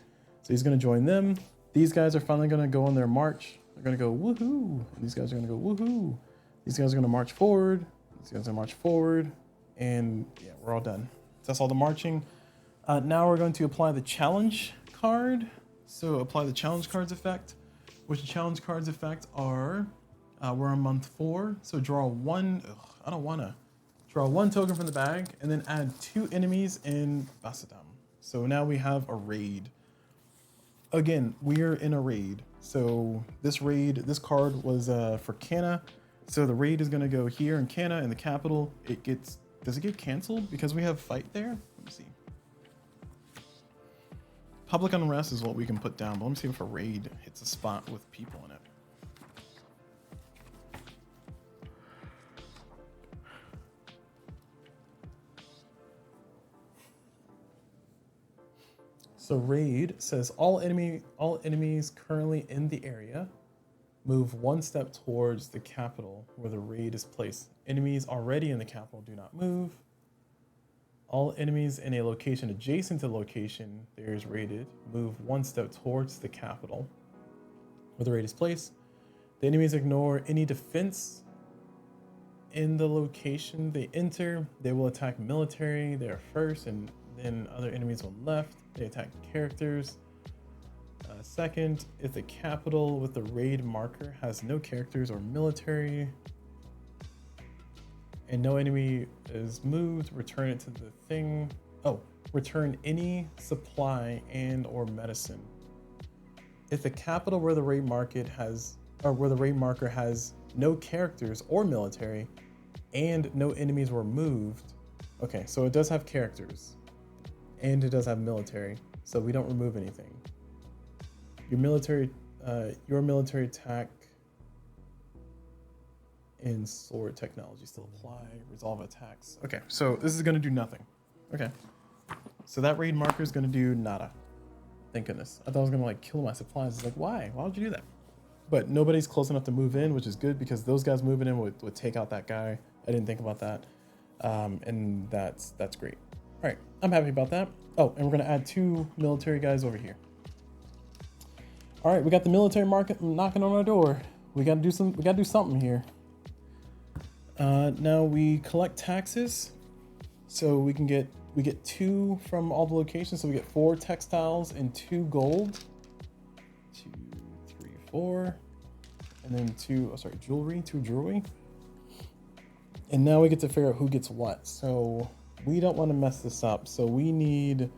So he's going to join them. These guys are finally going to go on their march. They're going to go woohoo. And these guys are going to go woohoo. These guys are going to march forward. These guys are march forward. And yeah, we're all done. So that's all the marching. Now we're going to apply the challenge card. So apply the challenge cards effect. Which challenge cards effect are, we're on month 4, so draw 1, I don't wanna, draw 1 token from the bag, and then add 2 enemies in Basadam. So now we have a raid. Again, we're in a raid. So this card was for Cana. So the raid is gonna go here in Cana, in the capital. Does it get canceled because we have fight there? Let me see. Public unrest is what we can put down, but let me see if a raid hits a spot with people in it. So raid says all enemies currently in the area move 1 step towards the capital where the raid is placed. Enemies already in the capital do not move. All enemies in a location adjacent to the location there is raided move 1 step towards the capital where the raid is placed. The enemies ignore any defense in the location they enter. They will attack military there first, and then other enemies on left. They attack characters second. If the capital with the raid marker has no characters or military, and no enemy is moved, return it to the thing. Oh, return any supply and or medicine. If the capital where the raid marker has no characters or military, and no enemies were moved. Okay, so it does have characters, and it does have military, so we don't remove anything. Your military attack and sword technology still apply. Resolve attacks. Okay, so this is gonna do nothing. Okay, so that raid marker is gonna do nada. Thank goodness. I thought I was gonna like kill my supplies. It's like, why? Why would you do that? But nobody's close enough to move in, which is good because those guys moving in would take out that guy. I didn't think about that, and that's great. All right, I'm happy about that. Oh, and we're gonna add 2 military guys over here. All right, we got the military market knocking on our door. We gotta do something here. Now we collect taxes, so we get 2 from all the locations. So we get 4 textiles and 2 gold. 2, 3, 4, and then 2. Oh, sorry, jewelry. 2 jewelry. And now we get to figure out who gets what. So we don't want to mess this up. So we need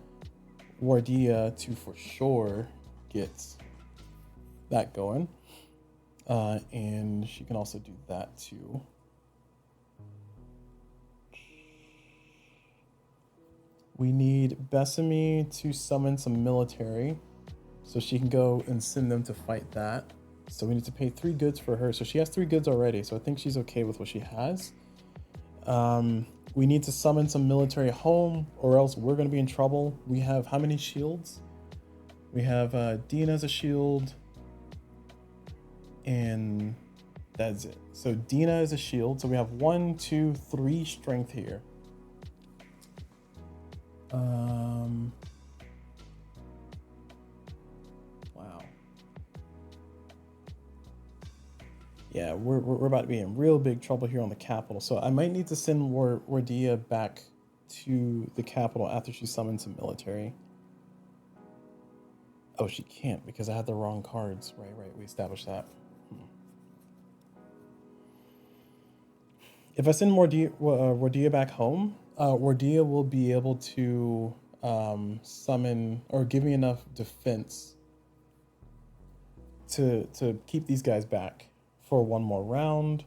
Wardia to for sure get that going. And she can also do that too. We need Besame to summon some military so she can go and send them to fight that. So we need to pay 3 goods for her. So she has 3 goods already. So I think she's okay with what she has. We need to summon some military home or else we're going to be in trouble. We have how many shields? We have Dina as a shield. And that's it. So Dina is a shield. So we have 1, 2, 3 strength here. Wow. Yeah, we're about to be in real big trouble here on the capital. So I might need to send Wardia back to the capital after she summons some military. Oh, she can't because I had the wrong cards. Right. We established that. If I send Wardia back home, Wardia will be able to summon or give me enough defense to keep these guys back for 1 more round.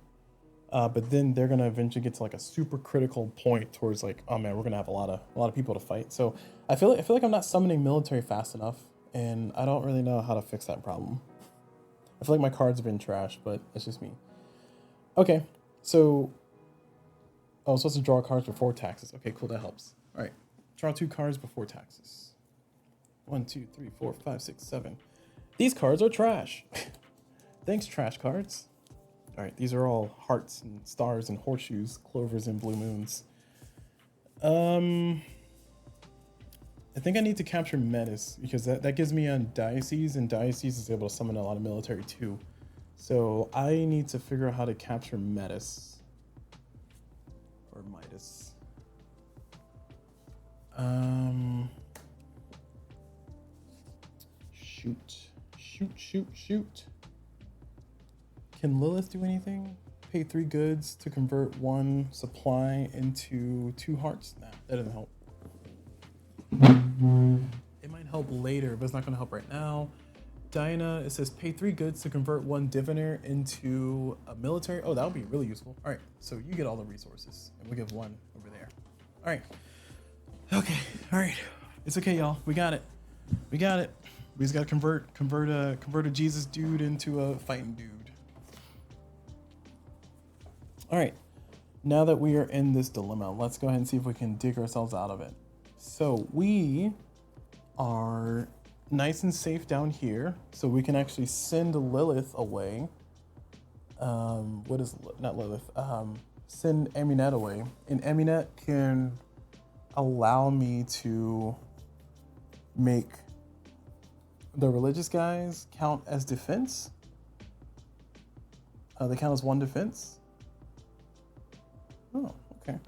But then they're gonna eventually get to like a super critical point towards like, oh man, we're gonna have a lot of people to fight. So I feel like I'm not summoning military fast enough, and I don't really know how to fix that problem. I feel like my cards have been trashed, but it's just me. Okay, so I was supposed to draw cards before taxes. Okay, cool, that helps. All right, draw 2 cards before taxes. 1, 2, 3, 4, 5, 6, 7. These cards are trash. Thanks, trash cards. All right, these are all hearts and stars and horseshoes, clovers and blue moons. I think I need to capture Metis because that gives me on Diocese, and Diocese is able to summon a lot of military too. So I need to figure out how to capture Metis. Or Midas. Shoot. Can Lilith do anything? Pay 3 goods to convert 1 supply into 2 hearts? Nah, that doesn't help. It might help later, but it's not gonna help right now. Dinah, it says pay 3 goods to convert 1 diviner into a military. Oh, that would be really useful. All right, so you get all the resources, and we'll give 1 over there. All right. Okay. All right. It's okay, y'all. We got it. We just gotta convert a Jesus dude into a fighting dude. All right. Now that we are in this dilemma, let's go ahead and see if we can dig ourselves out of it. So we are nice and safe down here, so we can actually send Lilith away. What is not Lilith? Send Amunet away, and Amunet can allow me to make the religious guys count as defense. They count as 1 defense. Oh, okay.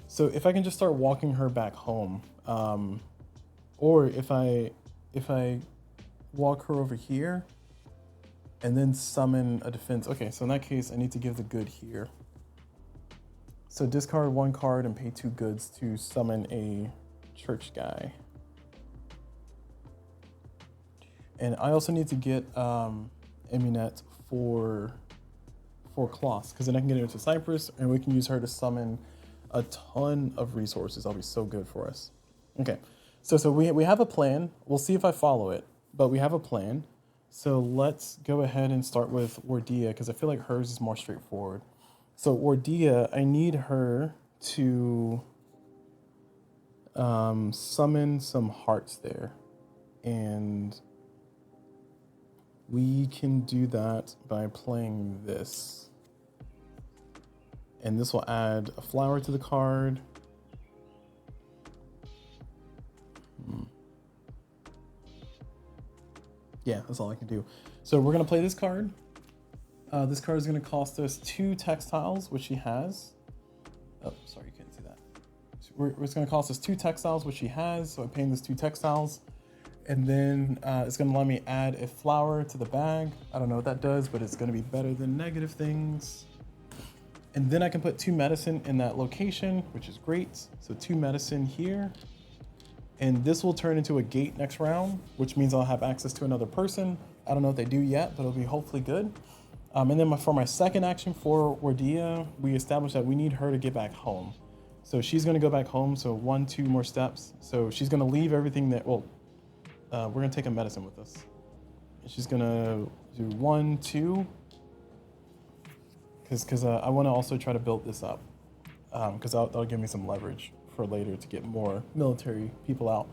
So if I can just start walking her back home, or if I walk her over here and then summon a defense. Okay, so in that case, I need to give the good here. So discard 1 card and pay 2 goods to summon a church guy. And I also need to get Amunet for Kloss, because then I can get her to Cyprus and we can use her to summon a ton of resources. That'll be so good for us. Okay, so we have a plan. We'll see if I follow it, but we have a plan. So let's go ahead and start with Wardia, because I feel like hers is more straightforward. So Wardia, I need her to summon some hearts there. And we can do that by playing this. And this will add a flower to the card. Yeah, that's all I can do. So we're gonna play this card. This card is going to cost us 2 textiles, which she has. Oh, sorry, you can't see that. It's going to cost us 2 textiles, which she has. So I'm paying this 2 textiles. And then it's going to let me add a flower to the bag. I don't know what that does, but it's going to be better than negative things. And then I can put 2 medicine in that location, which is great. So 2 medicine here. And this will turn into a gate next round, which means I'll have access to another person. I don't know what they do yet, but it'll be hopefully good. And then for my second action for Wardia, we established that we need her to get back home. So she's gonna go back home, so 1, 2 more steps. So she's gonna leave everything that, well, we're gonna take a medicine with us. She's gonna do 1, 2, because I wanna also try to build this up, because that'll give me some leverage for later to get more military people out.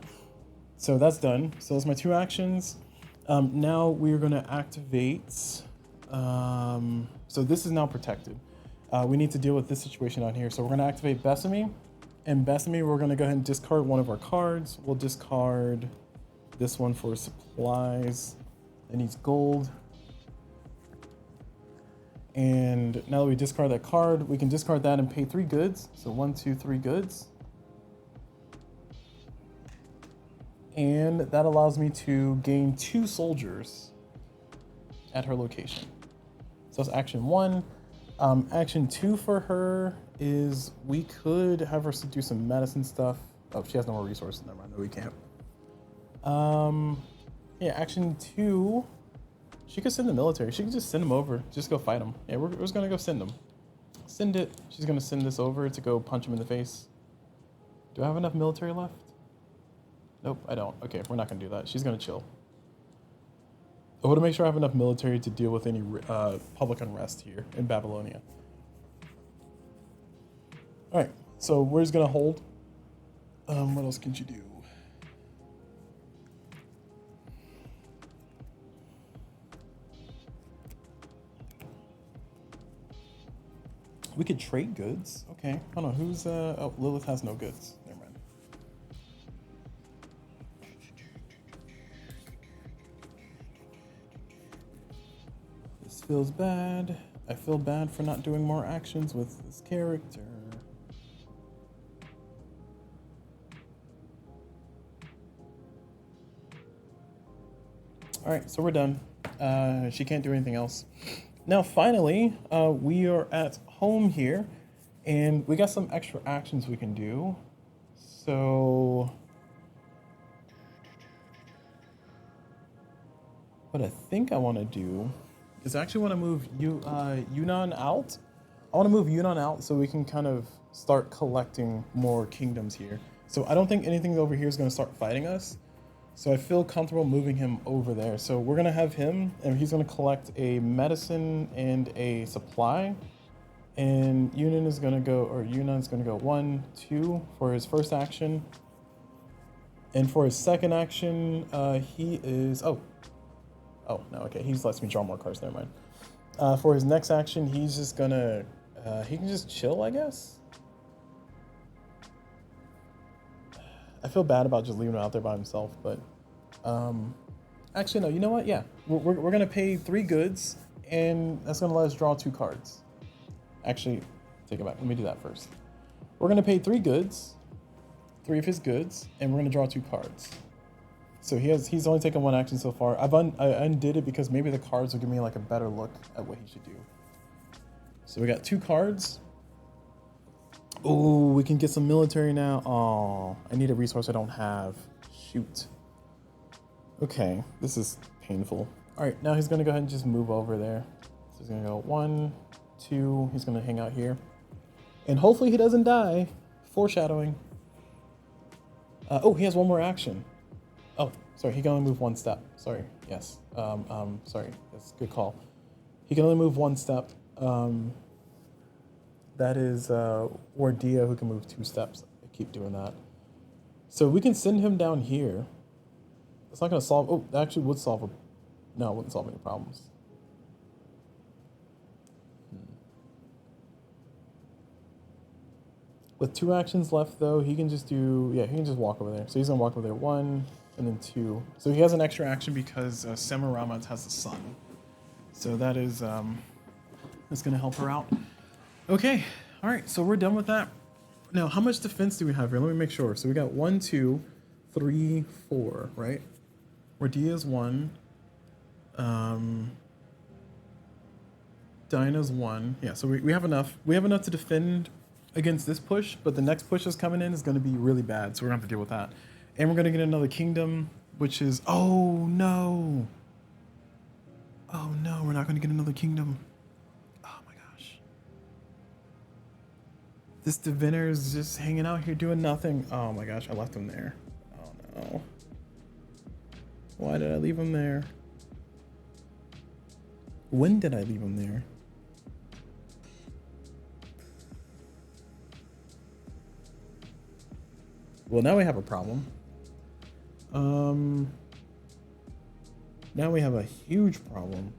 So that's done. So those are my 2 actions. Now we're gonna activate, so this is now protected. We need to deal with this situation out here. So we're gonna activate Besame. And Besame, we're gonna go ahead and discard one of our cards. We'll discard this one for supplies. It needs gold. And now that we discard that card, we can discard that and pay 3 goods. So 1, 2, 3 goods. And that allows me to gain 2 soldiers at her location. So that's action 1. Action 2 for her is we could have her do some medicine stuff. Oh, she has no more resources. Never mind. No, we can't. Yeah, action 2. She could send the military. She could just send them over. Just go fight them. Yeah, we're just gonna go send them. Send it. She's gonna send this over to go punch him in the face. Do I have enough military left? Nope, I don't. Okay, we're not gonna do that. She's gonna chill. I want to make sure I have enough military to deal with any public unrest here in Babylonia. All right, so we're just gonna hold. What else can you do? We could trade goods. Okay, hold on. Who's oh, Lilith has no goods. Never mind. This feels bad. I feel bad for not doing more actions with this character. All right, so we're done. She can't do anything else. Now, finally, we are at home here, and we got some extra actions we can do. So, what I think I want to do is I actually want to move Yunnan out. I want to move Yunnan out so we can kind of start collecting more kingdoms here. So I don't think anything over here is going to start fighting us. So I feel comfortable moving him over there. So we're gonna have him, and he's gonna collect a medicine and a supply. And Yunnan's gonna go 1, 2 for his first action. And for his second action, he is oh no, okay, he lets me draw more cards. Never mind. For his next action, he's just gonna he can just chill, I guess. I feel bad about just leaving him out there by himself, but actually no, you know what? Yeah, we're gonna pay 3 goods, and that's gonna let us draw 2 cards. Actually, take it back. Let me do that first. We're gonna pay 3 goods, 3 of his goods, and we're gonna draw 2 cards. So he's only taken 1 action so far. I undid it because maybe the cards will give me like a better look at what he should do. So we got 2 cards. Oh, we can get some military now. Oh, I need a resource I don't have. Shoot. Okay, this is painful. All right, now he's gonna go ahead and just move over there. So he's gonna go 1, 2. He's gonna hang out here, and hopefully he doesn't die. Foreshadowing. Oh, he has 1 more action. Oh, sorry, he can only move 1 step. Sorry. Yes. Sorry. That's a good call. He can only move 1 step. That is Wardia, who can move 2 steps. I keep doing that. So we can send him down here. It's not going to solve... Oh, that actually would solve a... No, it wouldn't solve any problems. With 2 actions left, though, he can just do... Yeah, he can just walk over there. So he's going to walk over there 1 and then 2. So he has an extra action because Sammu-Ramat has the sun. So that is... That's gonna help her out. Okay, all right, so we're done with that. Now, how much defense do we have here? Let me make sure. So we got 1, 2, 3, 4, right? Radia's 1. Dinah's 1. Yeah, so we have enough. We have enough to defend against this push, but the next push that's coming in is going to be really bad, so we're going to have to deal with that. And we're going to get another kingdom, which is... Oh, no. Oh, no, we're not going to get another kingdom. Oh, my gosh. This diviner is just hanging out here doing nothing. Oh, my gosh, I left him there. Oh, no. Why did I leave him there? When did I leave him there? Well, now we have a problem. Now we have a huge problem.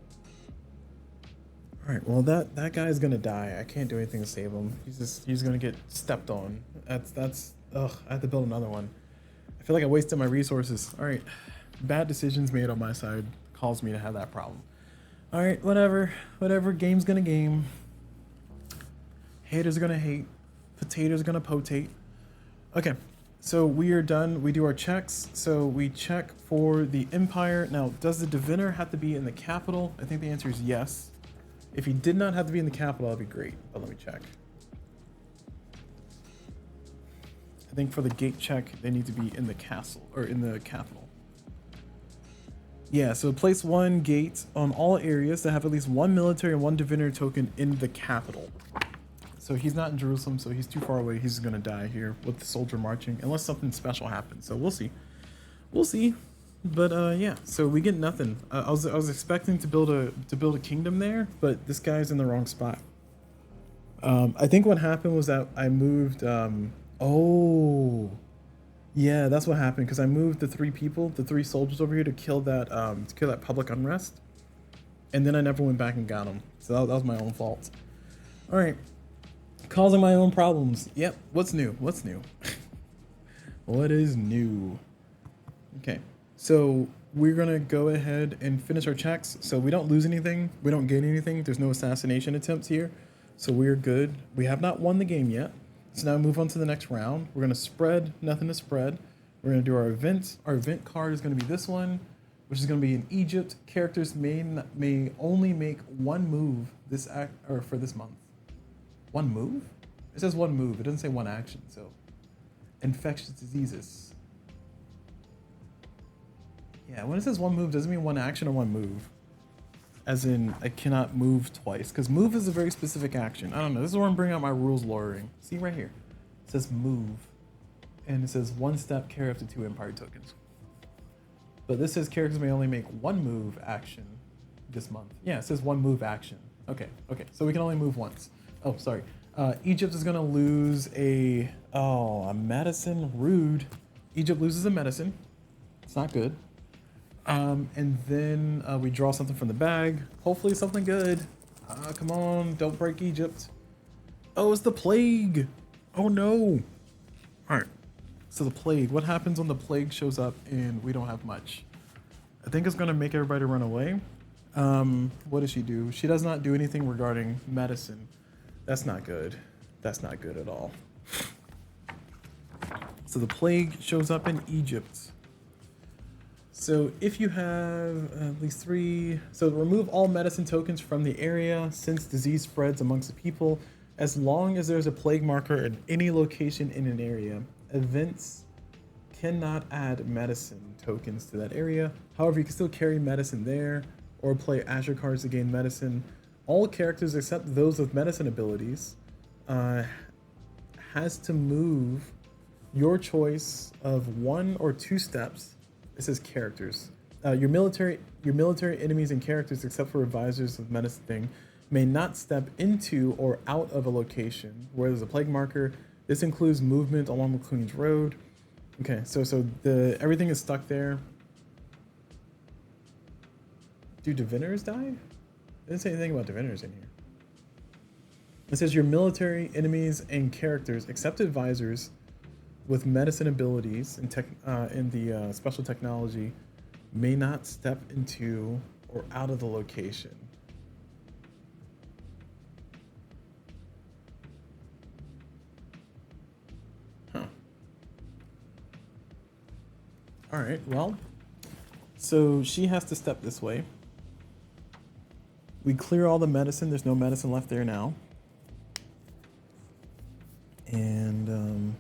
All right, well that guy's gonna die. I can't do anything to save him. He's gonna get stepped on. That's ugh. I have to build another one. I feel like I wasted my resources. All right, bad decisions made on my side caused me to have that problem. All right, whatever. Game's gonna game. Haters are gonna hate. Potatoes are gonna potate. Okay. So we are done. We do our checks. So we check for the Empire. Now, does the diviner have to be in the capital? I think the answer is yes. If he did not have to be in the capital, that'd be great. But let me check. I think for the gate check, they need to be in the castle or in the capital. Yeah, so place 1 gate on all areas that have at least 1 military and 1 diviner token in the capital. So he's not in Jerusalem, so he's too far away. He's gonna die here with the soldier marching, unless something special happens. So we'll see. We'll see. But yeah, so we get nothing. I was expecting to build a kingdom there, but this guy's in the wrong spot. I think what happened was that I moved. Oh, yeah, that's what happened because I moved the 3 soldiers over here to kill that public unrest, and then I never went back and got them. So that was my own fault. All right. Causing my own problems. Yep. What's new? What's new? What is new? Okay. So we're going to go ahead and finish our checks. So we don't lose anything. We don't gain anything. There's no assassination attempts here. So we're good. We have not won the game yet. So now move on to the next round. We're going to spread. Nothing to spread. We're going to do our event. Our event card is going to be this one, which is going to be in Egypt. Characters may only make 1 move for this month. 1 move? It says 1 move. It doesn't say 1 action. So, infectious diseases. Yeah, when it says 1 move, doesn't mean 1 action or 1 move. As in, I cannot move twice. Because move is a very specific action. I don't know. This is where I'm bringing out my rules lawyering. See right here. It says move. And it says 1 step, carry up to 2 empire tokens. But this says characters may only make 1 move action this month. Yeah, it says 1 move action. Okay. So we can only move once. Oh, sorry. Egypt is going to lose a medicine. Rude. Egypt loses a medicine. It's not good. And then we draw something from the bag. Hopefully something good. Come on. Don't break Egypt. Oh, it's the plague. Oh, no. All right. So the plague. What happens when the plague shows up and we don't have much? I think it's going to make everybody run away. What does she do? She does not do anything regarding medicine. That's not good. That's not good at all. So the plague shows up in Egypt. So if you have at least 3, so remove all medicine tokens from the area since disease spreads amongst the people. As long as there's a plague marker in any location in an area, events cannot add medicine tokens to that area. However, you can still carry medicine there or play Azure cards to gain medicine. All characters except those with medicine abilities has to move your choice of 1 or 2 steps. It says characters. Your military enemies and characters except for advisors of medicine thing may not step into or out of a location where there's a plague marker. This includes movement along the Queen's Road. Okay, so everything is stuck there. Do diviners die? It didn't say anything about diviners in here. It says your military enemies and characters, except advisors with medicine abilities and the special technology, may not step into or out of the location. All right, well, so she has to step this way. We clear all the medicine. There's no medicine left there now. And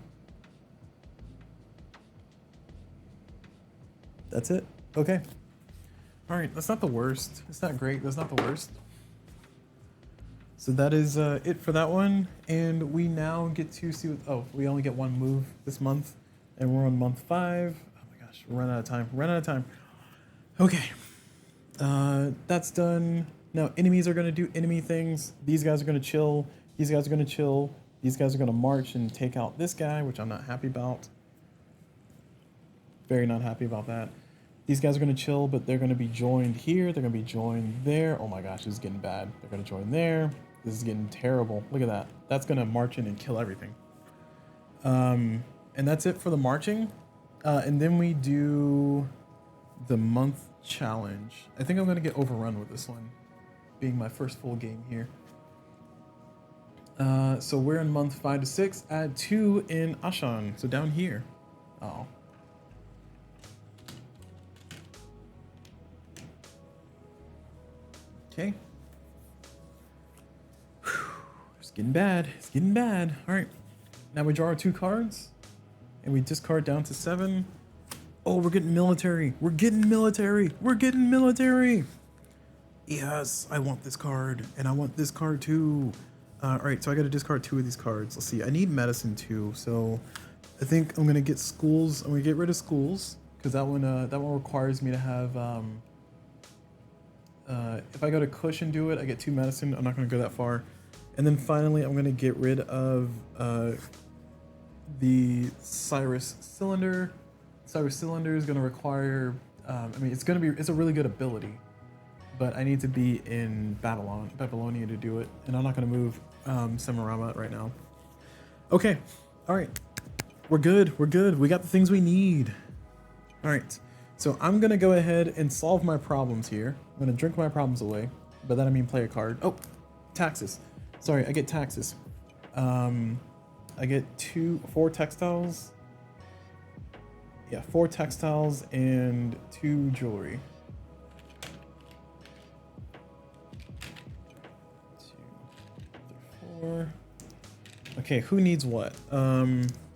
that's it. Okay. All right, that's not the worst. It's not great. That's not the worst. So that is it for that one. And we now get to see what, oh, we only get one move this month. And we're on month 5. Oh my gosh, we're running out of time. We're running out of time. Okay. That's done. Now enemies are gonna do enemy things. These guys are gonna chill. These guys are gonna chill. These guys are gonna march and take out this guy, which I'm not happy about. Very not happy about that. These guys are gonna chill, but they're gonna be joined here. They're gonna be joined there. Oh my gosh, this is getting bad. They're gonna join there. This is getting terrible. Look at that. That's gonna march in and kill everything. And that's it for the marching. And then we do the month challenge. I think I'm gonna get overrun with this one, being my first full game here. So we're in month 5 to 6. Add 2 in Ashan. So down here. Oh. Okay. It's getting bad. It's getting bad. All right. Now we draw our 2 cards, and we discard down to 7. Oh, we're getting military. We're getting military. We're getting military. Yes, I want this card, and I want this card too. All right, so I got to discard 2 of these cards. Let's see. I need medicine too, so I think I'm gonna get schools. I'm gonna get rid of schools because that one requires me to have. If I go to Kush and do it, I get 2 medicine. I'm not gonna go that far. And then finally, I'm gonna get rid of the Cyrus Cylinder. Cyrus Cylinder is gonna require. I mean, it's a really good ability, but I need to be in Babylonia to do it, and I'm not gonna move Sammu-Ramat right now. Okay, all right, we're good. We're good. We got the things we need. All right, so I'm gonna go ahead and solve my problems here. I'm gonna drink my problems away, but then I mean play a card. Oh, taxes. Sorry, I get taxes. I get 4 textiles. Yeah, 4 textiles and 2 jewelry. 2, 3, 4. Okay, who needs what?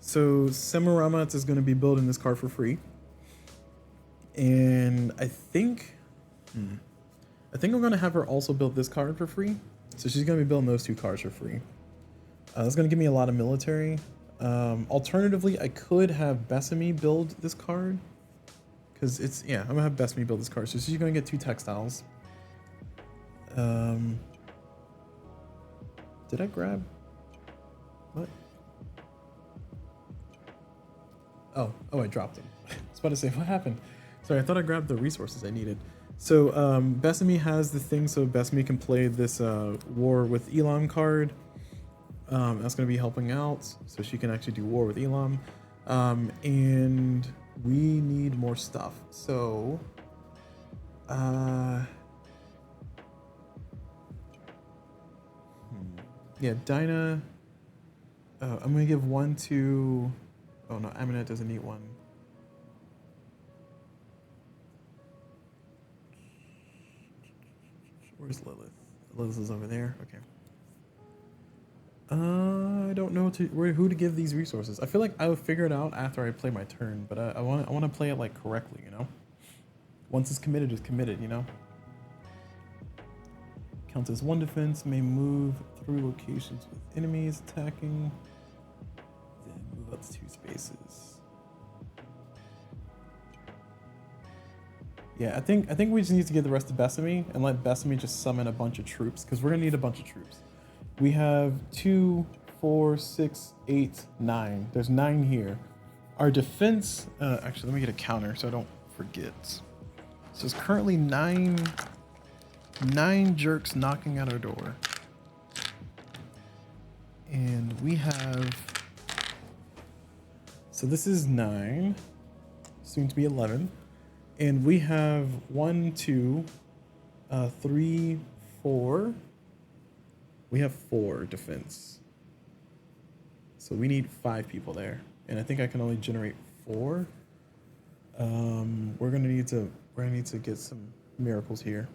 So Sammu-Ramat is going to be building this card for free, and I think I'm going to have her also build this card for free. So she's going to be building those 2 cards for free. That's going to give me a lot of military. Alternatively, I could have Besame build this card, because it's, yeah, I'm gonna have Besame build this card. So she's gonna get 2 textiles. Did I grab what? Oh, I dropped them. I was about to say, what happened? Sorry, I thought I grabbed the resources I needed. So Besame has the thing, so Besame can play this War with Elam card. That's going to be helping out, so she can actually do War with Elam. And we need more stuff. So, yeah, Dinah. I'm going to give 1 to. Oh no, Aminette doesn't need 1. Where's Lilith? Lilith is over there. Okay. I don't know who to give these resources. I feel like I would figure it out after I play my turn, but I want to play it like correctly, you know. Once it's committed, you know. Counts as 1 defense. May move through locations with enemies attacking. Then move up to 2 spaces. Yeah, I think we just need to get the rest of Besame and let Besame just summon a bunch of troops, because we're gonna need a bunch of troops. We have 2, 4, 6, 8, 9. There's 9 here. Our defense, actually, let me get a counter so I don't forget. So it's currently 9 jerks knocking at our door. And we have, so this is 9, soon to be 11. And we have 1, 2, 3, 4. We have 4 defense. So we need 5 people there. And I think I can only generate 4. We're gonna need to get some miracles here.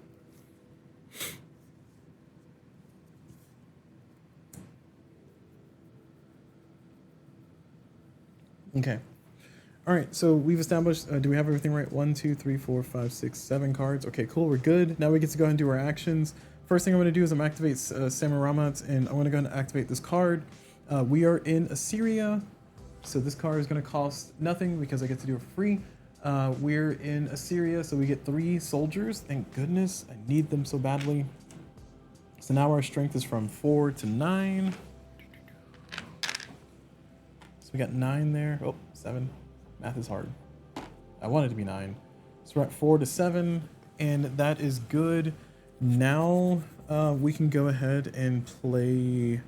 Okay. All right, so we've established, do we have everything right? 1, 2, 3, 4, 5, 6, 7 cards. Okay, cool, we're good. Now we get to go ahead and do our actions. First thing I'm gonna do is I'm gonna activate Sammu-Ramat, and I'm gonna go ahead and activate this card. We are in Assyria, so this card is gonna cost nothing because I get to do it for free. We're in Assyria, so we get 3 soldiers. Thank goodness, I need them so badly. So now our strength is from 4 to 9. So we got 9 there. Oh, 7. Math is hard. I want it to be 9. So we're at 4 to 7, and that is good. Now we can go ahead and play.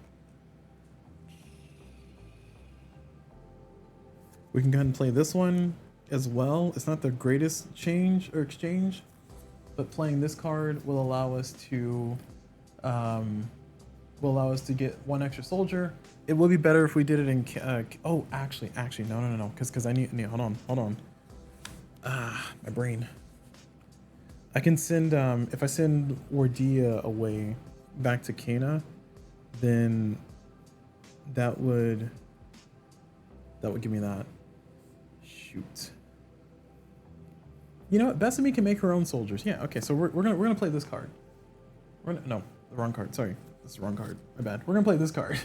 We can go ahead and play this one as well. It's not the greatest change or exchange, but playing this card will allow us to get 1 extra soldier. It would be better if we did it in. Oh, actually, no, because I need. Hold on. My brain. I can send. If I send Wardia away back to Cana, then that would give me that. Shoot. You know what? Besame can make her own soldiers. Yeah. Okay. So we're gonna play this card. No, the wrong card. Sorry, that's the wrong card. My bad. We're gonna play this card.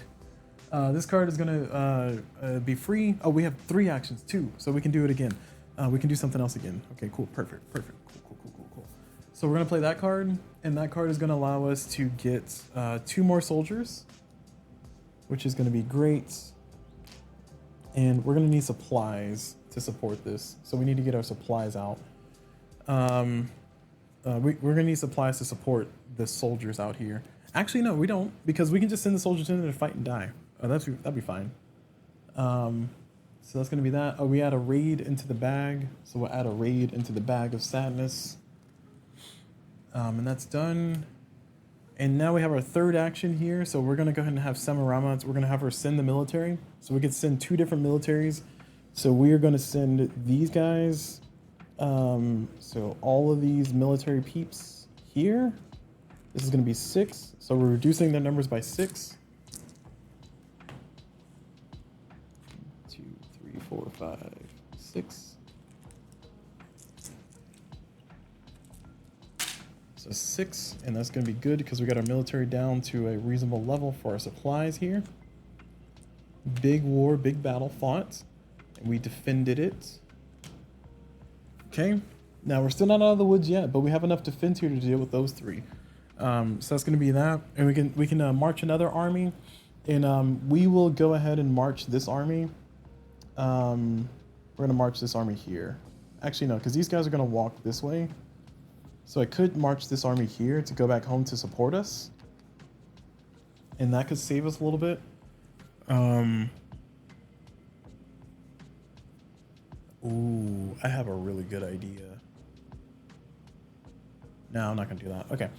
This card is gonna be free. Oh, we have 3 actions too, so we can do it again. We can do something else again. Okay, cool, perfect. Cool. So we're gonna play that card, and that card is gonna allow us to get 2 more soldiers, which is gonna be great. And we're gonna need supplies to support this, so we need to get our supplies out. We're gonna need supplies to support the soldiers out here. Actually, no, we don't, because we can just send the soldiers in there to fight and die. Oh, that'd be fine. So that's gonna be that. Oh, we add a raid into the bag. So we'll add a raid into the bag of sadness. And that's done. And now we have our 3rd action here. So we're gonna go ahead and have Sammu-Ramat. We're gonna have her send the military. So we could send 2 different militaries. So we are gonna send these guys. So all of these military peeps here. This is gonna be 6. So we're reducing their numbers by 6. 2, 3, 4, 5, 6. So 6, and that's going to be good because we got our military down to a reasonable level for our supplies here. Big war, big battle fought, and we defended it. Okay, now we're still not out of the woods yet, but we have enough defense here to deal with those 3. So that's going to be that, and we can march another army, and we will go ahead and march this army. We're going to march this army here. Actually, no, because these guys are going to walk this way. So I could march this army here to go back home to support us. And that could save us a little bit. Ooh, I have a really good idea. No, I'm not going to do that. Okay.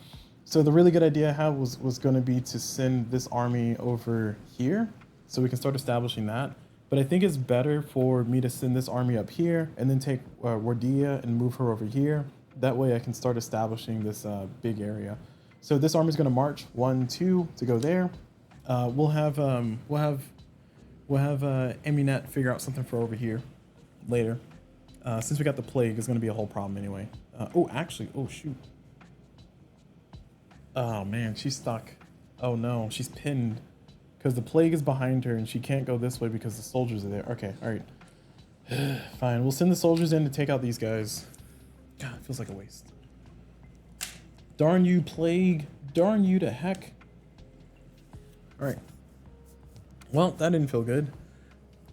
So the really good idea I had was going to be to send this army over here so we can start establishing that. But I think it's better for me to send this army up here and then take Wardia and move her over here. That way I can start establishing this big area. So this army is going to march 1, 2 to go there. We'll have Emunet figure out something for over here later. Since we got the plague, it's going to be a whole problem anyway. Oh shoot. Oh man, she's stuck. Oh no, she's pinned because the plague is behind her and she can't go this way because the soldiers are there. Okay, all right. Fine, we'll send the soldiers in to take out these guys. God, it feels like a waste. Darn you, plague. Darn you to heck. All right. Well, that didn't feel good.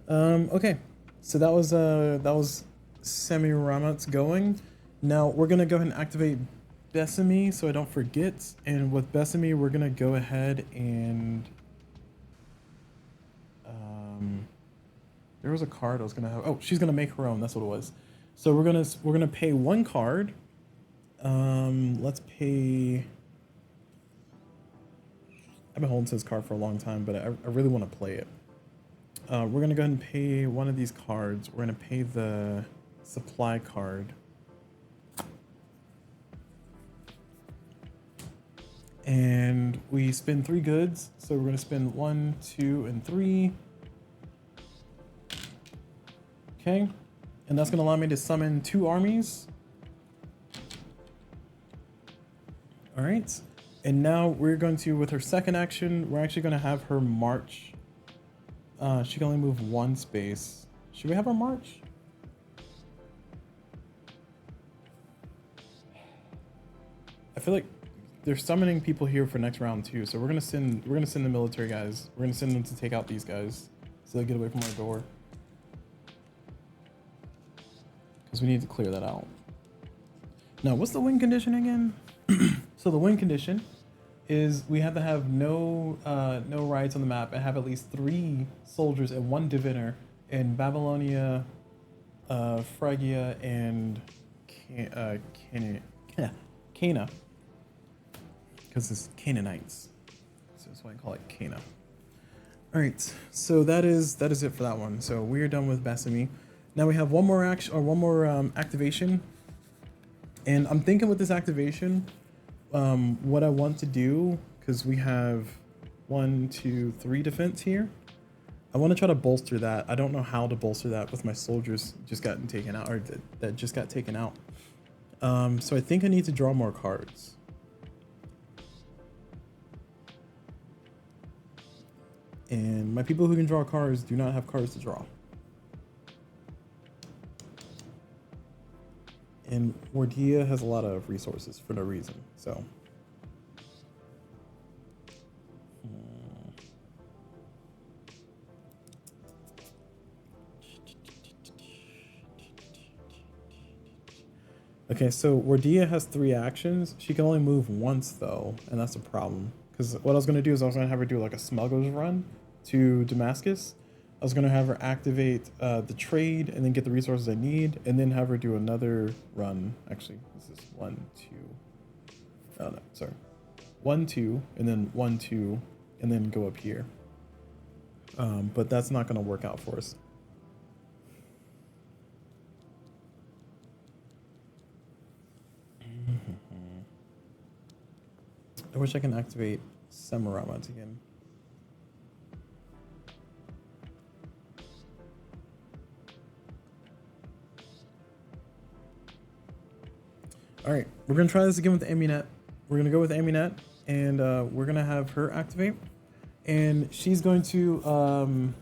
Okay. So that was Sammu-Ramat's going. Now we're gonna go ahead and activate Besame so I don't forget. And with Besame, we're gonna go ahead and there was a card I was gonna have. Oh, she's gonna make her own. That's what it was. So we're gonna pay 1 card. Let's pay. I've been holding this card for a long time, but I really want to play it. We're gonna go ahead and pay one of these cards. We're gonna pay the supply card. And we spend 3 goods. So we're gonna spend 1, 2, and 3. Okay. And that's gonna allow me to summon 2 armies. All right. And now we're going to, with her second action, we're actually gonna have her march. She can only move 1 space. Should we have her march? I feel like they're summoning people here for next round too, so we're gonna send the military guys. We're gonna send them to take out these guys so they get away from our door. Because we need to clear that out. Now, what's the win condition again? So the win condition is we have to have no riots on the map and have at least 3 soldiers and 1 diviner in Babylonia, Phrygia, and Cana. Because it's Canaanites, so that's why I call it Cana. All right, so that is it for that one. So we are done with Basami. Now we have one more action or one more activation, and I'm thinking with this activation, what I want to do, because we have 1, 2, 3 defense here. I want to try to bolster that. I don't know how to bolster that with my soldiers just gotten taken out, or that just got taken out. So I think I need to draw more cards. And my people who can draw cards do not have cards to draw. And Wardia has a lot of resources for no reason, so. Okay, so Wardia has 3 actions. She can only move once though, and that's a problem. Because what I was going to do is I was going to have her do like a smuggler's run to Damascus. I was going to have her activate the trade and then get the resources I need, and then have her do another run. Actually, this is 1, 2. Oh no, sorry. 1, 2, and then 1, 2, and then go up here. But that's not going to work out for us. I wish I can activate Sammu-Ramat again. All right, we're gonna try this again with the Amunet. We're gonna go with Amunet, and we're gonna have her activate, and she's going to.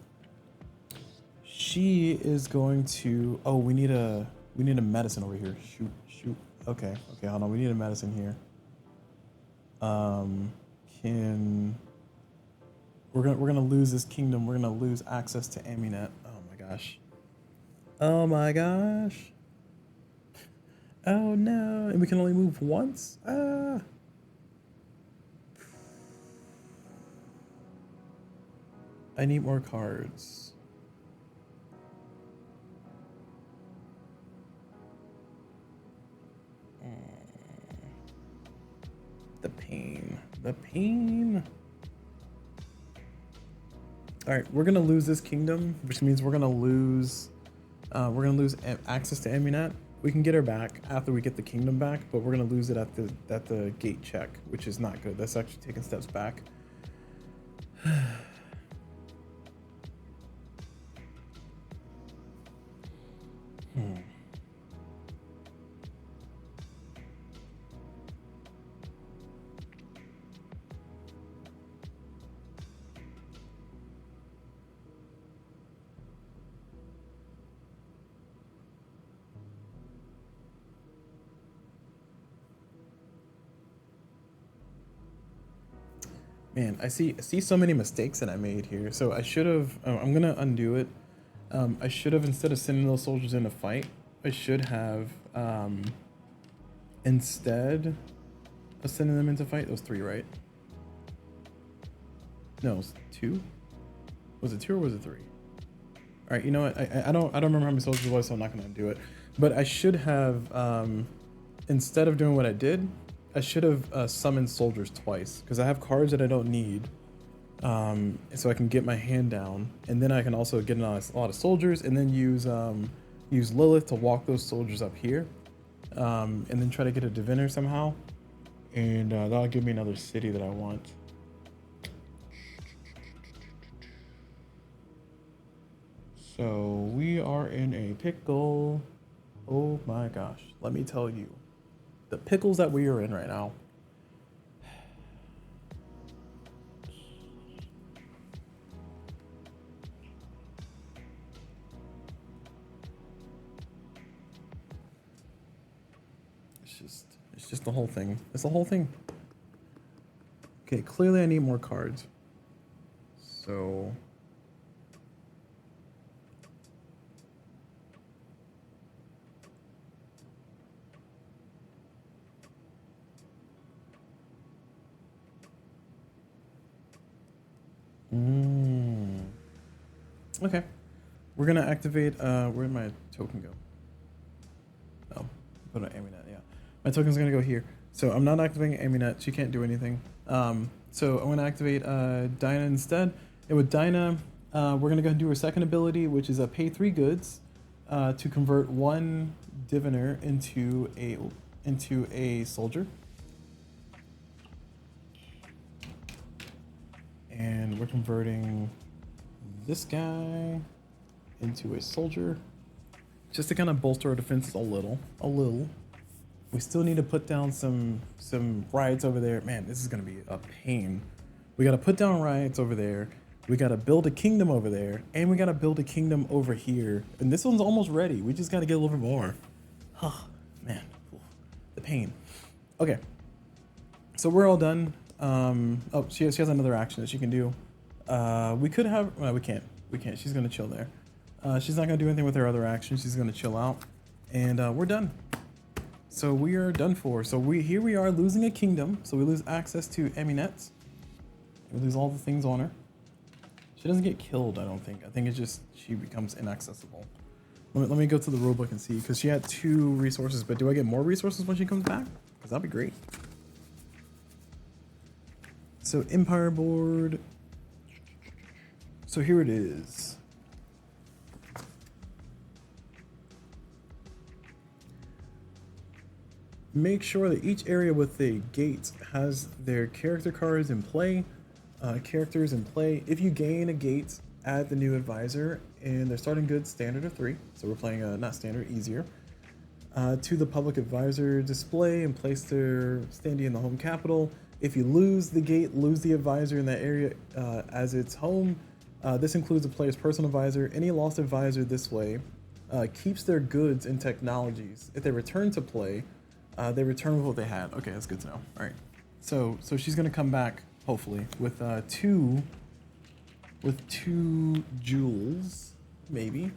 She is going to. Oh, we need a medicine over here. Shoot. Okay, hold on. We need a medicine here. We're gonna lose this kingdom. We're gonna lose access to Amunet. Oh my gosh. Oh no, and we can only move once? Ah. I need more cards. The pain. All right, we're gonna lose this kingdom, which means we're gonna lose access to Amunet. We can get her back after we get the kingdom back, but we're gonna lose it at the gate check, which is not good. That's actually taking steps back. Man, I see so many mistakes that I made here. So I should have. I'm gonna undo it. I should have, instead of sending those soldiers in a fight, I should have instead of sending them into fight. Those 3, right? No, it was 2. Was it 2 or was it 3? All right. You know what? I don't remember how many soldiers it was, so I'm not gonna undo it. But I should have instead of doing what I did, I should have summoned soldiers twice, because I have cards that I don't need, so I can get my hand down, and then I can also get a lot of soldiers, and then use use Lilith to walk those soldiers up here, and then try to get a diviner somehow, and that'll give me another city that I want. So we are in a pickle. Oh my gosh, let me tell you, the pickles that we are in right now. It's just the whole thing. It's the whole thing. Okay, clearly I need more cards. So okay. We're gonna activate where'd my token go? Oh, put an Amunet, yeah. My token's gonna go here. So I'm not activating Amunet, she can't do anything. So I'm gonna activate Dinah instead. And with Dinah, we're gonna go and do her second ability, which is pay 3 goods to convert 1 diviner into a soldier. And we're converting this guy into a soldier just to kind of bolster our defenses a little. We still need to put down some riots over there. Man, this is gonna be a pain. We gotta put down riots over there. We gotta build a kingdom over there, and we gotta build a kingdom over here. And this one's almost ready. We just gotta get a little bit more. Oh man, the pain. Okay, so we're all done. Oh, she has another action that she can do. We could have, well, we can't. She's gonna chill there. She's not gonna do anything with her other action. She's gonna chill out, and we're done. So we are done for. So here we are losing a kingdom. So we lose access to Amunet. We lose all the things on her. She doesn't get killed, I don't think. I think it's just she becomes inaccessible. Let me go to the rulebook and see, because she had 2 resources. But do I get more resources when she comes back? Because that'd be great. So Empire board. So here it is. Make sure that each area with a gate has their character cards in play. Characters in play. If you gain a gate, add the new advisor, and they're starting goods standard of 3. So we're playing not standard, easier. To the public advisor display and place their standee in the home capital. If you lose the gate, lose the advisor in that area as its home. This includes a player's personal advisor. Any lost advisor this way keeps their goods and technologies. If they return to play, they return with what they had. Okay, that's good to know. All right, so she's gonna come back hopefully with two jewels, maybe,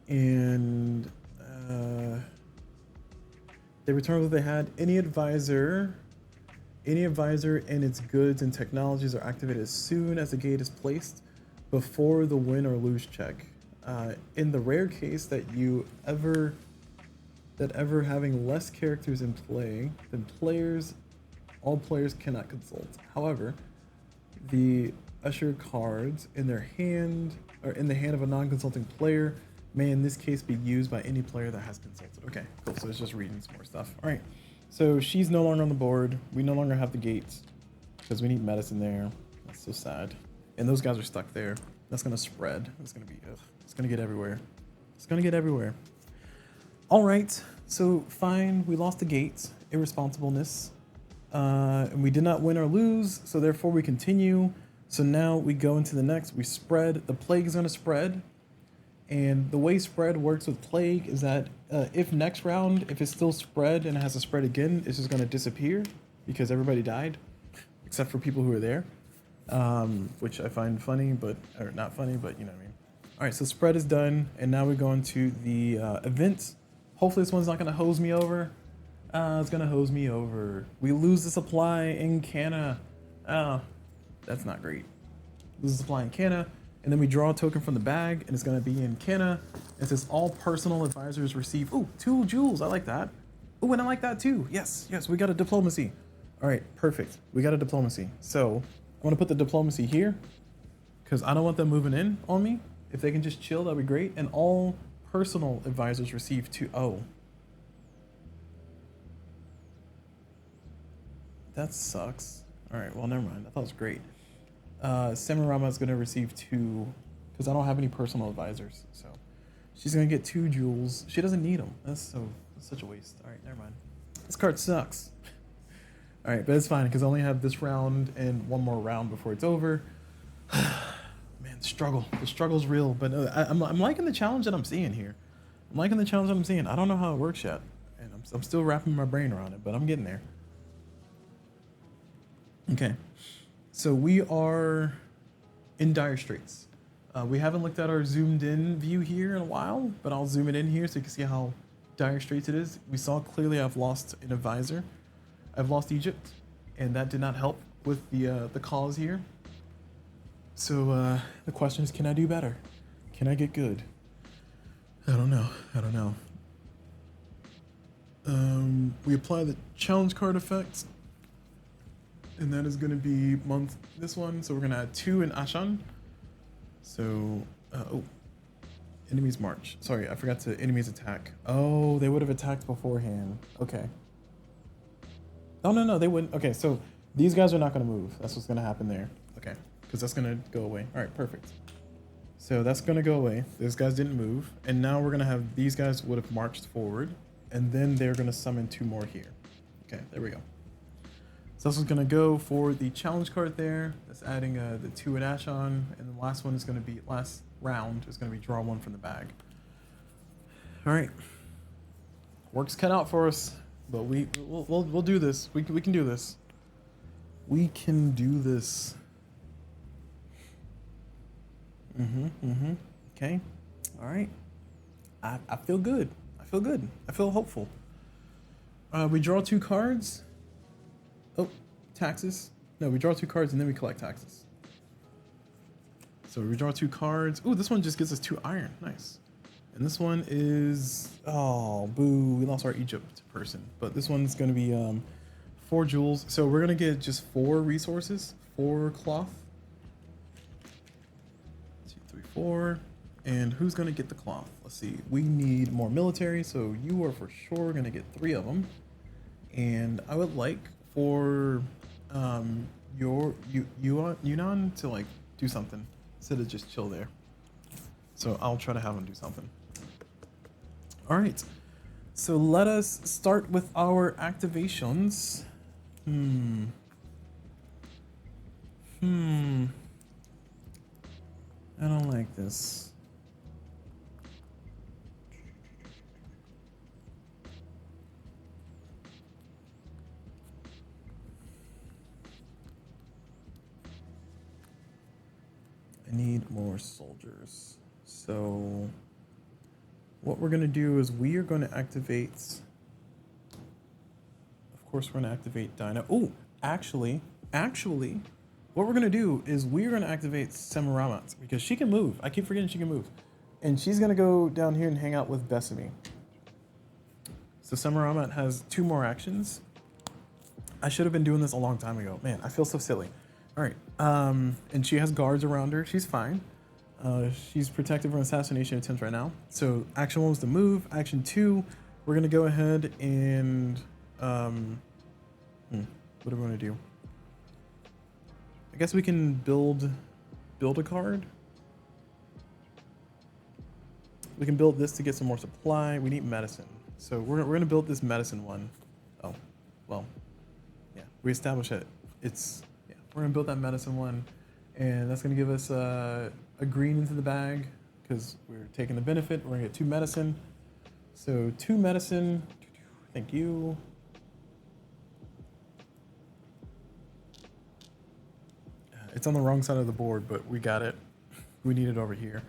and they return what they had. Any advisor and its goods and technologies are activated as soon as the gate is placed before the win or lose check. In the rare case that ever having less characters in play than all players cannot consult. However, the usher cards in their hand or in the hand of a non-consulting player may in this case be used by any player that has consulted. Okay, cool. So it's just reading some more stuff. All right. So she's no longer on the board. We no longer have the gates because we need medicine there. That's so sad. And those guys are stuck there. That's gonna spread. It's gonna be. It's gonna get everywhere. It's gonna get everywhere. All right. So fine. We lost the gates. Irresponsibleness. And we did not win or lose. So therefore we continue. So now we go into the next. We spread. The plague is gonna spread. And the way spread works with plague is that if next round, if it's still spread and it has to spread again, it's just going to disappear because everybody died, except for people who were there, which I find funny, or not funny, but you know what I mean. All right, so spread is done, and now we go into the events. Hopefully this one's not going to hose me over. It's going to hose me over. We lose the supply in Canna. Oh, that's not great. Lose the supply in Canna. And then we draw a token from the bag, and it's going to be in Canna. It says all personal advisors receive, 2 jewels. I like that. And I like that too. Yes, we got a diplomacy. All right, perfect. We got a diplomacy. So I want to put the diplomacy here because I don't want them moving in on me. If they can just chill, that'd be great. And all personal advisors receive 2. Oh. That sucks. Alright, well, never mind. I thought it was great. Sammu-Ramat is going to receive 2, because I don't have any personal advisors. So she's going to get 2 jewels. She doesn't need them. That's such a waste. Alright, never mind. This card sucks. Alright, but it's fine, because I only have this round and one more round before it's over. Man, the struggle. The struggle's real, but I'm liking the challenge that I'm seeing here. I'm liking the challenge that I'm seeing. I don't know how it works yet, and I'm still wrapping my brain around it, but I'm getting there. Okay, so we are in dire straits. We haven't looked at our zoomed in view here in a while, but I'll zoom it in here so you can see how dire straits it is. We saw clearly I've lost an advisor. I've lost Egypt, and that did not help with the cause here. So the question is, can I do better? Can I get good? I don't know. We apply the challenge card effect, and that is going to be this one. So we're going to add 2 in Ashan. So, enemies march. Sorry, I forgot to enemies attack. Oh, they would have attacked beforehand. Okay. Oh, no, they wouldn't. Okay, so these guys are not going to move. That's what's going to happen there. Okay, because that's going to go away. All right, perfect. So that's going to go away. Those guys didn't move. And now we're going to have these guys would have marched forward. And then they're going to summon 2 more here. Okay, there we go. So this is going to go for the challenge card there. That's adding the 2 in Ashan. And the last one is going to be, last round is going to be draw 1 from the bag. All right. Work's cut out for us. But we'll do this. We can do this. We can do this. Okay. All right. I feel good. I feel hopeful. We draw 2 cards. Oh, taxes. No, we draw 2 cards and then we collect taxes. So we draw 2 cards. Ooh, this one just gives us 2 iron. Nice. And this one is, oh, boo, we lost our Egypt person. But this one's going to be 4 jewels. So we're going to get just 4 resources, 4 cloth. 2, 3, 4. And who's going to get the cloth? Let's see. We need more military, so you are for sure going to get 3 of them. And I would like for Yunnan to like do something instead of just chill there. So I'll try to have him do something. All right, so let us start with our activations. I don't like this. I need more soldiers. So what we're going to do is we are going to activate, of course, we're going to activate Dinah. Oh, actually, what we're going to do is we're going to activate Sammu-Ramat because she can move. I keep forgetting she can move. And she's going to go down here and hang out with Besame. So Sammu-Ramat has 2 more actions. I should have been doing this a long time ago. Man, I feel so silly. All right. And she has guards around her. She's fine. She's protected from assassination attempts right now. So action 1 was to move. Action 2, we're going to go ahead and what do we want to do? I guess we can build a card. We can build this to get some more supply. We need medicine. So we're going to build this medicine one. Oh, well, yeah, we established it. We're going to build that medicine one, and that's going to give us a green into the bag because we're taking the benefit. We're going to get 2 medicine. So 2 medicine. Thank you. It's on the wrong side of the board, but we got it. We need it over here.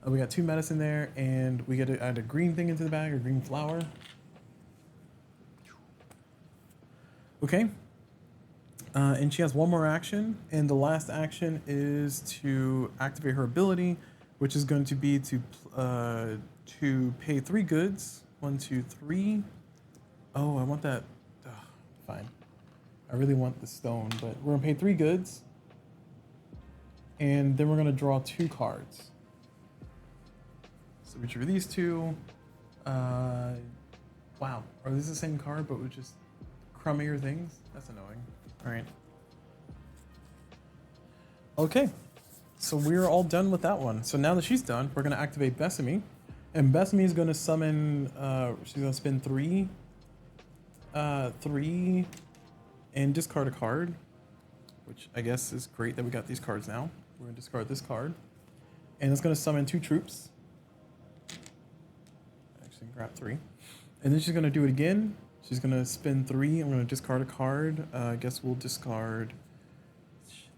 We got 2 medicine there, and we get to add a green thing into the bag, a green flower. Okay. And she has 1 more action, and the last action is to activate her ability, which is going to be to pay 3 goods. 1, 2, 3. Oh, I want that. Ugh, fine. I really want the stone, but we're gonna pay 3 goods, and then we're gonna draw 2 cards. So we drew these two. Wow, are these the same card but with just crummier things? That's annoying. All right. Okay, so we're all done with that one. So now that she's done, we're gonna activate Besame, and Besame is gonna summon. She's gonna spin three, and discard a card, which I guess is great that we got these cards now. We're gonna discard this card, and it's gonna summon 2 troops. Actually, grab 3, and then she's gonna do it again. She's gonna spin 3. I'm gonna discard a card. I guess we'll discard.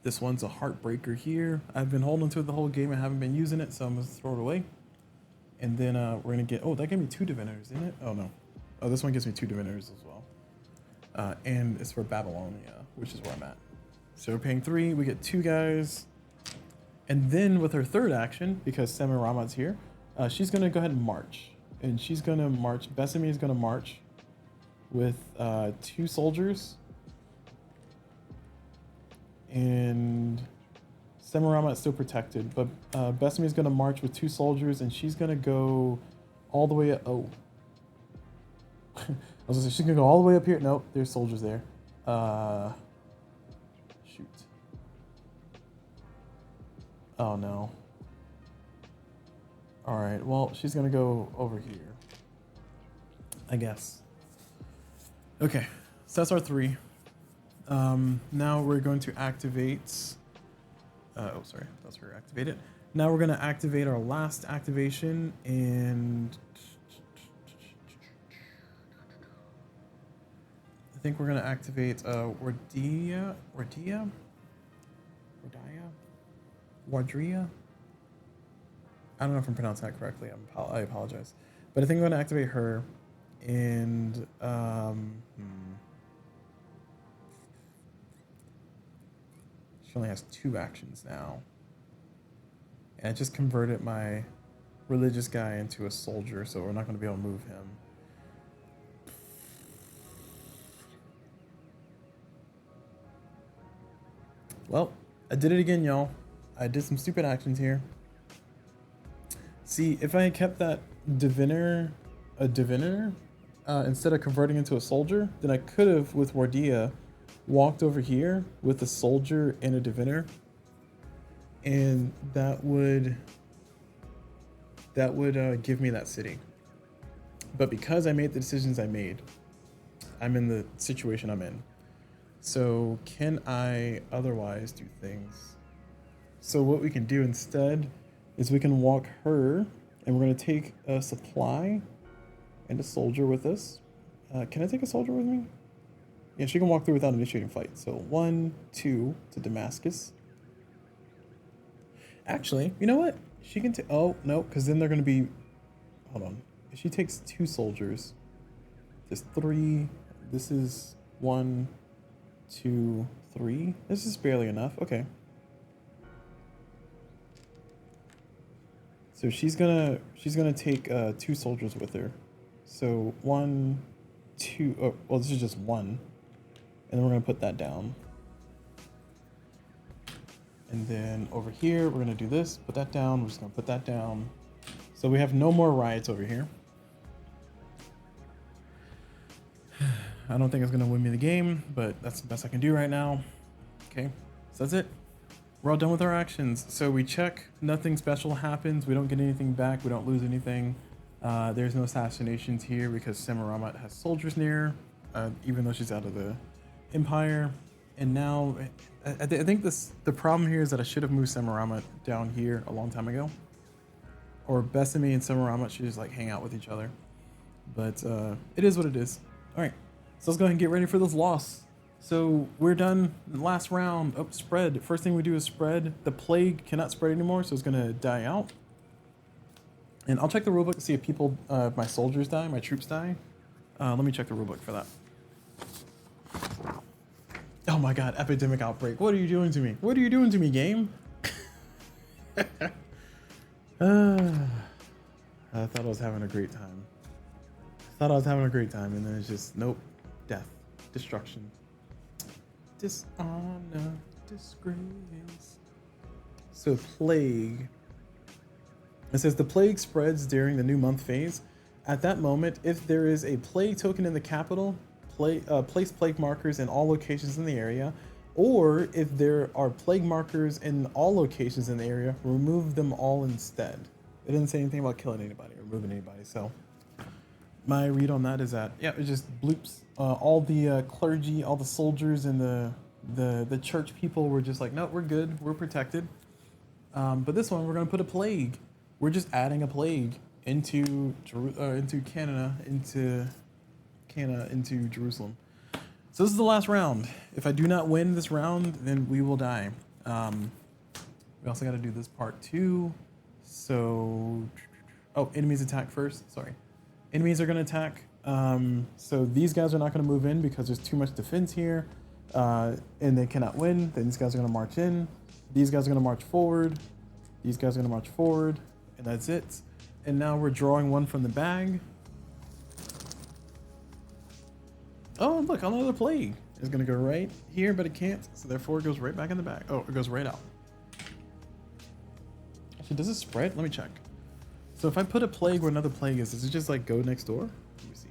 This one's a Heartbreaker here. I've been holding to it the whole game. I haven't been using it, so I'm gonna throw it away. And then we're gonna get. Oh, that gave me 2 diviners, didn't it? Oh no. Oh, this one gives me 2 diviners as well. And it's for Babylonia, which is where I'm at. So we're paying 3. We get 2 guys. And then with her third action, because Sammu-Ramat's here, she's gonna go ahead and march. And she's gonna march. Besame is gonna march with 2 soldiers. And Sammu-Ramat's still protected, but Besame is gonna march with 2 soldiers, and she's gonna go all the way up. Oh, I was gonna say she's gonna go all the way up here. Nope, there's soldiers there. Shoot. Oh no. All right. Well, she's gonna go over here, I guess. Okay, so that's our 3. Now we're going to activate. Oh, sorry, that's where we activate it. Now we're going to activate our last activation, and I think we're going to activate Wadria. I don't know if I'm pronouncing that correctly. I apologize, but I think I'm going to activate her, and she only has 2 actions now. And I just converted my religious guy into a soldier, so we're not going to be able to move him. Well, I did it again, y'all. I did some stupid actions here. See, if I had kept that diviner, instead of converting into a soldier, then I could have, with Wardia, walked over here with a soldier and a diviner, and that would give me that city. But because I made the decisions I made, I'm in the situation I'm in. So can I otherwise do things? So what we can do instead is we can walk her, and we're going to take a supply and a soldier with us. Can I take a soldier with me? Yeah, she can walk through without initiating fight. So 1, 2 to Damascus. Actually, you know what? She can take. Oh no, because then they're going to be. Hold on. If she takes 2 soldiers, there's 3. This is 1, 2, 3. This is barely enough. Okay. So she's gonna take 2 soldiers with her. So 1, 2. Oh, well, this is just 1. And then we're going to put that down. And then over here, we're going to do this, put that down. We're just going to put that down. So we have no more riots over here. I don't think it's going to win me the game, but that's the best I can do right now. Okay, so that's it. We're all done with our actions. So we check, nothing special happens. We don't get anything back. We don't lose anything. There's no assassinations here because Sammu-Ramat has soldiers near, even though she's out of the Empire. And now I think the problem here is that I should have moved Sammu-Ramat down here a long time ago, or Besame and Sammu-Ramat should just like hang out with each other. But it is what it is. All right, so let's go ahead and get ready for this loss. So we're done. Last round. Oh, spread. First thing we do is spread. The plague cannot spread anymore, so it's gonna die out. And I'll check the rulebook to see if people, my soldiers die, my troops die. Let me check the rulebook for that. Oh my god, epidemic outbreak. What are you doing to me? What are you doing to me, game? I thought I was having a great time. And then it's just, nope. Death. Destruction. Dishonor. Disgrace. So plague. It says the plague spreads during the new month phase. At that moment, if there is a plague token in the capital, place plague markers in all locations in the area, or if there are plague markers in all locations in the area, remove them all instead. It didn't say anything about killing anybody or removing anybody, so my read on that is that, yeah, it just bloops. All the clergy, all the soldiers, and the church people were just like, no, we're good, we're protected. But this one, we're gonna put a plague. We're just adding a plague into Canada, into Jerusalem. So this is the last round. If I do not win this round, then we will die. We also got to do this part too. So, oh, enemies attack first. Sorry, enemies are gonna attack. So these guys are not gonna move in because there's too much defense here, and they cannot win. Then these guys are gonna march in. These guys are gonna march forward. These guys are gonna march forward, and that's it. And now we're drawing one from the bag. Oh, look, another plague is gonna go right here, but it can't, so therefore it goes right back in the bag. Oh, it goes right out. Actually, does it spread? Let me check. So if I put a plague where another plague is, does it just like go next door? Let me see.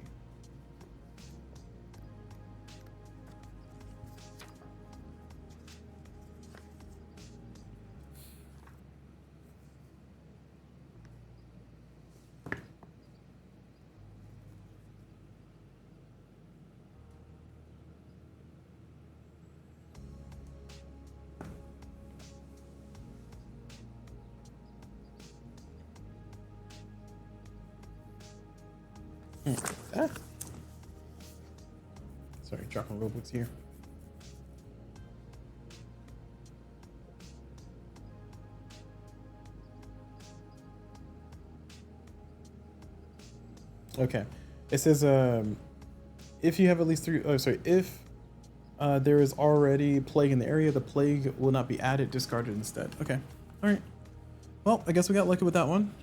Ah. Sorry, dropping Robux here. Okay, it says if you have at least three. Oh, sorry. If there is already plague in the area, the plague will not be added, discarded instead. Okay, all right. Well, I guess we got lucky with that one.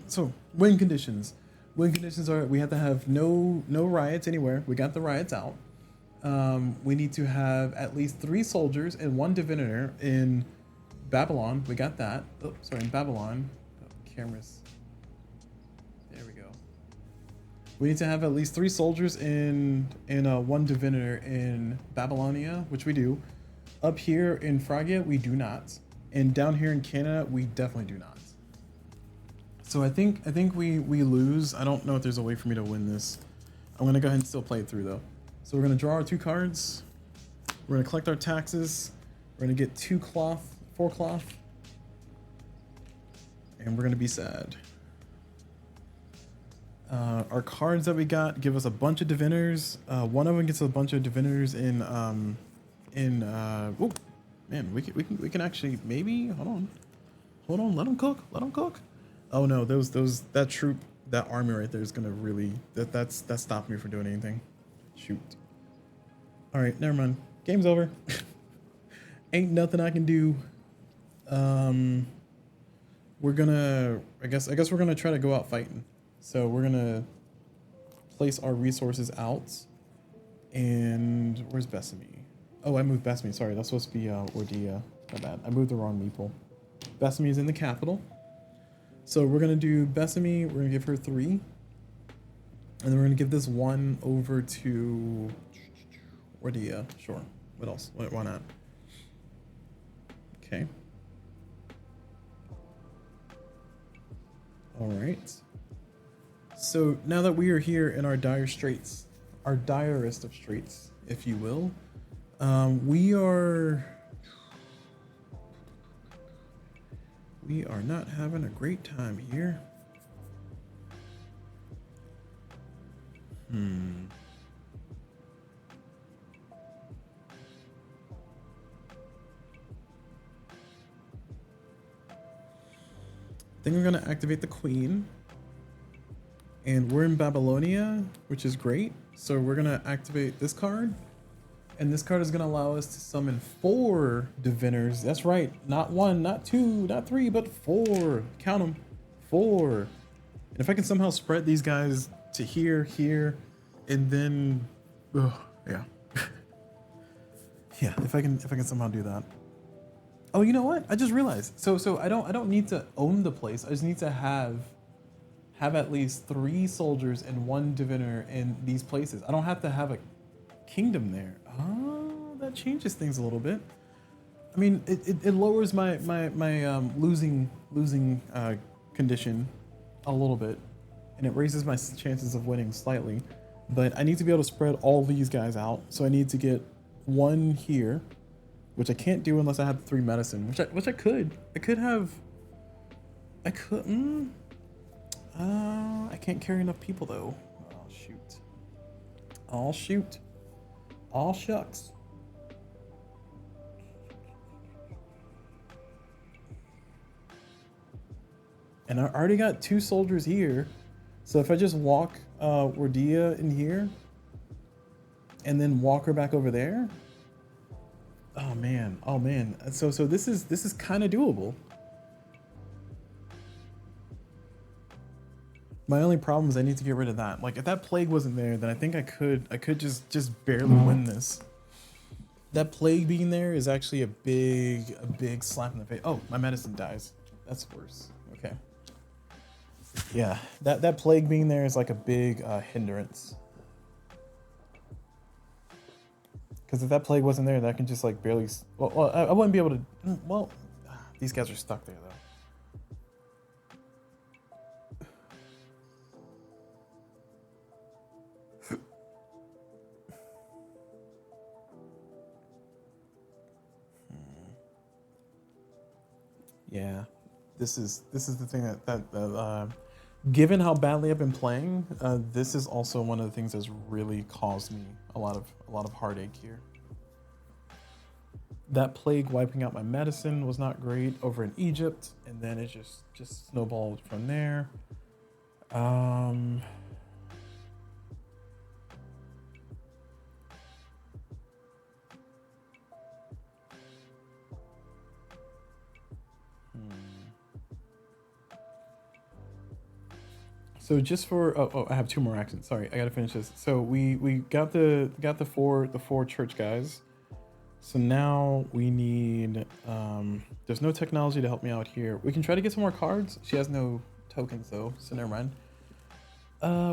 So win conditions. Win conditions are we have to have no riots anywhere. We got the riots out. We need to have at least 3 soldiers and 1 diviner in Babylon. We got that. Oh, sorry, in Babylon. Oh, cameras. There we go. We need to have at least 3 soldiers and 1 diviner in Babylonia, which we do. Up here in Phrygia, we do not. And down here in Canada, we definitely do not. So I think we lose. I don't know if there's a way for me to win this. I'm gonna go ahead and still play it through though. So we're gonna draw our 2 cards. We're gonna collect our taxes. We're gonna get 4 cloth, and we're gonna be sad. Our cards that we got give us a bunch of diviners. One of them gets a bunch of diviners in. Oh, man, we can actually maybe hold on. Let them cook. Oh no, that troop, that army right there is gonna really that stopped me from doing anything. Shoot. All right, never mind. Game's over. Ain't nothing I can do. We're gonna I guess we're gonna try to go out fighting. So we're gonna place our resources out. And where's Besame? Oh, I moved Besame. Sorry, that's supposed to be Ordia. My bad. I moved the wrong meeple. Besame is in the capital. So we're gonna do Besame, we're gonna give her 3. And then we're gonna give this 1 over to Ordia. Sure. What else? Why not? Okay. Alright. So now that we are here in our dire straits, our direst of straits, if you will, we are not having a great time here. I think we're gonna activate the queen. And we're in Babylonia, which is great. So we're gonna activate this card. And this card is gonna allow us to summon 4 diviners. That's right, not 1, not 2, not 3, but 4. Count them, 4. And if I can somehow spread these guys to here, and then, yeah, yeah. If I can somehow do that. Oh, you know what? I just realized. So I don't need to own the place. I just need to have at least 3 soldiers and 1 diviner in these places. I don't have to have a kingdom there. Oh, that changes things a little bit. I mean, it lowers my losing condition a little bit, and it raises my chances of winning slightly. But I need to be able to spread all these guys out. So I need to get 1 here, which I can't do unless I have 3 medicine, which I could. I could have. I could. I can't carry enough people though. Oh shoot. Oh shoot. Oh shucks. And I already got 2 soldiers here. So if I just walk Wardia in here and then walk her back over there. Oh man. Oh man. So this is kind of doable. My only problem is I need to get rid of that. Like if that plague wasn't there, then I think I could just barely win this. That plague being there is actually a big slap in the face. Oh, my medicine dies. That's worse. Okay. Yeah, that plague being there is like a big hindrance. Because if that plague wasn't there, that can just like barely. Well, I wouldn't be able to. Well, these guys are stuck there though. Yeah, this is the thing that given how badly I've been playing, this is also one of the things that's really caused me a lot of heartache here. That plague wiping out my medicine was not great over in Egypt, and then it just snowballed from there. So just for I have 2 more actions. Sorry, I gotta finish this. So we got the 4 church guys. So now we need there's no technology to help me out here. We can try to get some more cards. She has no tokens though, so never mind.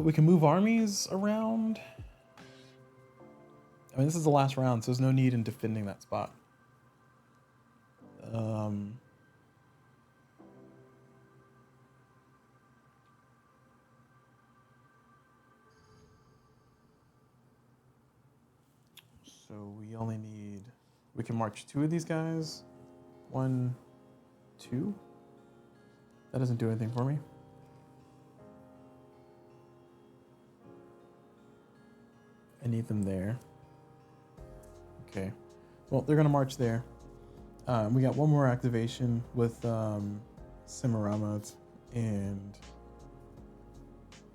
We can move armies around. I mean, this is the last round, so there's no need in defending that spot. So we can march 2 of these guys. 1, 2. That doesn't do anything for me. I need them there. Okay. Well, they're gonna march there. We got 1 more activation with Sammu-Ramat, and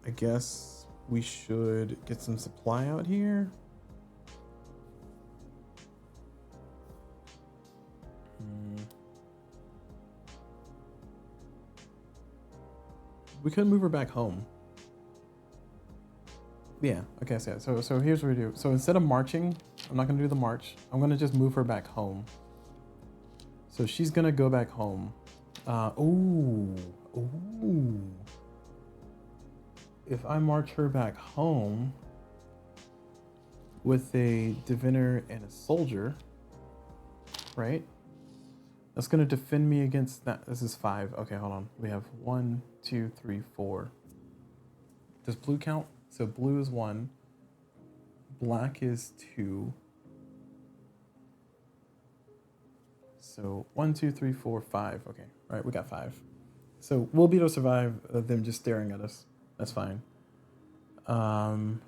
I guess we should get some supply out here. We could move her back home. Yeah, okay, so here's what we do. So instead of marching, I'm not gonna do the march. I'm gonna just move her back home. So she's gonna go back home. Ooh. If I march her back home with a diviner and a soldier, right? That's gonna defend me against that. This is 5. Okay, hold on. We have 1, 2, 3, 4. Does blue count? So blue is 1. Black is 2. So 1, 2, 3, 4, 5. Okay, all right, we got 5. So we'll be able to survive them just staring at us. That's fine. And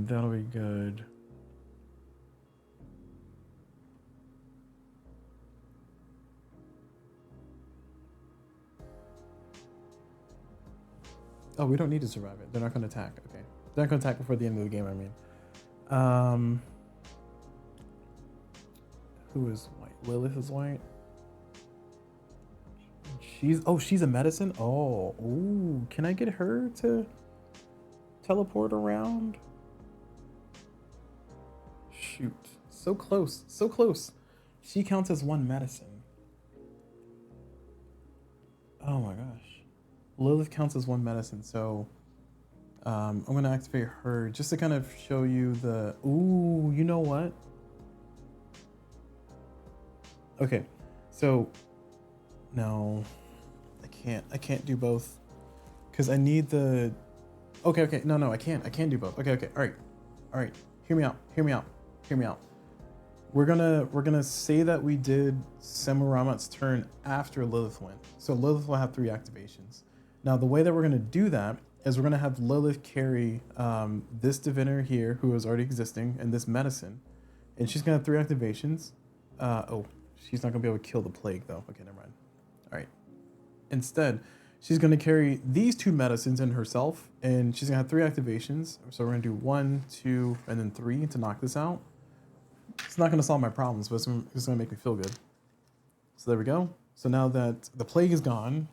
that'll be good. Oh, we don't need to survive it. They're not going to attack. Okay. They're not going to attack before the end of the game, I mean. Who is white? Lilith is white. She's a medicine? Oh, ooh. Can I get her to teleport around? Shoot. So close. So close. She counts as one medicine. Oh my gosh. Lilith counts as one medicine, so I'm gonna activate her just to kind of show you the. Ooh, you know what? Okay, so no, I can't do both because I need the. Okay, no, I can't do both. Okay, all right. Hear me out. We're gonna say that we did Sammu-Ramat's turn after Lilith went. So Lilith will have 3 activations. Now the way that we're gonna do that is we're gonna have Lilith carry this diviner here who is already existing and this medicine, and she's gonna have 3 activations. Oh, she's not gonna be able to kill the plague though. Okay, never mind. All right. Instead, she's gonna carry these 2 medicines in herself, and she's gonna have 3 activations. So we're gonna do 1, 2, and then 3 to knock this out. It's not going to solve my problems, but it's going to make me feel good. So there we go. So now that the plague is gone,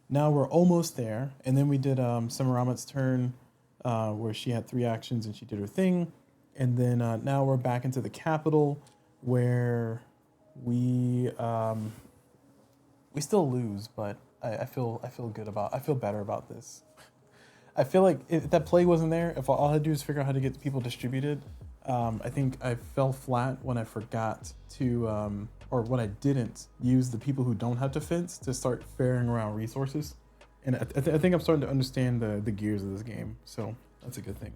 now we're almost there. And then we did Sammu-Ramat's turn where she had 3 actions and she did her thing. And then now we're back into the capital where we still lose, but I feel better about this. I feel like if that plague wasn't there, if all I had to do is figure out how to get people distributed, I think I fell flat when I forgot to, or when I didn't use the people who don't have defense to start ferrying around resources. And I think I'm starting to understand the gears of this game, so that's a good thing.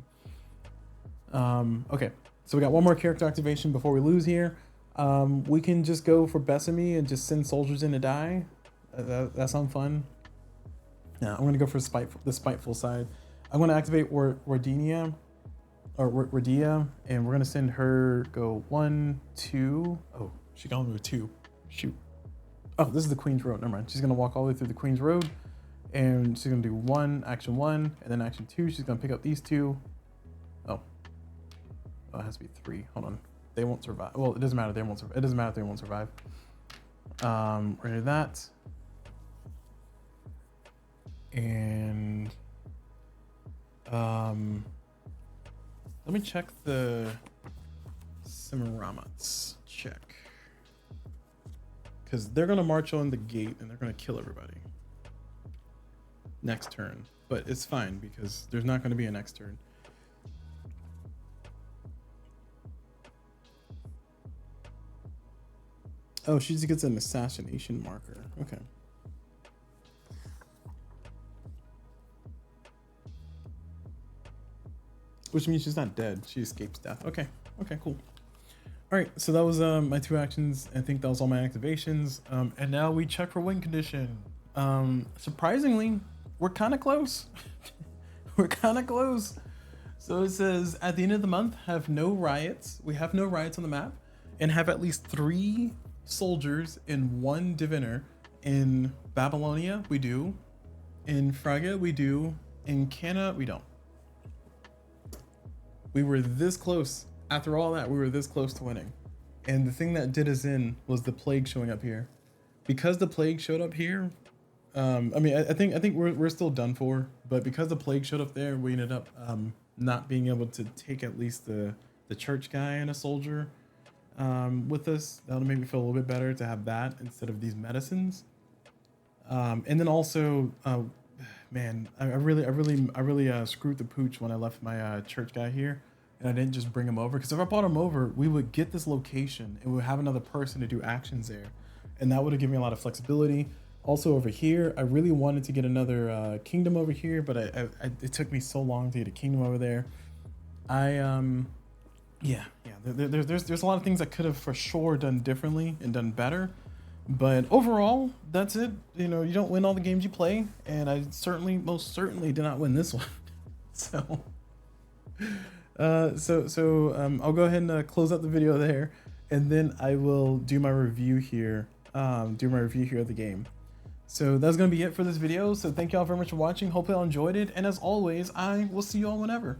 Okay, so we got one more character activation before we lose here. We can just go for Besame and just send soldiers in to die. That sounds fun. Yeah, I'm gonna go for the spiteful side. I'm gonna activate Wardia, and we're gonna send her go 1, 2. Oh, she can only move 2. Shoot. Oh, this is the Queen's Road. Never mind. She's gonna walk all the way through the Queen's Road, and she's gonna do action 1, and then action 2. She's gonna pick up these 2. Oh, it has to be 3. Hold on. They won't survive. Well, it doesn't matter. They won't survive. It doesn't matter if they won't survive. We're gonna do that. And let me check the Sammu-Ramats. Check, because they're gonna march on the gate and they're gonna kill everybody next turn. But it's fine because there's not gonna be a next turn. Oh, she just gets an assassination marker. Okay. Which means she's not dead. She escapes death. Okay, cool. All right, so that was my 2 actions. I think that was all my activations. And now we check for win condition. Surprisingly, we're kind of close. We're kind of close. So it says at the end of the month, have no riots. We have no riots on the map, and have at least 3 soldiers and 1 diviner. In Babylonia, we do. In Fraga, we do. In Cana, we don't. We were this close. After all that, we were this close to winning. And the thing that did us in was the plague showing up here. Because the plague showed up here, I mean, I think we're still done for. But because the plague showed up there, we ended up not being able to take at least the church guy and a soldier with us. That'll make me feel a little bit better to have that instead of these medicines. And then also, man, I really screwed the pooch when I left my church guy here, and I didn't just bring him over. Because if I brought him over, we would get this location and we would have another person to do actions there, and that would have given me a lot of flexibility. Also over here, I really wanted to get another kingdom over here, but it took me so long to get a kingdom over there. There's a lot of things I could have for sure done differently and done better. But overall, that's it. You know, you don't win all the games you play, and I most certainly did not win this one. So I'll go ahead and close out the video there, and then I will do my review here. Of the game. So that's gonna be it for this video. So thank y'all very much for watching. Hope y'all enjoyed it, and as always, I will see you all whenever.